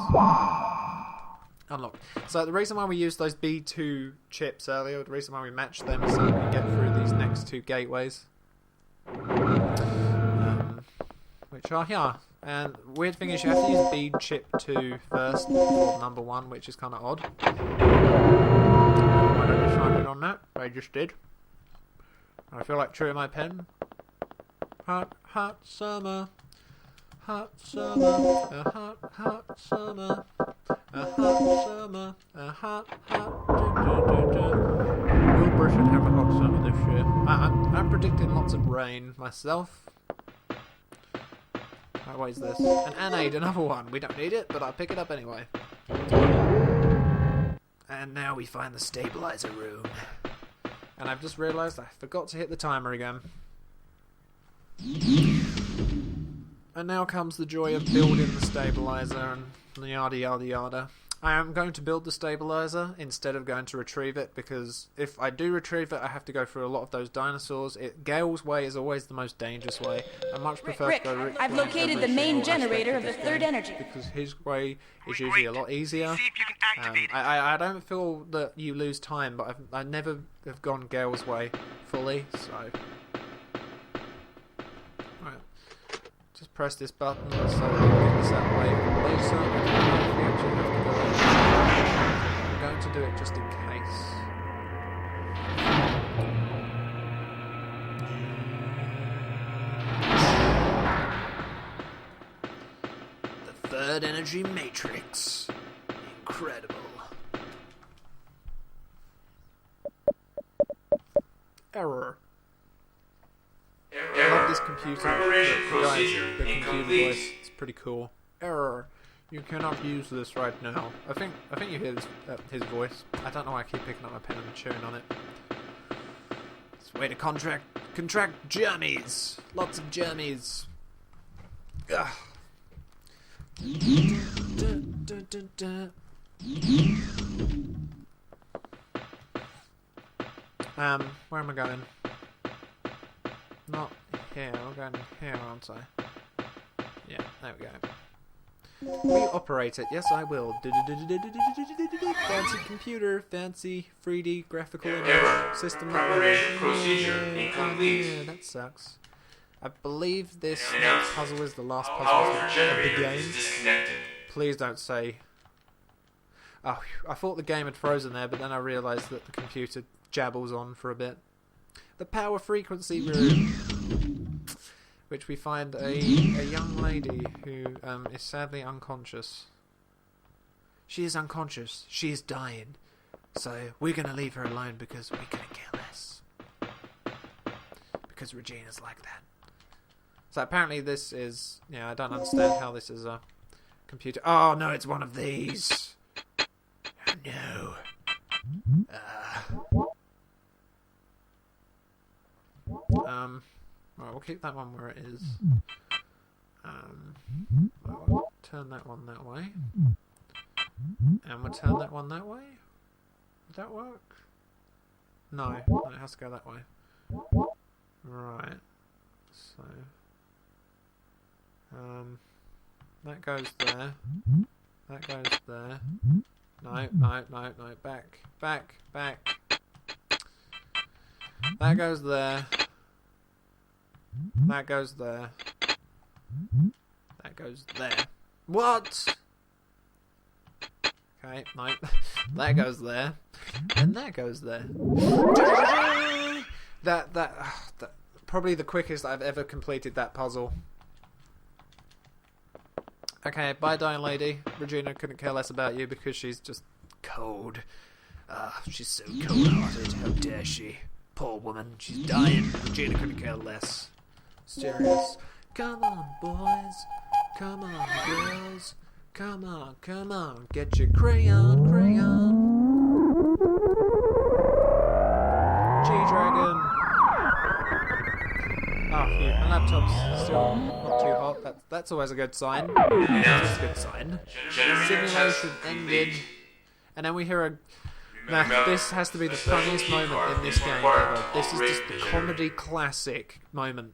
Unlocked. So the reason why we used those B2 chips earlier, the reason why we matched them is so that we can get through these next two gateways. Which are here. And the weird thing is you have to use bead chip 2 first before number 1, which is kind of odd. I don't decided on that, but I just did. I feel like chewing my pen. Hot summer. Hot summer. A hot summer. A hot summer, a hot. Wilbur should have a hot summer this year. I'm predicting lots of rain myself. Right, what is this? An anode, another one. We don't need it, but I'll pick it up anyway. And now we find the stabilizer room. And I've just realised I forgot to hit the timer again. And now comes the joy of building the stabilizer and yada yada yada. I am going to build the stabilizer instead of going to retrieve it because if I do retrieve it I have to go through a lot of those dinosaurs. Gale's way is always the most dangerous way. I much prefer
Rick,
to go
I've located the main generator of the third energy.
Because his way is usually a lot easier.
See if you can activate it.
I don't feel that you lose time, but I never have gone Gale's way fully, so... Just press this button so that we can get this out of the way later. We actually have to go in. I'm going to do it just in case. The third energy matrix. Incredible. Error. I love this computer,
Preparation
the
procedure
computer
incomplete.
voice. It's pretty cool. Error. You cannot use this right now. I think you hear his voice. I don't know why I keep picking up my pen and chewing on it. It's a way to contract germs. Lots of germs. Ugh. Where am I going? Not here. I'm going here, aren't I? Yeah, there we go. We operate it. Yes, I will. Fancy computer, fancy 3D graphical system.
Preparation procedure incomplete.
Yeah, that sucks. I believe this
An
next
announcement.
puzzle is the last
Power
puzzle of the
generator
game.
is disconnected.
Please don't say. Oh, I thought the game had frozen there, but then I realised that the computer jabbles on for a bit. The power frequency room, which we find a young lady who is sadly unconscious. She is unconscious. She is dying. So we're going to leave her alone because we couldn't care less. Because Regina's like that. So apparently this is... Yeah, I don't understand how this is a computer... Oh, no, it's one of these. Oh, no. Right, we'll keep that one where it is. We'll turn that one that way. And we'll turn that one that way. Would that work? No, it has to go that way. Right. So... that goes there. That goes there. No, back. That goes there. That goes there. That goes there. What? Okay, no. That goes there. And that goes there. That probably the quickest I've ever completed that puzzle. Okay, bye, dying lady. Regina couldn't care less about you because she's just cold. She's so cold-hearted. How dare she? Poor woman. She's dying. Regina couldn't care less. Serious. Come on, boys. Come on, girls. Come on. Get your crayon. G-Dragon. Oh, phew. My laptop's still not too hot. That's always a good sign. That's a good sign. Simulation ended. And then we hear this has to be the funniest moment in this game ever. This is just the comedy classic moment.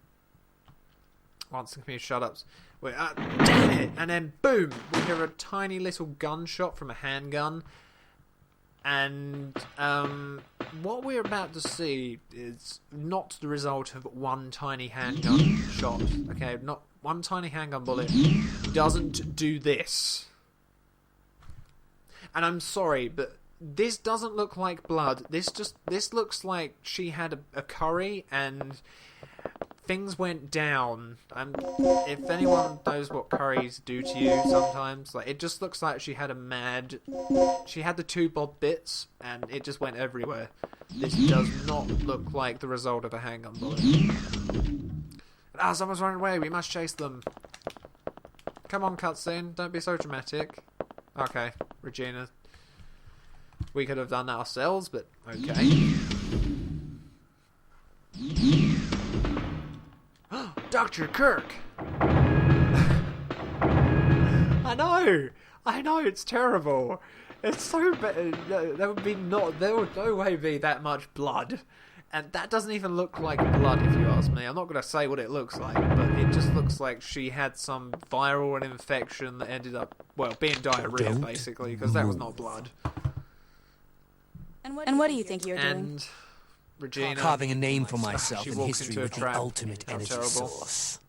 Once the computer shut up. Damn it! And then boom! We hear a tiny little gunshot from a handgun. And what we're about to see is not the result of one tiny handgun shot. Okay, not one tiny handgun bullet doesn't do this. And I'm sorry, but this doesn't look like blood. This looks like she had a curry and things went down. And if anyone knows what curries do to you sometimes, like, it just looks like she had she had the 2 bob bits and it just went everywhere. This does not look like the result of a handgun bullet. Someone's running away. We must chase them. Come on, cutscene. Don't be so dramatic. Okay, Regina. We could have done that ourselves, but okay. Dr. Kirk! I know, it's terrible. It's so bad. There would no way be that much blood. And that doesn't even look like blood, if you ask me. I'm not going to say what it looks like, but it just looks like she had some viral infection that ended up, being diarrhea, basically, because that was not blood.
And what do you think you're doing?
And Regina...
Carving a name for myself
she
in
walks
history
into a
with the
trap.
ultimate
How
energy
terrible.
source.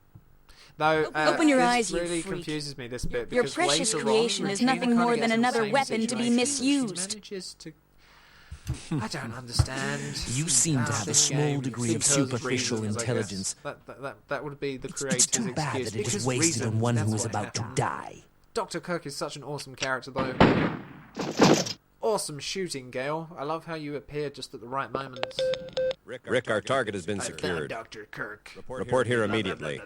Though,
Open your
this
eyes, you
really
freak.
confuses me, this bit,
Your
because
precious
later
creation
on,
is
Regina
nothing
kinda
more
gets
than
in the
another
same
weapon to be
situation.
misused.
She manages to... I don't understand.
You seem to have a small degree of superficial intelligence.
That would be the creator's
It's too bad
excuse.
that it is
Because
wasted
reason,
on one
that's
who is
what
about to
happened.
die.
Dr. Kirk is such an awesome character, though. Awesome shooting, Gale. I love how you appear just at the right moments.
Rick, our target has been secured.
Dr. Kirk.
Report here immediately.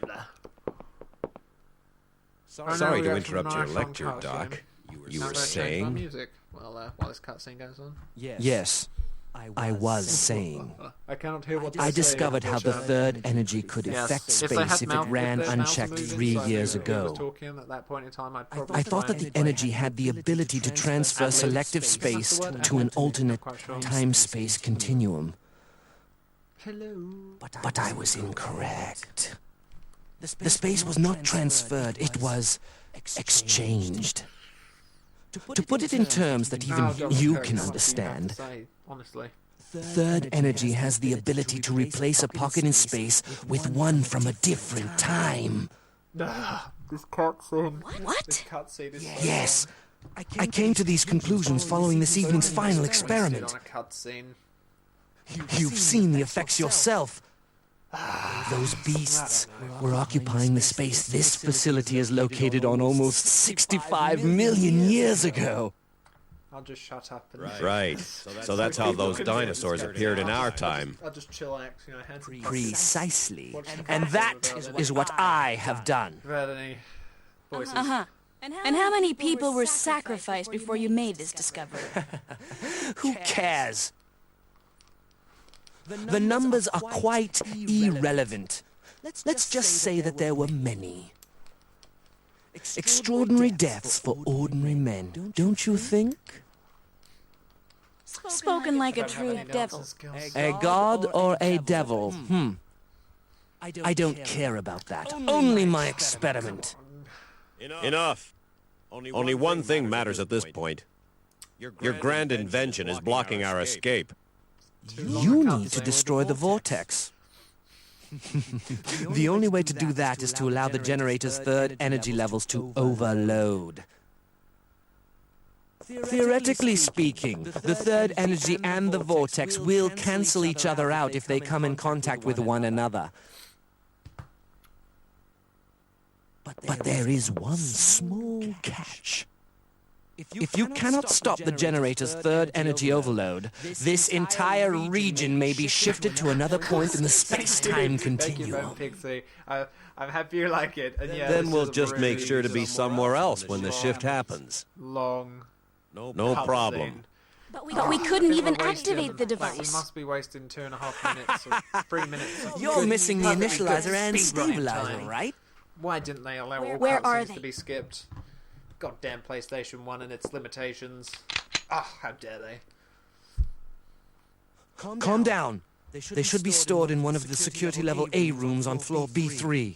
Sorry to interrupt your
Nice
lecture,
on
Doc.
costume.
You
Now
were
I'm gonna change my
saying?
music while this cutscene goes on.
Yes, I was saying.
I cannot hear what
I discovered how the third energy could affect space if it ran unchecked 3 years ago. I thought that the energy had the ability to transfer selective space to an alternate time-space continuum. But I was incorrect. The space was not transferred, it was exchanged. To put it in terms that even you can understand, third energy has the ability to replace a pocket in space with one from a different time.
This cutscene.
What?
This cutscene is
Yes, I came to these conclusions following this evening's final experiment. You've seen the effects yourself. Those beasts were occupying the space this facility is located on almost 65 million years ago.
I'll just shut up and
Right. So that's how those dinosaurs appeared in our time.
I'll just chillax, hands and
Precisely. And that is what I have done.
Had any voices?
And how many people were sacrificed before you made this discovery?
Who cares? The numbers are quite irrelevant. Let's just say that there were many. Extraordinary deaths for ordinary men, don't you think?
Spoken like a true devil.
A god or a devil? I don't care about that. Only my experiment.
Enough. Only one thing matters at this point. Your grand invention is blocking our escape.
You need to destroy the vortex. The only way to do that is to allow the generator's third energy levels to overload. Theoretically speaking, the third energy and the vortex will cancel each other out if they come in contact with one another. But there is one small catch. If you cannot stop the generator's third energy overload, this entire region may be shifted to another point in the space-time continuum.
I'm happy you like it. And yeah,
Then we'll just make sure to be somewhere else when the shift happens.
Long.
No problem.
But we couldn't even activate the device.
We must be wasting 2.5 minutes or 3 minutes.
You're missing the initializer and stabilizer, right?
Why didn't they allow all
Where are
cutscenes
they?
to be skipped? Goddamn PlayStation 1 and its limitations. Ah, how dare they?
Calm down. They should be stored in one of the security level A rooms on floor B3.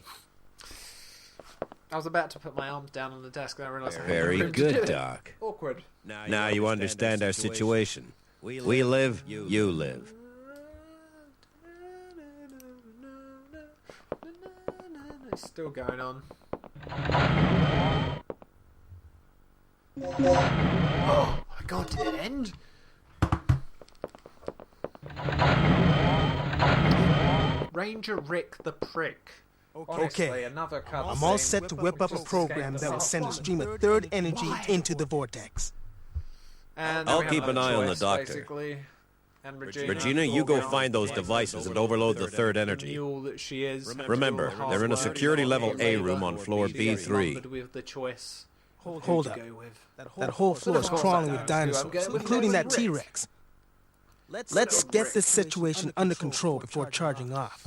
I was about to put my arms down on the desk and I realized I
Very
hadn't room to do
good,
it.
Doc.
Awkward.
Now you understand our situation. We live, you live.
It's still going on. Oh my god, did it end? Ranger Rick the Prick. Honestly,
Okay,
another cutscene.
I'm all set to whip up a program that will send a stream of third energy into the vortex.
And
I'll
we have
keep an
no
eye on the
choice,
doctor.
basically. And
Regina, you go find those devices and overload the third energy.
mule that she is.
Remember, they're in a security level A room on floor B3.
With the choice.
Hold up. That whole floor is crawling with dinosaurs, including that T-Rex. Let's get this situation under control before charging off.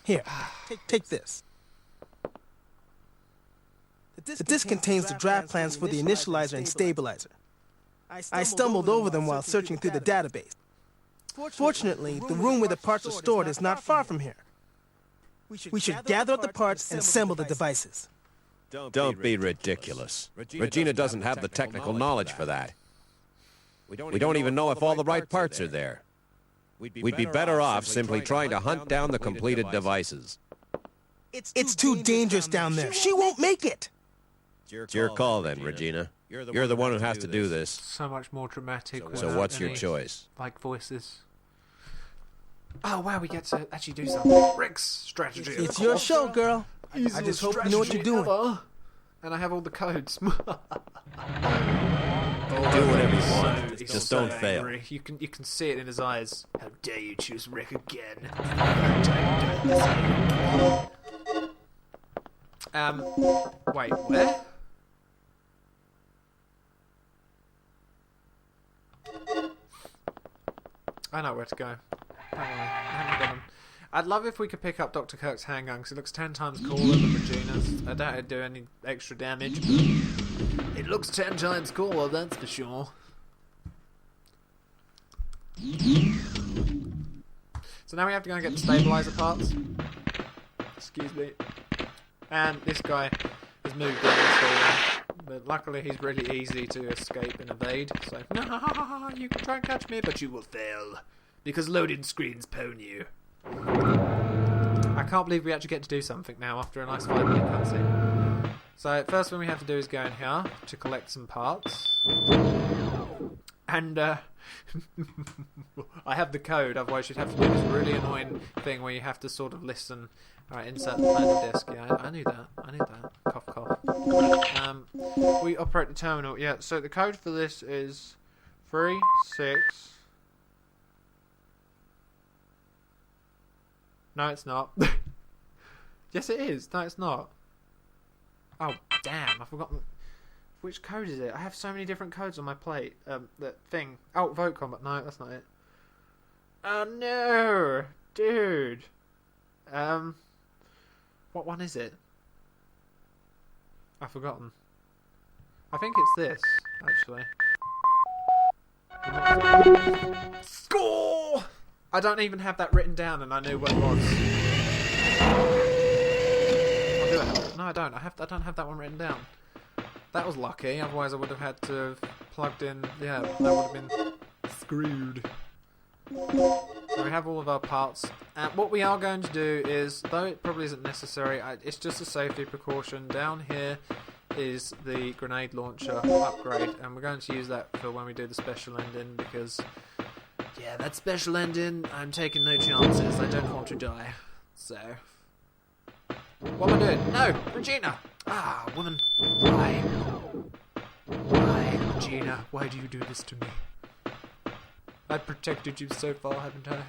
Here, take this. The disc contains the draft plans for the initializer and stabilizer. I stumbled over them while searching through the database. Fortunately, the room where the parts are stored is not far from here. We should gather up the parts and assemble the devices.
Don't be ridiculous. Regina doesn't have the technical knowledge for that. We don't even know if all the right parts are there. We'd be better off simply trying to hunt down the completed devices.
It's too dangerous down there. She won't make it.
It's your call then, Regina. You're the one who has to do this.
So much more dramatic.
So what's your choice?
Like voices. Oh wow, we get to actually do something. Rick's strategy.
It's your show, girl. I just hope you know what you're doing.
And I have all the codes.
Do whatever you want.
He's
Just
so
don't fail.
angry. You can see it in his eyes. How dare you choose Rick again?
Wait, where? I know where to go. Don't worry, I haven't got him. I'd love if we could pick up Dr. Kirk's handgun, because it looks 10 times cooler than Regina's. I doubt it'd do any extra damage, but it looks 10 times cooler, that's for sure. So now we have to go and get the stabilizer parts. Excuse me. And this guy has moved in this hallway, but luckily he's really easy to escape and evade, so no, you can try and catch me, but you will fail, because loading screens pwn you. I can't believe we actually get to do something now after a nice 5-minute cutscene. So first thing we have to do is go in here to collect some parts. And I have the code, otherwise you'd have to do this really annoying thing where you have to sort of listen. Alright, insert the planning disk. Yeah, I knew that. Cough, cough. We operate the terminal. Yeah, so the code for this is 3, 6... No, it's not. Yes, it is. No, it's not. Oh, damn. I've forgotten. Which code is it? I have so many different codes on my plate. That thing. Oh, vote combat. No, that's not it. Oh, no. Dude. What one is it? I've forgotten. I think it's this, actually. Score! I don't even have that written down, and I knew what it was. Oh, do I? No, I don't. I don't have that one written down. That was lucky. Otherwise, I would have had to have plugged in. Yeah, that would have been screwed. So we have all of our parts. What we are going to do is, though it probably isn't necessary, it's just a safety precaution. Down here is the grenade launcher upgrade, and we're going to use that for when we do the special ending, because yeah, that special ending, I'm taking no chances. I don't want to die. So what am I doing? No, Regina! Ah, woman. Why? Why, Regina? Why do you do this to me? I've protected you so far, haven't I?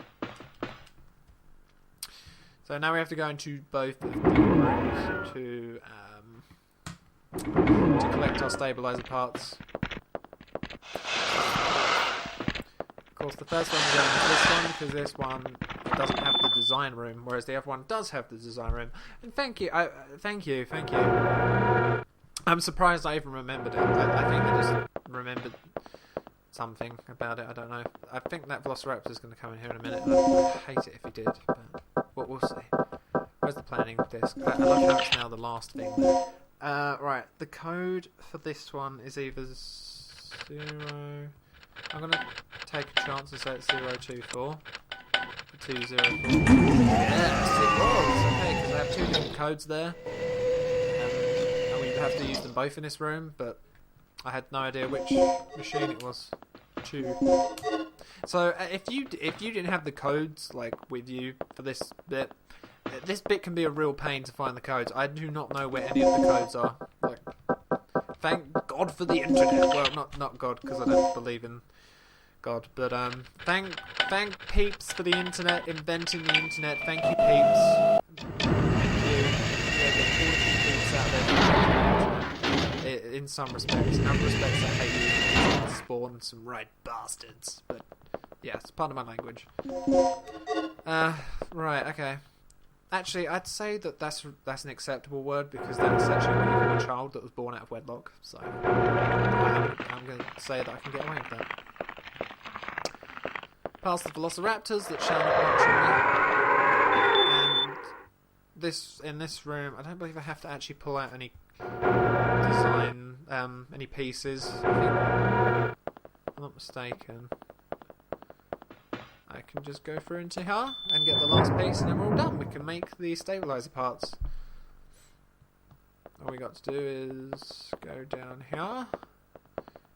So now we have to go into both of the rooms to collect our stabilizer parts. Of course, the first one we're going is this one, because this one doesn't have the design room, whereas the other one does have the design room. And thank you. Thank you. I'm surprised I even remembered it. I think I just remembered something about it. I don't know. I think that Velociraptor is going to come in here in a minute. I'd hate it if he did, but we'll see. Where's the planning disc? I love how it's now the last thing. Right, the code for this one is either 0... I'm going to take a chance and say it's 024. 204. Yes, it was! Okay, because I have two different codes there. And we have to use them both in this room, but I had no idea which machine it was. 2. So if you didn't have the codes like with you for this bit can be a real pain to find the codes. I do not know where any of the codes are. Like, thank God for the internet. Well, not God, because I don't believe in God, but thank peeps for the internet, inventing the internet. Thank you, peeps. In some respects. In other respects, I hate you. Spawn some right bastards. But yeah, it's part of my language. Right, okay. Actually, I'd say that that's an acceptable word, because that's actually what you call a child that was born out of wedlock. So I'm going to say that I can get away with that. Past the Velociraptors that shall not watch me. And in this room, I don't believe I have to actually pull out any design, any pieces. I think, if I'm not mistaken, I can just go through into here and get the last piece, and then we're all done. We can make the stabilizer parts. All we got to do is go down here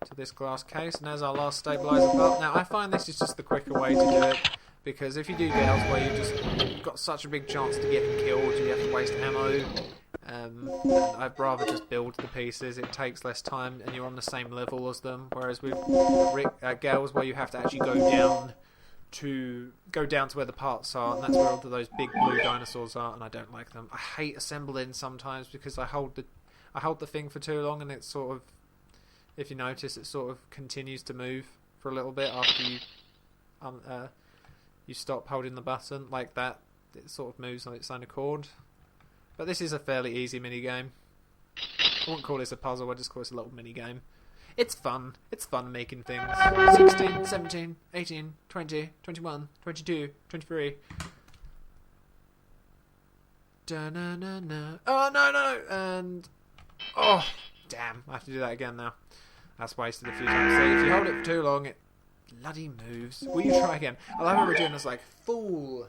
to this glass case, and there's our last stabilizer part. Now, I find this is just the quicker way to do it, because if you do get elsewhere, you've just got such a big chance to get killed, you have to waste ammo, And I'd rather just build the pieces. It takes less time, and you're on the same level as them. Whereas with Gales, where you have to actually go down to where the parts are, and that's where all of those big blue dinosaurs are, and I don't like them. I hate assembling sometimes because I hold the thing for too long, and it sort of, if you notice, it sort of continues to move for a little bit after you stop holding the button like that. It sort of moves on its own accord. But this is a fairly easy mini game. I wouldn't call this a puzzle, I'd just call this a little mini game. It's fun. It's fun making things. 16, 17, 18, 20, 21, 22, 23. Da-na-na-na. Oh, no! And... oh, damn. I have to do that again now. That's wasted a few times. See, if you hold it for too long, it bloody moves. Will you try again? I love how Regina's like, fool!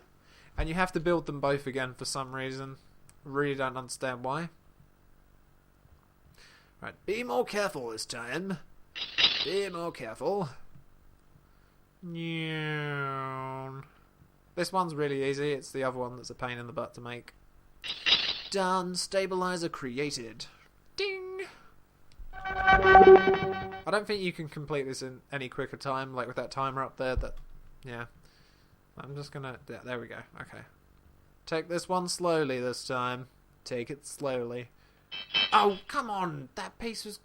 And you have to build them both again for some reason. Really don't understand why. Right, be more careful this time. Be more careful. This one's really easy. It's the other one that's a pain in the butt to make. Done. Stabilizer created. Ding! I don't think you can complete this in any quicker time, like with that timer up there. Yeah. I'm just gonna... yeah, there we go. Okay. Take this one slowly this time. Take it slowly. Oh, come on! That piece was...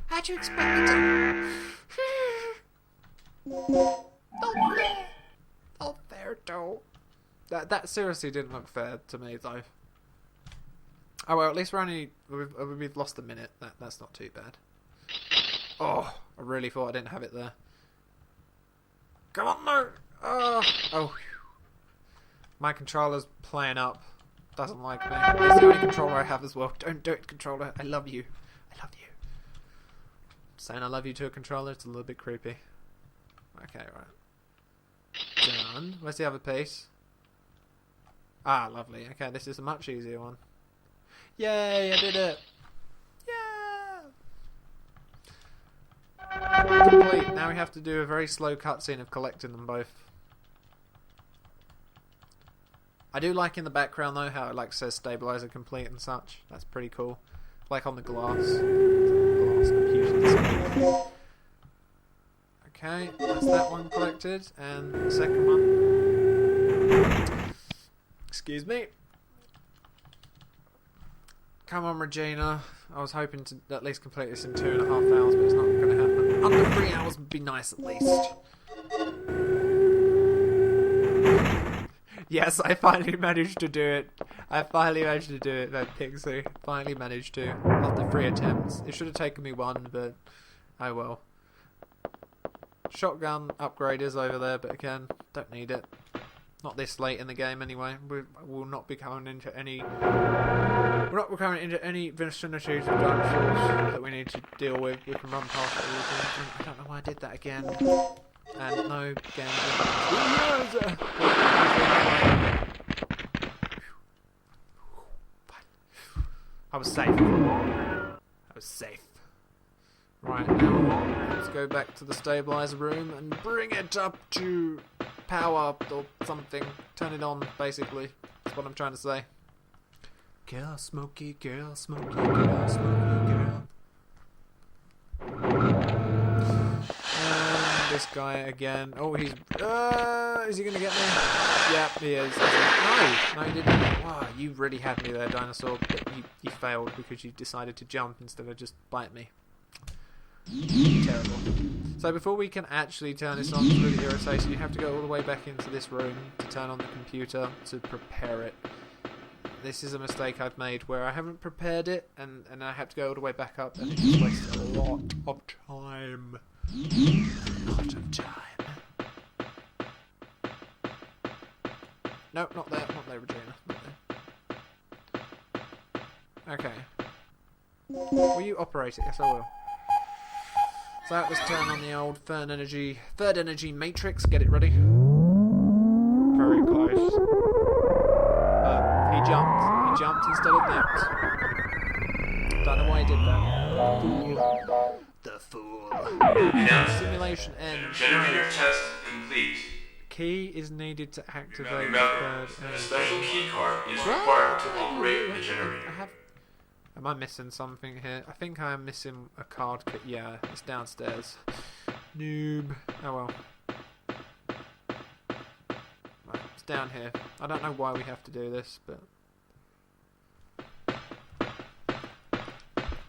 how'd you expect it to... not fair! Not fair, though. That seriously didn't look fair to me, though. Oh, well, at least we've lost a minute. That's not too bad. Oh, I really thought I didn't have it there. Come on, no! Oh. My controller's playing up. Doesn't like me. It's the only controller I have as well. Don't do it, controller. I love you. I love you. Saying I love you to a controller, it's a little bit creepy. Okay, right. Done. Where's the other piece? Ah, lovely. Okay, this is a much easier one. Yay, I did it! Yeah! Complete. Now we have to do a very slow cutscene of collecting them both. I do like in the background though how it like says stabilizer complete and such. That's pretty cool. Like on the glass computer display. Okay, that's that one collected, and the second one. Excuse me. Come on, Regina. I was hoping to at least complete this in 2.5 hours, but it's not going to happen. Under 3 hours would be nice at least. Yes, I finally managed to do it. That Pixie. Finally managed to. After 3 attempts. It should have taken me 1, but oh well. Shotgun upgrade is over there, but again, don't need it. Not this late in the game anyway. We'll not be coming into any... we're not coming into any vicinities of dinosaurs that we need to deal with. We can run past everything. I don't know why I did that again. And no game. I was safe. Right, now let's go back to the stabilizer room and bring it up to power or something. Turn it on, basically. That's what I'm trying to say. Girl, smoky girl, smoky girl, smoky girl. And this guy again. Oh, he's... is he going to get me? Yep, he is. No, he didn't. Wow, you really had me there, dinosaur. But you failed because you decided to jump instead of just bite me. Terrible. So before we can actually turn this on, it's really irritating. You have to go all the way back into this room to turn on the computer to prepare it. This is a mistake I've made where I haven't prepared it and I have to go all the way back up and it just wastes a lot of time. A lot of time. No, not there, Regina. Not there. Okay. Will you operate it? Yes, I will. So let's turn on the old third energy matrix. Get it ready. Very close. But he jumped instead of that. Don't know why he did that. The fool. Simulation end.
Generator test complete.
Key is needed to activate
Remember,
the third energy.
a special key card is required to operate the generator.
Am I missing something here? I think I am missing a card kit. Yeah, it's downstairs. Noob. Oh well. Right, it's down here. I don't know why we have to do this, but...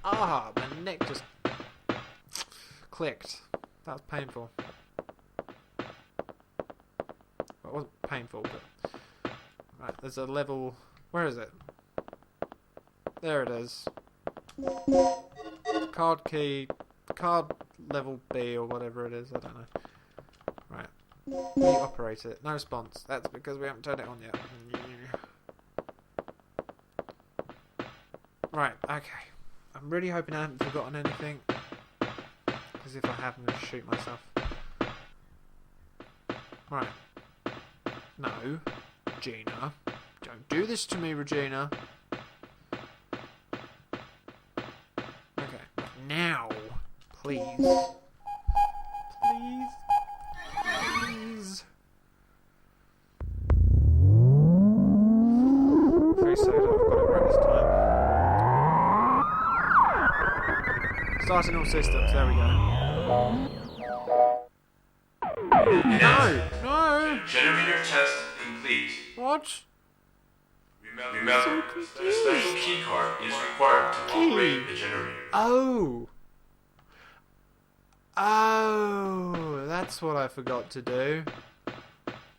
Ah, my neck just clicked. That was painful. Well, it wasn't painful, but... Right, there's a level... Where is it? There it is. Card key... Card level B or whatever it is, I don't know. Right. We operate it. No response. That's because we haven't turned it on yet. Right, okay. I'm really hoping I haven't forgotten anything. Because if I have, I'm going to shoot myself. Right. No. Regina. Don't do this to me, Regina. Okay. Now. Please. Please. Please. Very sad I've got it right this time. Starting all systems, there we go. No! No!
Generator test complete.
What?
Remember, a special key card is required to operate the generator.
Oh! Oh, that's what I forgot to do.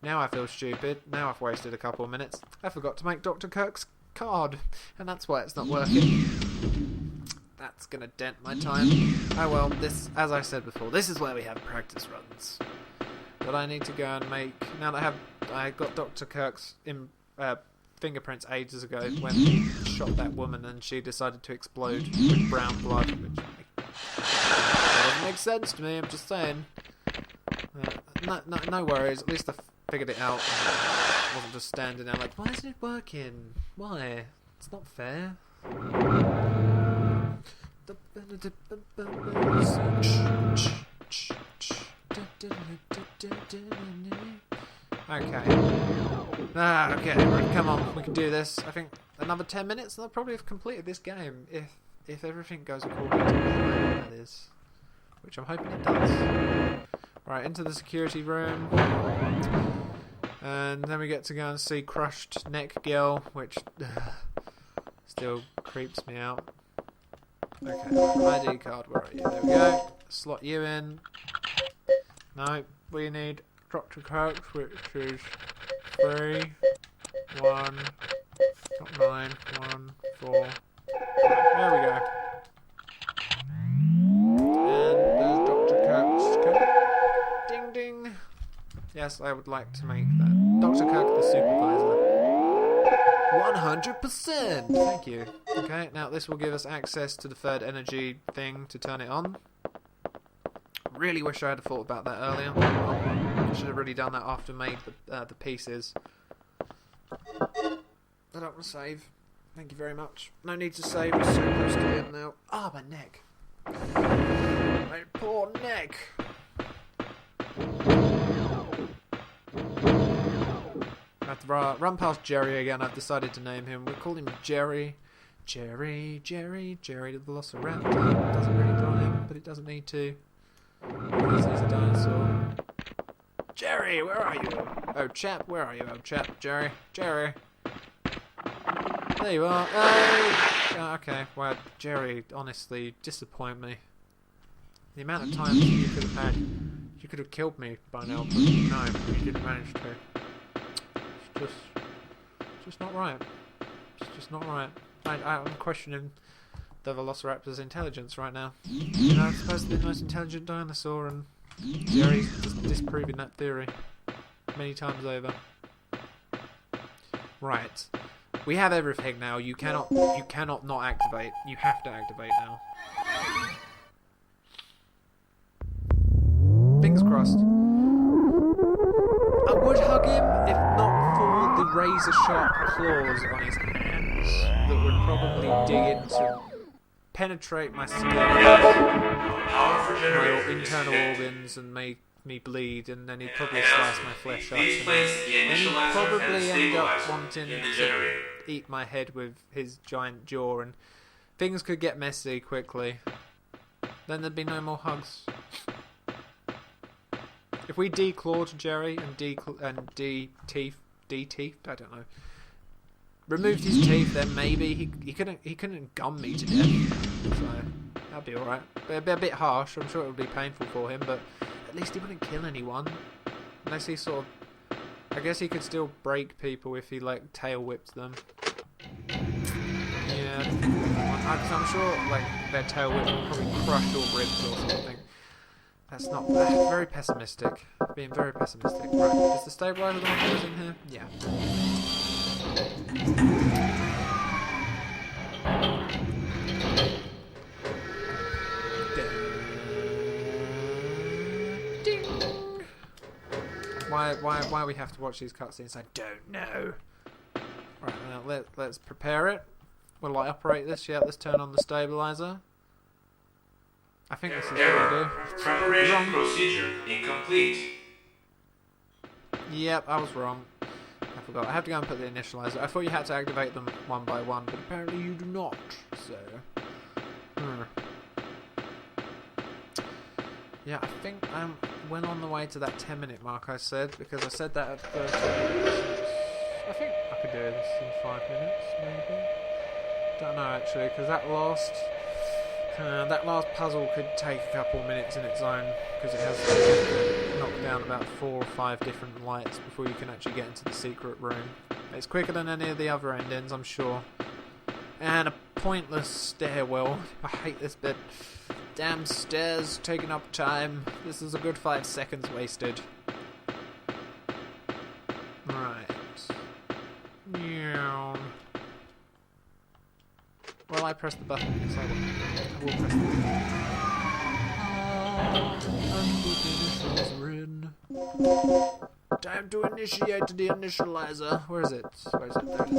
Now I feel stupid. Now I've wasted a couple of minutes. I forgot to make Dr. Kirk's card, and that's why it's not working. That's gonna dent my time. Oh well, this, as I said before, this is where we have practice runs. But I need to go and make... Now that I got Dr. Kirk's fingerprints ages ago when he shot that woman and she decided to explode with brown blood, which doesn't make sense to me, I'm just saying. No worries, at least I figured it out. I wasn't just standing there like, why isn't it working? Why? It's not fair. Okay. Okay, right, come on, we can do this. I think another 10 minutes and I'll probably have completed this game if everything goes according to plan, that is. Which I'm hoping it does. Right, into the security room. And then we get to go and see Crushed Neck Girl, which still creeps me out. Okay, ID card, where are you? There we go. Slot you in. No, we need Dr. Kirk, which is 3, 1, not 9, 1, 4. There we go. And there's Dr. Kirk's code. Ding ding. Yes, I would like to make that. Dr. Kirk the supervisor. 100%! Thank you. Okay, now this will give us access to the third energy thing to turn it on. Really wish I had thought about that earlier. I should have really done that after I made the pieces. I don't want to save. Thank you very much. No need to save, it's so close to the end now. Ah, my neck. My poor neck. I have to run past Jerry again. I've decided to name him. We'll call him Jerry. Jerry the Velociraptor. Doesn't really rhyme, but it doesn't need to. Because he's a dinosaur. Jerry, where are you? Oh, chap, where are you? Oh, chap, Jerry. There you are. Oh, okay, well, Jerry, honestly, disappoint me. The amount of times you could have had, you could have killed me by now, but no, you didn't manage to. It's just not right. It's just not right. I'm questioning the Velociraptor's intelligence right now. You know, it's supposed to be the most intelligent dinosaur, and Jerry's just disproving that theory many times over. Right. We have everything now. You cannot not activate. You have to activate now. Fingers crossed. I would hug him if not for the razor-sharp claws on his hands that would probably dig into, penetrate my skin, my internal organs, and make me bleed, and then he'd probably slice my flesh up. And then he'd probably end up wanting to eat my head with his giant jaw, and things could get messy quickly. Then there'd be no more hugs. If we declawed Jerry and de-teeth, I don't know, removed his teeth, then maybe he couldn't gum me to death. So that'd be alright. It'd be a bit harsh. I'm sure it would be painful for him, but at least he wouldn't kill anyone. Unless he sort of, I guess he could still break people if he like tail whipped them. Yeah, because I'm sure like their tail whip would probably crush your ribs or something. That's not very pessimistic. Being very pessimistic. Right, is the stabilizer the one that was in here? Yeah. Ding. Why we have to watch these cutscenes? I don't know. Right, now let's prepare it. Will I operate this? Yeah, let's turn on the stabilizer. I think this is what we do.
Preparation procedure incomplete.
Yep, I was wrong. I forgot. I have to go and put the initializer. I thought you had to activate them one by one, but apparently you do not. So, yeah, I think I'm well on the way to that 10-minute mark I said, because I said that at first. I think I could do this in 5 minutes, maybe. Don't know actually, because that last puzzle could take a couple minutes in its own, because it has to knock down about 4 or 5 different lights before you can actually get into the secret room. It's quicker than any of the other endings, I'm sure. And a pointless stairwell. I hate this bit. Damn stairs taking up time. This is a good 5 seconds wasted. Right. Meow. Well, I pressed the button, so I will press the button. And the initials are in. Time to initiate the initializer. Where is it? Where is it? There it is.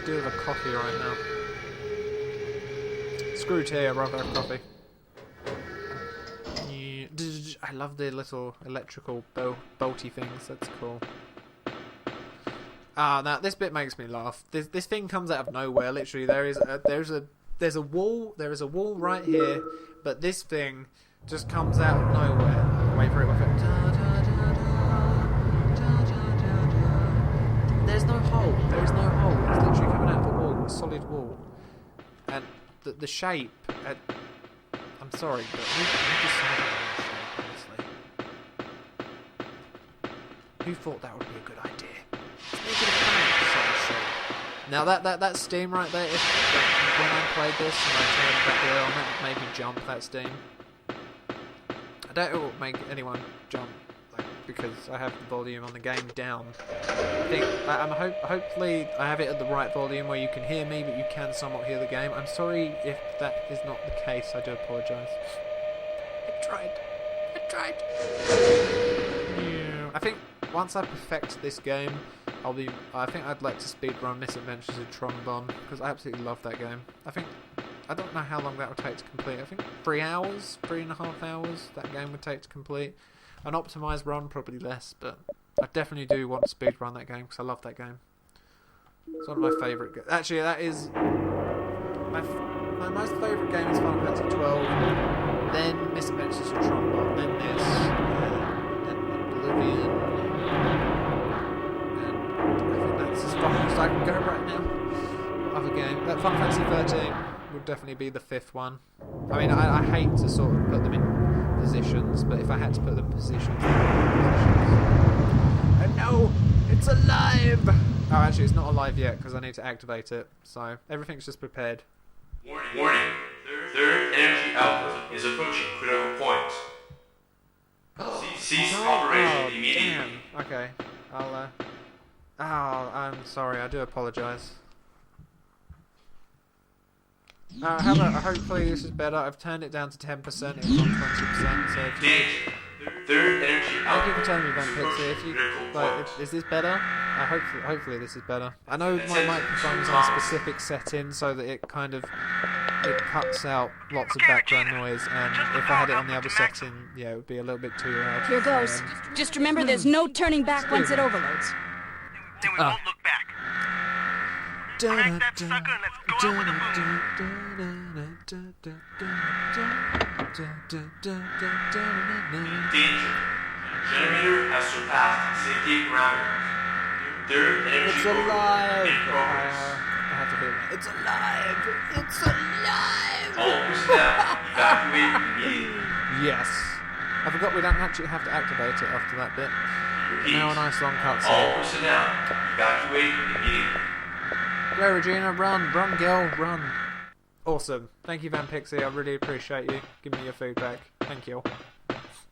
Deal with a coffee right now. Screw tea, I'd rather have coffee. I love the little electrical bolty things. That's cool. Now this bit makes me laugh. This thing comes out of nowhere. Literally, there's a wall right here, but this thing just comes out of nowhere. Wait for it. There's no hole. There is no hole. It's literally coming out of a wall, a solid wall, and the shape. I'm sorry, but who decided on that shape? Who thought that would be a good idea? Let's make it a planet shape. Now that steam right there, when I played this and I turned that wheel on, that made me jump, that steam. I doubt it will make anyone jump, like, because I have the volume on the game down. Hopefully I have it at the right volume where you can hear me, but you can somewhat hear the game. I'm sorry if that is not the case, I do apologise. I tried. Yeah. I think once I perfect this game, I think I'd like to speedrun Misadventures in Trombone, because I absolutely love that game. I don't know how long that would take to complete. I think 3 hours, 3.5 hours that game would take to complete. An optimised run, probably less, but I definitely do want to speedrun that game, because I love that game. It's one of my favourite games. Actually, that is... My most favourite game is Final Fantasy 12, then Misadventures in Trombone, then this, then Oblivion... As far as I can go right now. Other game. That Final Fantasy 13 would definitely be the 5th one. I mean, I hate to sort of put them in positions, but if I had to put them in positions, And no! It's alive! Oh, actually, it's not alive yet, because I need to activate it. So, everything's just prepared.
Warning. Third energy output is approaching critical point. Cease operation immediately.
Damn. Okay. I'm sorry, I do apologise. Hopefully this is better. I've turned it down to 10%, it's on 20%, so if you...
Third energy
Thank you for telling me, Van Pixie. If you, is this better? Hopefully this is better. I know my microphone's on a specific setting so that it kind of it cuts out lots of background noise, and if I had it on the other setting, yeah, it would be a little bit too loud.
Here goes. Just remember, there's no turning back once it overloads.
Then we won't look back. Crank that sucker and let's go out with a
Danger. Generator has surpassed safety parameters. Third energy
It's
overload
alive!
in progress.
I have to hear that. It's alive! It's alive!
All personnel evacuate immediately.
Yes. I forgot we don't actually have to activate it after that bit.
Repeat.
Now a nice long
All
cutscene.
personnel evacuate immediately.
Go, Regina, run, girl, run. Awesome. Thank you, Van Pixie. I really appreciate you. Give me your feedback. Thank you.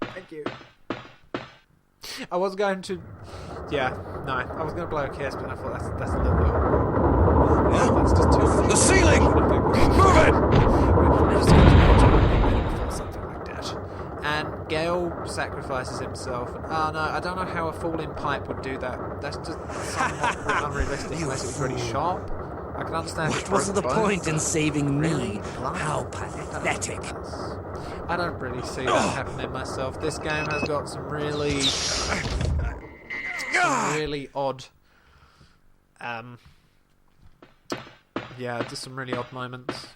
Thank you. I was going to... Yeah, no. I was going to blow a kiss, but I thought that's a little bit... That's just too...
The ceiling! Move it!
We're just going to something like that. And Gale sacrifices himself. Oh, no, I don't know how a falling pipe would do that. That's just somewhat unrealistic unless it was really sharp. I can understand
What was the point in saving me? How pathetic.
I don't really see that happening myself. This game has got some really odd yeah, just some really odd moments.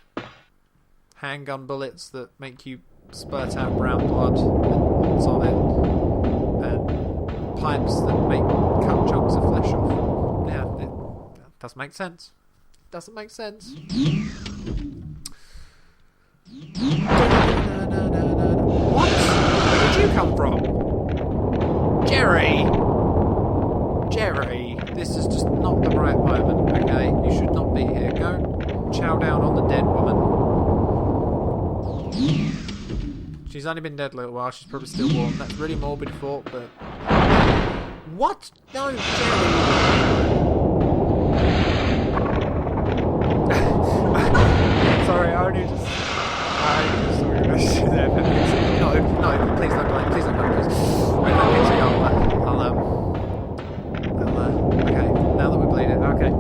Handgun bullets that make you spurt out brown blood and lots of it, and pipes that make cut chunks of flesh off. Yeah, it doesn't make sense. Doesn't make sense. What? Where did you come from? Jerry! Jerry, this is just not the right moment, okay? You should not be here. Go chow down on the dead woman. She's only been dead a little while, she's probably still warm. That's really morbid thought, but... What? No, Jerry! Sorry, I only just saw you there. No, please don't play, please. Wait, okay, now that we're bleeding, okay.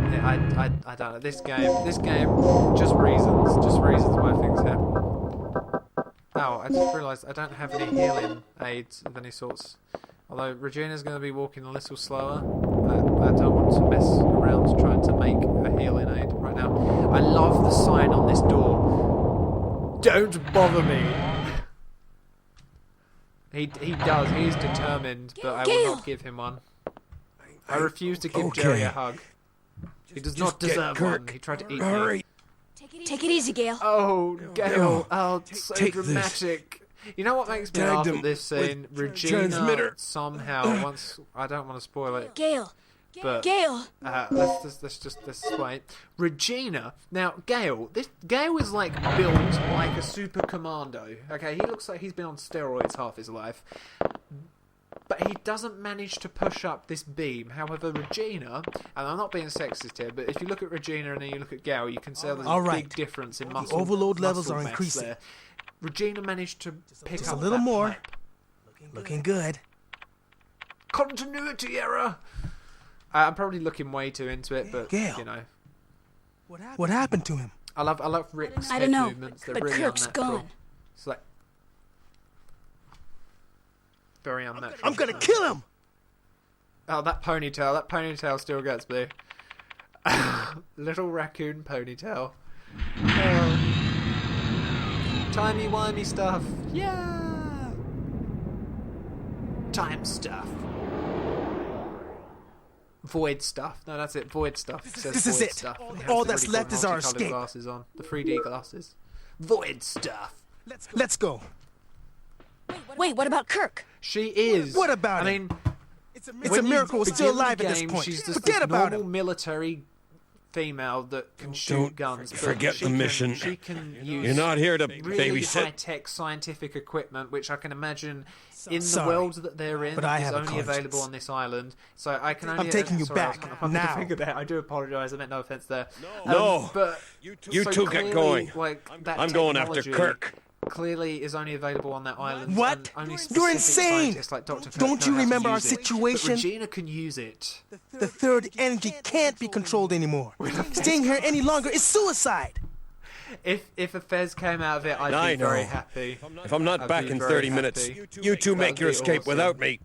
And I don't know, this game, just reasons why things happen. Oh, I just realised I don't have any healing aids of any sorts. Although Regina's going to be walking a little slower, I don't want to mess around trying to make a healing aid right now. I love the sign on this door. Don't bother me. He does. He's determined, but I will not give him one. I refuse to give Jerry a hug. He does not deserve one. He tried to eat me.
Take it easy, Gale.
Oh, Gale. Oh, it's so dramatic. You know what makes me laugh at this scene? Regina somehow once... I don't want to spoil it.
Gale.
But
Gale.
Let's just wait. Regina. Now, Gale is like built like a super commando. Okay, he looks like he's been on steroids half his life. But he doesn't manage to push up this beam. However, Regina, and I'm not being sexist here, but if you look at Regina and then you look at Gale, you can see there's a big difference in muscle.
Overload levels are
mass
increasing.
there. Regina managed to pick up
a little
that
more.
pipe.
Looking good.
Continuity error. I'm probably looking way too into it, but
Gale.
you know.
What happened to him?
I love Rick's
I don't know,
movements. They're
but
really
Kirk's
unnatural.
gone.
It's like very unnatural.
I'm gonna kill him!
Oh, that ponytail still gets me. Little raccoon ponytail. Oh. Timey-wimey stuff. Yeah! Time stuff. Void stuff. No, that's it. Void stuff. It says
This is
void
it.
Stuff.
All that's left is our
multicolored
escape.
Glasses on. The 3D glasses. Void stuff.
Let's go.
Wait, what about Kirk?
She is.
What about
I
it?
mean,
It's a miracle we're still alive at this
game,
point.
She's just
Forget
this
about
normal
him.
military female that can shoot
Don't
guns. But
forget
she
the
can,
mission.
She can use
You're not here to
really
babysit.
high-tech scientific equipment, which I can imagine in the
Sorry,
world that they're in
but I
is
have a
only
conscience.
available on this island. So I can only.
I'm taking you
sorry,
back
I was kind of
now.
think of that. I do apologise. I meant no offence there.
No.
But
You
so
two get
clearly,
going.
Like, that
I'm going after
technology
Kirk.
clearly is only available on that island.
What?
And only
You're
specific
insane!
scientists like Dr. Kirk
Don't
know
you
how to
remember our
use it.
situation?
But Regina can use it.
The third energy can't be controlled anymore. Staying here any longer is suicide.
If a Fez came out of it, I'd be very happy.
If I'm not back in 30 minutes, you two make your escape without me.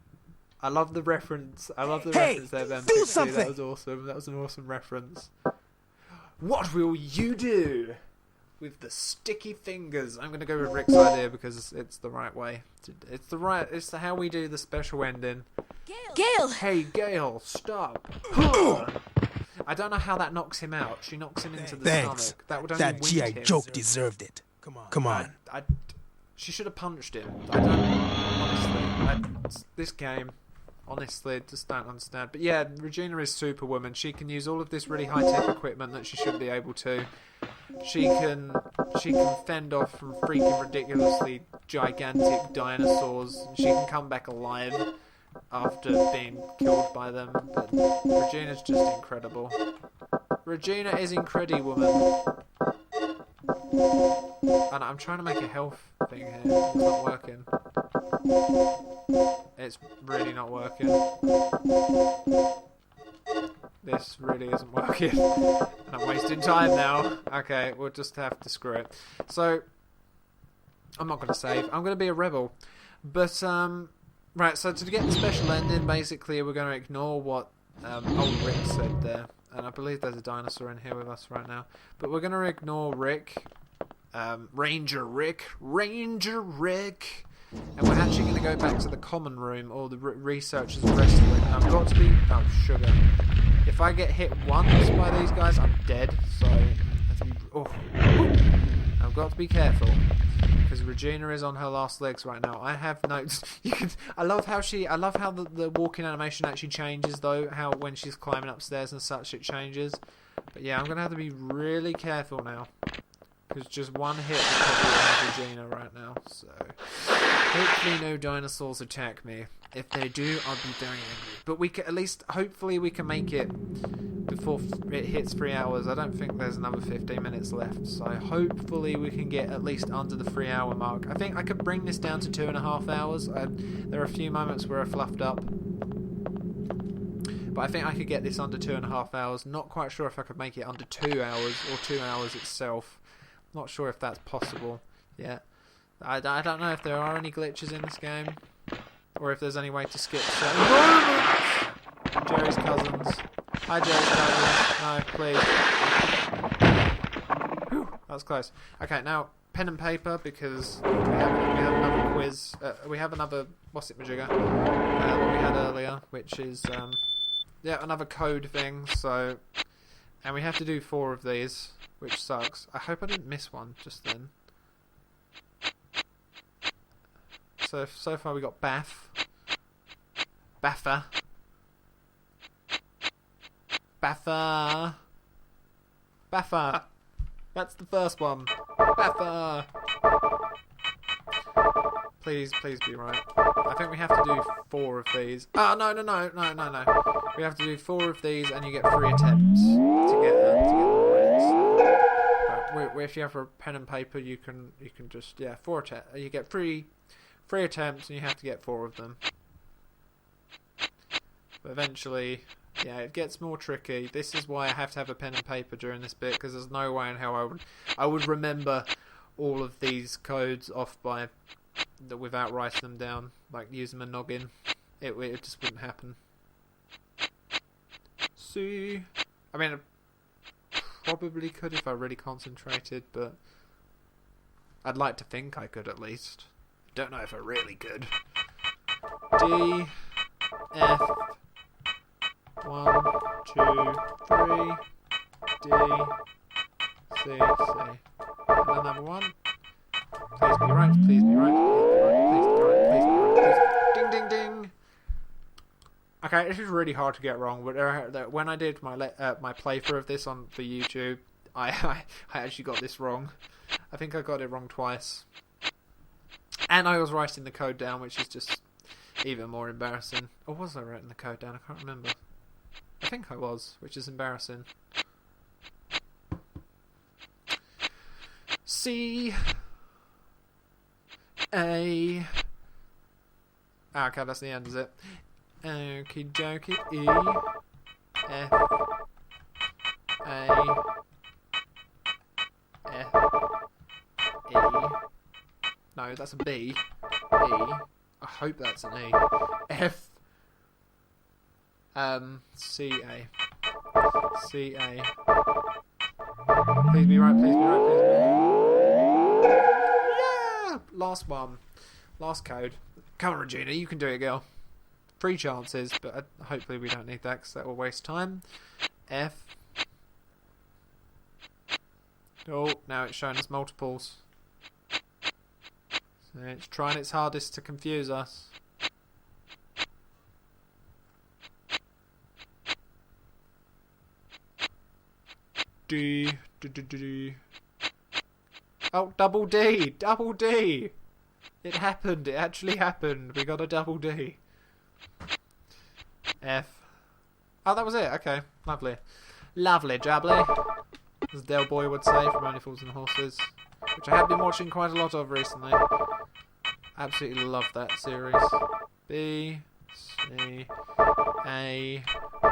I love the reference. I love the
Hey,
reference there, Ben.
do something!
That was awesome. That was an awesome reference. What will you do with the sticky fingers? I'm going to go with Rick's idea because it's the right way. It's how we do the special ending.
Gale!
Hey, Gale, stop. I don't know how that knocks him out. She knocks him into the stomach. That would only
That
wound
GI
him.
joke deserved it. Come on.
She should have punched him. I don't... Honestly, this game... Honestly, just don't understand. But yeah, Regina is Superwoman. She can use all of this really high-tech equipment that she should be able to. She can fend off from freaking ridiculously gigantic dinosaurs. She can come back alive after being killed by them. But Regina's just incredible. Regina is Incrediwoman. And I'm trying to make a health thing here. It's not working. It's really not working. This really isn't working. And I'm wasting time now. Okay, we'll just have to screw it. So, I'm not going to save. I'm going to be a rebel. But, right, so to get the special ending, basically we're going to ignore what old Rick said there. And I believe there's a dinosaur in here with us right now. But we're going to ignore Rick. Ranger Rick. And we're actually going to go back to the common room, or the researchers resting. And I've got to be... Oh, sugar. If I get hit once by these guys, I'm dead. So, I've got to be careful. Because Regina is on her last legs right now. I have notes. I love how the walking animation actually changes, though. How when she's climbing upstairs and such, it changes. But yeah, I'm going to have to be really careful now. Because just one hit will probably end Regina right now. So, hopefully no dinosaurs attack me. If they do, I'll be very angry. But we can, at least, hopefully we can make it before it hits 3 hours. I don't think there's another 15 minutes left. So hopefully we can get at least under the 3 hour mark. I think I could bring this down to 2.5 hours. There are a few moments where I fluffed up. But I think I could get this under 2.5 hours. Not quite sure if I could make it under 2 hours or 2 hours itself. Not sure if that's possible yet. I don't know if there are any glitches in this game, or if there's any way to skip certain moments. Jerry's cousins. Hi, Jerry's cousins. No, please. Whew, that was close. Okay, now pen and paper, because we have another quiz. We have another what's-it-majigger what we had earlier, which is another code thing. So, and we have to do 4 of these, which sucks. I hope I didn't miss one just then. So far we got Baffa. That's the first one. Baffa. Please be right. I think we have to do 4 of these. Oh, no. We have to do 4 of these, and you get 3 attempts to get them right. If you have a pen and paper, you can just 4 attempts. You get 3 attempts, and you have to get 4 of them. But eventually, it gets more tricky. This is why I have to have a pen and paper during this bit, because there's no way in how I would remember all of these codes off by without writing them down, like using my noggin. It just wouldn't happen. See, I mean, I probably could if I really concentrated, but I'd like to think I could at least. Don't know if I really could. D, F, 1, 2, 3, D, C. And another one. Please be right, please be right, please be right, please be right, please be right. Ding, ding, ding. Okay, this is really hard to get wrong, but when I did my playthrough of this for YouTube, I actually got this wrong. I think I got it wrong twice. And I was writing the code down, which is just even more embarrassing. Or was I writing the code down? I can't remember. I think I was, which is embarrassing. C, A. Okay, that's the end, is it? Okie dokie. E. F. A. F. E. No, that's a B. E. I hope that's an E. F. C. A. C. A. Please be right, please be right, please be right. Yeah! Last one. Last code. Come on, Regina, you can do it, girl. 3 chances, but hopefully we don't need that because that will waste time. F. Oh, now it's showing us multiples. So it's trying its hardest to confuse us. D. D. Oh, double D! Double D! It happened. It actually happened. We got a double D. F. Oh, that was it. Okay. Lovely. Lovely jubbly. As Del Boy would say from Only Fools and Horses. Which I have been watching quite a lot of recently. Absolutely love that series. B. C. A.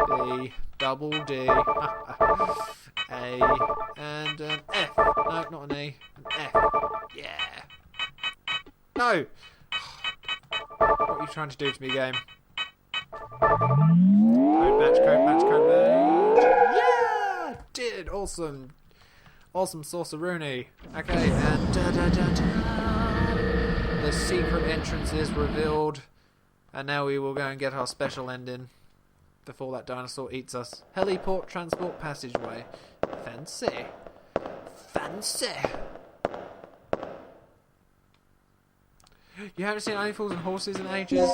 B. Double D. A. And an F. No, not an E. An F. Yeah. No! What are you trying to do to me, game? Code match, code match, code match. Yeah! Did! Awesome. Awesome Sauceroony. Okay, and the secret entrance is revealed. And now we will go and get our special ending before that dinosaur eats us. Heliport transport passageway. Fancy. Fancy. You haven't seen Only Fools and Horses in ages?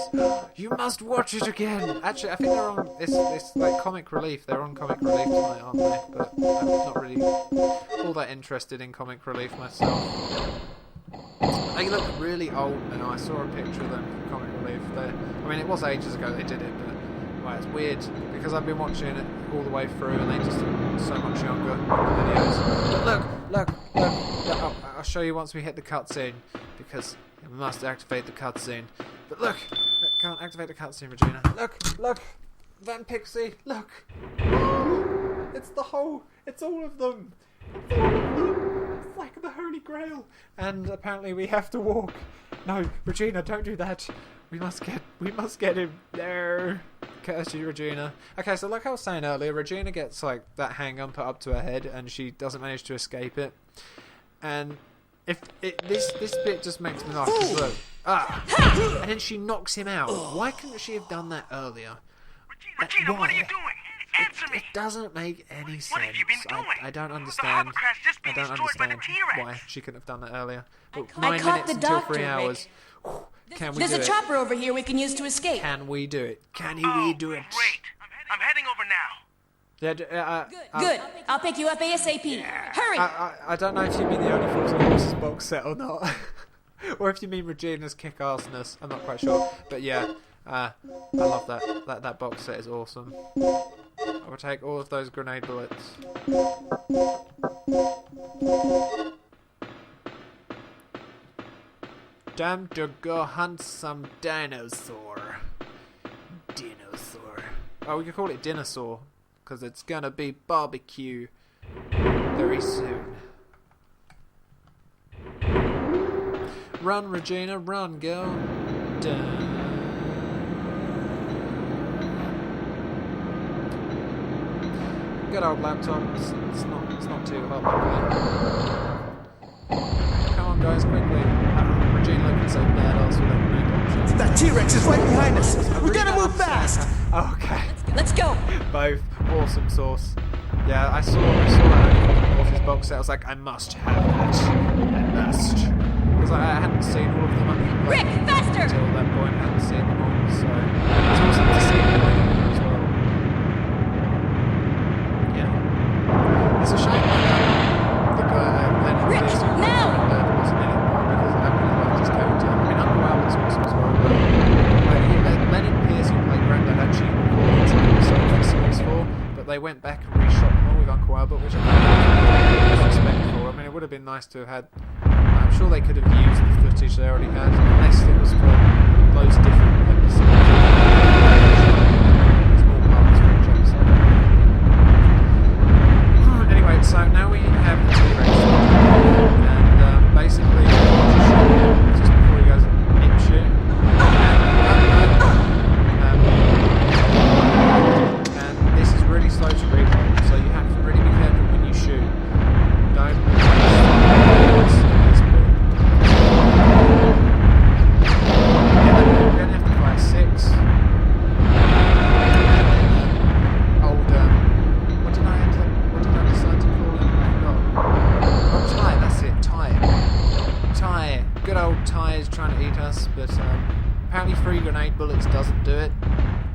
You must watch it again! Actually, I think they're on... It's like Comic Relief. They're on Comic Relief tonight, aren't they? But I'm not really all that interested in Comic Relief myself. They look really old now. I saw a picture of them from Comic Relief. I mean, it was ages ago they did it, but... Well, it's weird, because I've been watching it all the way through, and they just look so much younger in the videos. But look! I'll show you once we hit the cutscene, because... We must activate the cutscene. But look! Can't activate the cutscene, Regina. Look! Van Pixie, look! It's all of them! It's like the Holy Grail! And apparently we have to walk. No, Regina, don't do that. We must get him there. Curse you, Regina. Okay, so like I was saying earlier, Regina gets like that handgun put up to her head and she doesn't manage to escape it. And this bit just makes me laugh. Look, and then she knocks him out. Why couldn't she have done that earlier?
Regina, what are you doing? Answer me!
It doesn't make any sense.
What have you been doing?
I don't understand.
I don't understand
Why she couldn't have done that earlier. But
I
9
caught
minutes
the
until
doctor,
3 hours. Can we do it?
There's a chopper over here we can use to escape.
Can we do it? Can we do it?
Great. I'm heading over now.
Yeah,
Good. I'll pick you up ASAP. Hurry!
I don't know if you mean the Only Fools and Horses box set or not. Or if you mean Regina's kick-assness. I'm not quite sure. But yeah, I love that. That box set is awesome. I will take all of those grenade bullets. Time to go hunt some dinosaur. Oh, we could call it Dinosaur. Because it's gonna be barbecue very soon. Run, Regina, run, girl. Dun. Good old laptop. It's not too hot. Come on, guys, quickly. Regina looking so badass with that grenade launcher.
That T-Rex is right behind us. We gotta move fast.
Okay.
Let's go.
Both awesome sauce. Yeah, I saw that Horses box set. I was like, I must have that. I must. Because I hadn't seen all of them.
Rick, faster!
Until that point, I hadn't seen them all. So it's awesome to see them as well. Yeah. It's a shame the guy
Rick, now!
wasn't in it more because I really liked his character. I mean, Uncle Albert's awesome as well. But Lennon Pierce, who played Grandad, actually recorded some episodes for Series 4, but they went back and reshot them all with Uncle Albert, which I think is respectful. I mean, it would have been nice to have had sure they could have used the footage they already had, unless it was for loads of different episodes. Small parts for each episode. Anyway, so now we have the T-Rex, and basically, just before he goes apeshit, and this is really slow to read, so you have to really be careful when you shoot. Don't. We're going to have to fire 6. What did I decide to call him? I forgot. Oh, Ty, that's it, Ty. Good old Ty is trying to eat us, but apparently 3 grenade bullets doesn't do it.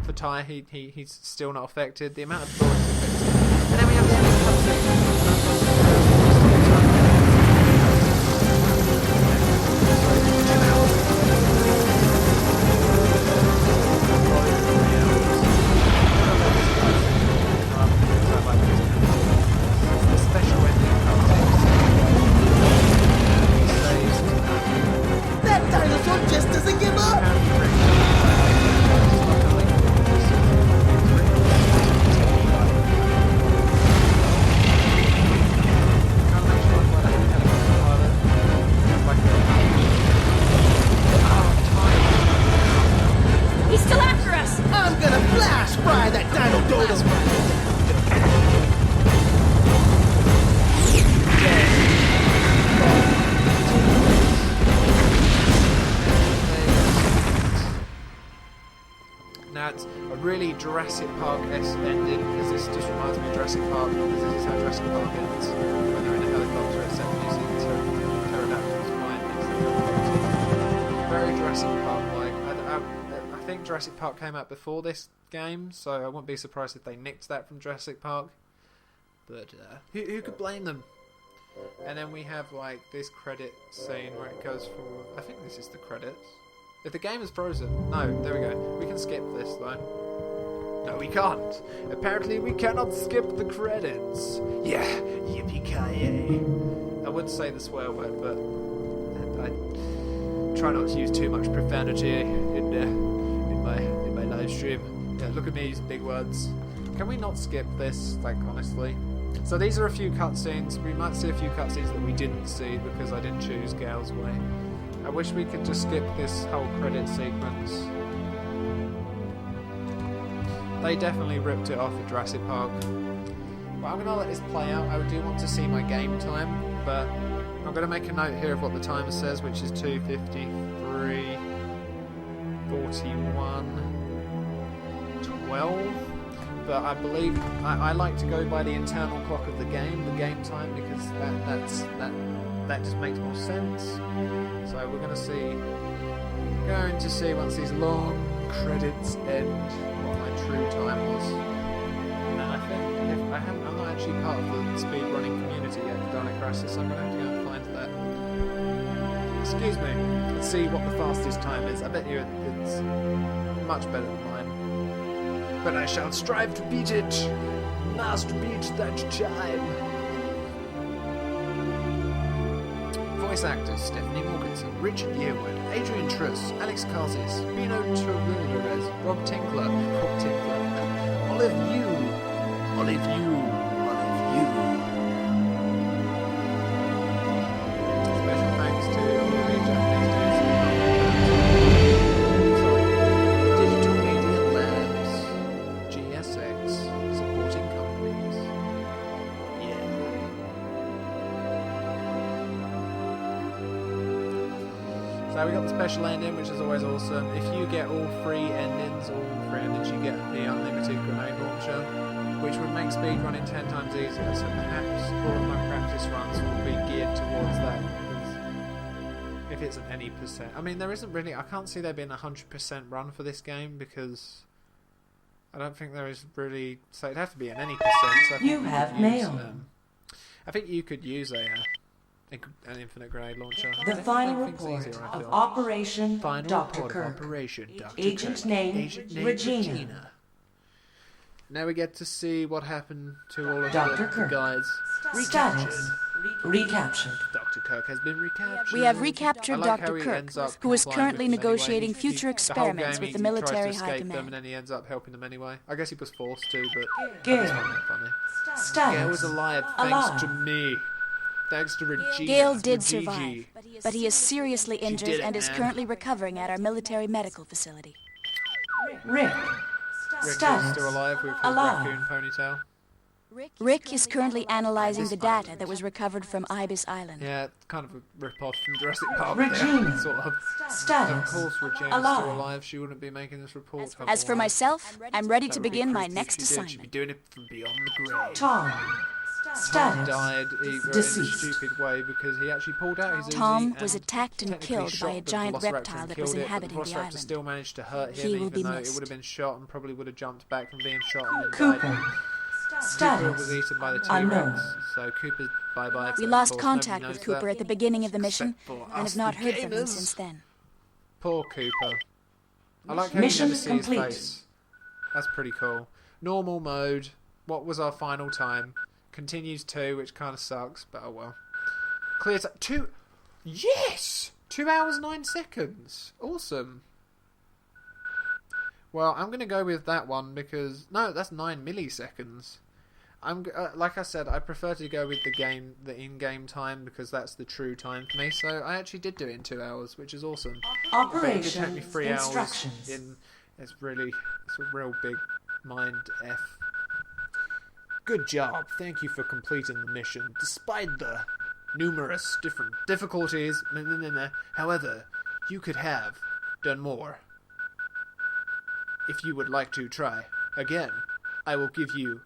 For Ty, he's still not affected. The amount of bullets affected. And then we have the end of the
That dinosaur just doesn't give up!
He's still after us!
I'm gonna flash fry that dino dodo!
Now it's a really Jurassic Park-esque ending, because this just reminds me of Jurassic Park, because this is how Jurassic Park ends. When they're in a helicopter, except you see the pterodactyls flying next to the helicopter. Very Jurassic Park-like. I think Jurassic Park came out before this game, so I wouldn't be surprised if they nicked that from Jurassic Park. But who could blame them? And then we have like this credit scene where it goes forward. I think this is the credits. If the game is frozen, no, there we go. We can skip this though. No, we can't. Apparently, we cannot skip the credits. Yeah, yippee-ki-yay. I would say the swear word, but I try not to use too much profanity in my live stream. Yeah, look at me using big words. Can we not skip this? Like honestly. So these are a few cutscenes. We might see a few cutscenes that we didn't see because I didn't choose Gale's way. I wish we could just skip this whole credit sequence. They definitely ripped it off at Jurassic Park. Well, I'm going to let this play out. I do want to see my game time, but I'm going to make a note here of what the timer says, which is 2:53:41:12. But I believe I like to go by the internal clock of the game time, because that just makes more sense. So we're going to see once these long credits end what my true time was. And I think I'm not actually part of the speedrunning community yet for Dino Crisis, so I'm going to have to go and find that. Excuse me. Let's see what the fastest time is. I bet you it's much better than mine. But I shall strive to beat it. Must beat that time. Voice actors Stephanie Morganson, Richard Yearwood, Adrian Truss, Alex Kazis, Dino Crisis, Rob Tinkler, Olive Yu. Special thanks to all the Japanese Digital Media Labs, GSX, supporting companies. Yeah. So we got the special ending, which is always awesome. If you get all three endings, you get the unlimited grenade launcher, which would make speedrunning 10 times easier. So perhaps all of my practice runs will be geared towards that. If it's at any percent. I mean, there isn't really... I can't see there being a 100% run for this game, because I don't think there is really... So it'd have to be an any percent. So
you have mail.
I think you could use an infinite grenade launcher.
The final report of Operation Dr. Kirk. Agent name, Regina.
Now we get to see what happened to all of
Dr.
the
Kirk.
guys.
Status. Recaptured.
Dr. Kirk has been recaptured.
We have recaptured
I like
Dr.
how he
Kirk,
ends up
who is
complying
currently
with them anyway.
negotiating future experiments
the whole game
with the
he
military
tries to
high
escape them,
command.
and then he ends up helping them anyway. I guess he was forced to, but I
Gail.
just found that funny.
Status.
Gail was alive thanks to me. Thanks to Regina.
Gale did
Gigi.
survive, but he is seriously injured
did it,
and is
man.
currently recovering at our military medical facility.
Rick.
Rick is
Status.
still alive with his
Alive.
raccoon ponytail.
Rick is currently analyzing the data that was recovered from Ibis Island.
Yeah, kind of a rip-off from Jurassic Park.
Regina.
There, sort of.
Status.
Of course, Regina's
Alive.
still alive. She wouldn't be making this report.
As for myself, I'm ready to
That would be
begin my
creepy if
next
she did. She'd be
assignment.
doing it from beyond the grave.
Tom.
Tom
Status.
died either
Deceased.
in a stupid way because he actually pulled out his Uzi
Tom
and
was attacked and
technically
killed
shot
by a
the
giant
Velociraptor
reptile
and
that was
killed it,
inhabiting
but
the
the Velociraptor
island.
still managed to hurt him,
He will be
even though it
missed.
would have been shot and probably would have jumped back from being shot and then
Cooper.
died. Cooper
Status.
was eaten by the
Unknown.
T-Rex, so Cooper's bye-bye.
We
but
lost
of course
contact
nobody
with
knows
Cooper
that.
at the beginning of the mission
Except for
and
us,
have not
the
heard from him
gamers.
since then.
Poor Cooper. I like how
Mission
you never see
complete.
his face. That's pretty cool. Normal mode. What was our final time? Continues 2, which kind of sucks, but oh well. Clear 2. Yes! 2 hours 9 seconds. Awesome. Well, I'm going to go with that one because no, that's 9 milliseconds. Like I said, I prefer to go with the in-game time because that's the true time for me. So I actually did do it in 2 hours, which is awesome. But it did take me 3 hours.
Instructions.
It's a real big mind f. Good job. Thank you for completing the mission, despite the numerous different difficulties. However, you could have done more. If you would like to try again, I will give you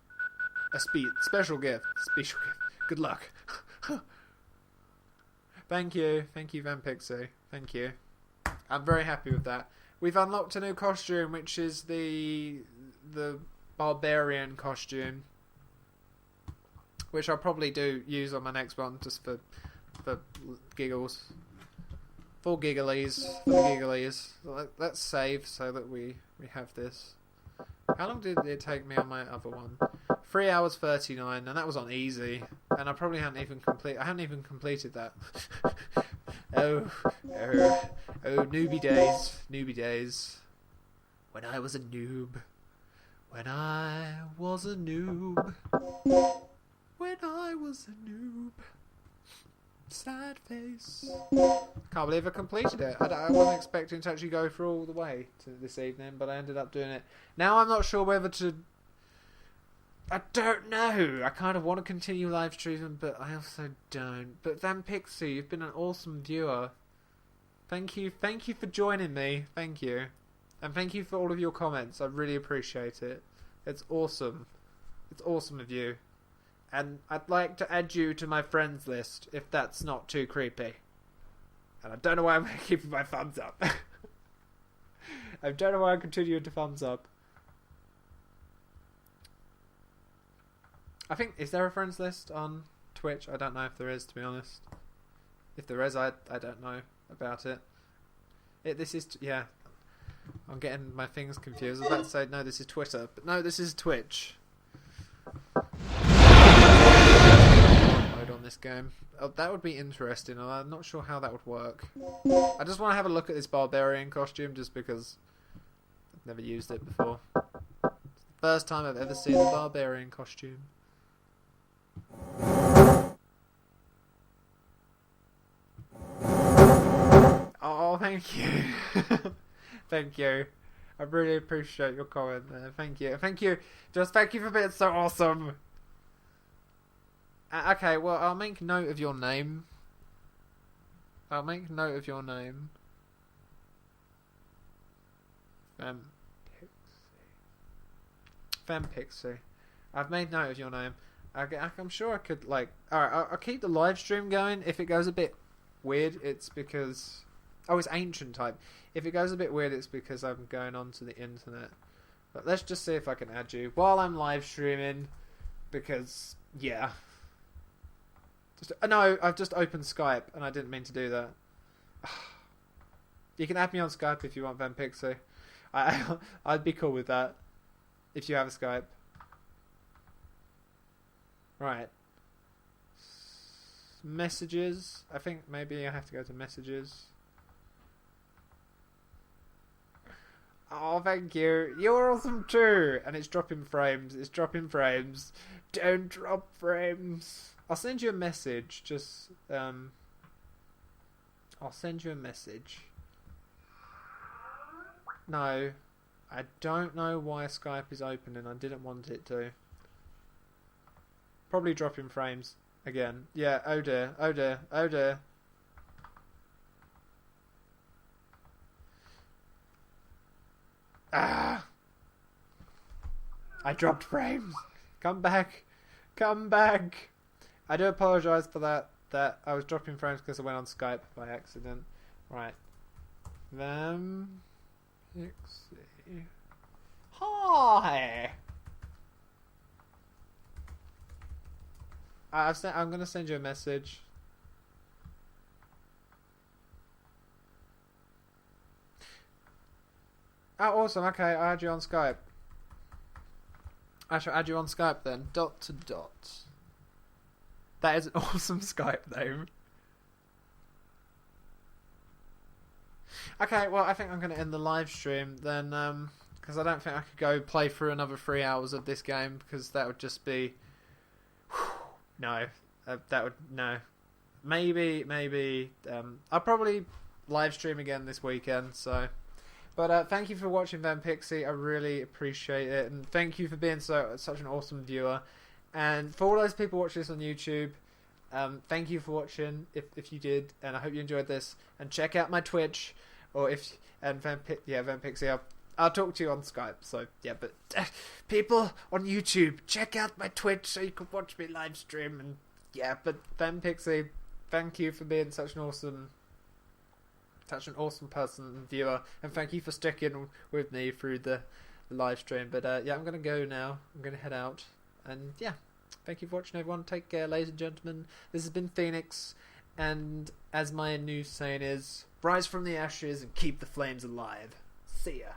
a special gift. Special gift. Good luck. Thank you, Van Pixie. Thank you. I'm very happy with that. We've unlocked a new costume, which is the barbarian costume, which I'll probably use on my next one just for giggles. For gigglies. Let's save so that we have this. How long did it take me on my other one? 3 hours 39, and that was on easy. And I probably haven't even completed that. Oh, newbie days. When I was a noob. Sad face. Can't believe I completed it. I wasn't expecting to actually go through all the way to this evening, but I ended up doing it. Now I'm not sure whether to... I don't know. I kind of want to continue live streaming, but I also don't. But Van Pixie, you've been an awesome viewer. Thank you for joining me. Thank you. And thank you for all of your comments. I really appreciate it. It's awesome. It's awesome of you. And I'd like to add you to my friends list, if that's not too creepy. And I don't know why I'm keeping my thumbs up. I don't know why I'm continuing to thumbs up. I think, is there a friends list on Twitch? I don't know if there is, to be honest. If there is, I don't know about it. Yeah. I'm getting my things confused. I was about to say, no, this is Twitter. But no, this is Twitch. Mode on this game. Oh, that would be interesting. I'm not sure how that would work. I just want to have a look at this barbarian costume just because I've never used it before. It's the first time I've ever seen a barbarian costume. Oh, thank you. Thank you. I really appreciate your comment there. Thank you. Thank you. Just thank you for being so awesome. Okay, well, I'll make note of your name. Van Pixie. I've made note of your name. I'm sure I could, like... Alright, I'll keep the live stream going. If it goes a bit weird, it's because... Oh, it's ancient type. If it goes a bit weird, it's because I'm going onto the internet. But let's just see if I can add you while I'm live streaming. Because, yeah. No, I've just opened Skype, and I didn't mean to do that. You can add me on Skype if you want, Van Pixie. I'd be cool with that. If you have a Skype. Right. messages. I think maybe I have to go to messages. Oh, thank you. You're awesome too. And it's dropping frames. It's dropping frames. Don't drop frames. I'll send you a message. Just, I'll send you a message. No. I don't know why Skype is opening. I didn't want it to. Probably dropping frames again. Yeah, oh dear. Oh dear. Oh dear. Ah! I dropped frames. Come back. Come back. I do apologise for that. That I was dropping frames because I went on Skype by accident. Right. Pixie. Hi. I'm going to send you a message. Oh, awesome. Okay, I'll add you on Skype. I shall add you on Skype then. Dot to dot. That is an awesome Skype name. Okay, well, I think I'm going to end the live stream then, because I don't think I could go play through another 3 hours of this game, because that would just be... No. That would... No. Maybe... I'll probably live stream again this weekend, so... But thank you for watching, Van Pixie. I really appreciate it, and thank you for being such an awesome viewer. And for all those people watching this on YouTube, thank you for watching. If you did, and I hope you enjoyed this. And check out my Twitch, or Van Pixie. I'll talk to you on Skype. So yeah, but people on YouTube, check out my Twitch so you can watch me live stream. And yeah, but Van Pixie, thank you for being such an awesome person and viewer, and thank you for sticking with me through the live stream. But yeah, I'm gonna go now. I'm gonna head out, and yeah, thank you for watching, everyone. Take care, ladies and gentlemen. This has been Phoenix, and as my new saying is, rise from the ashes and keep the flames alive. See ya.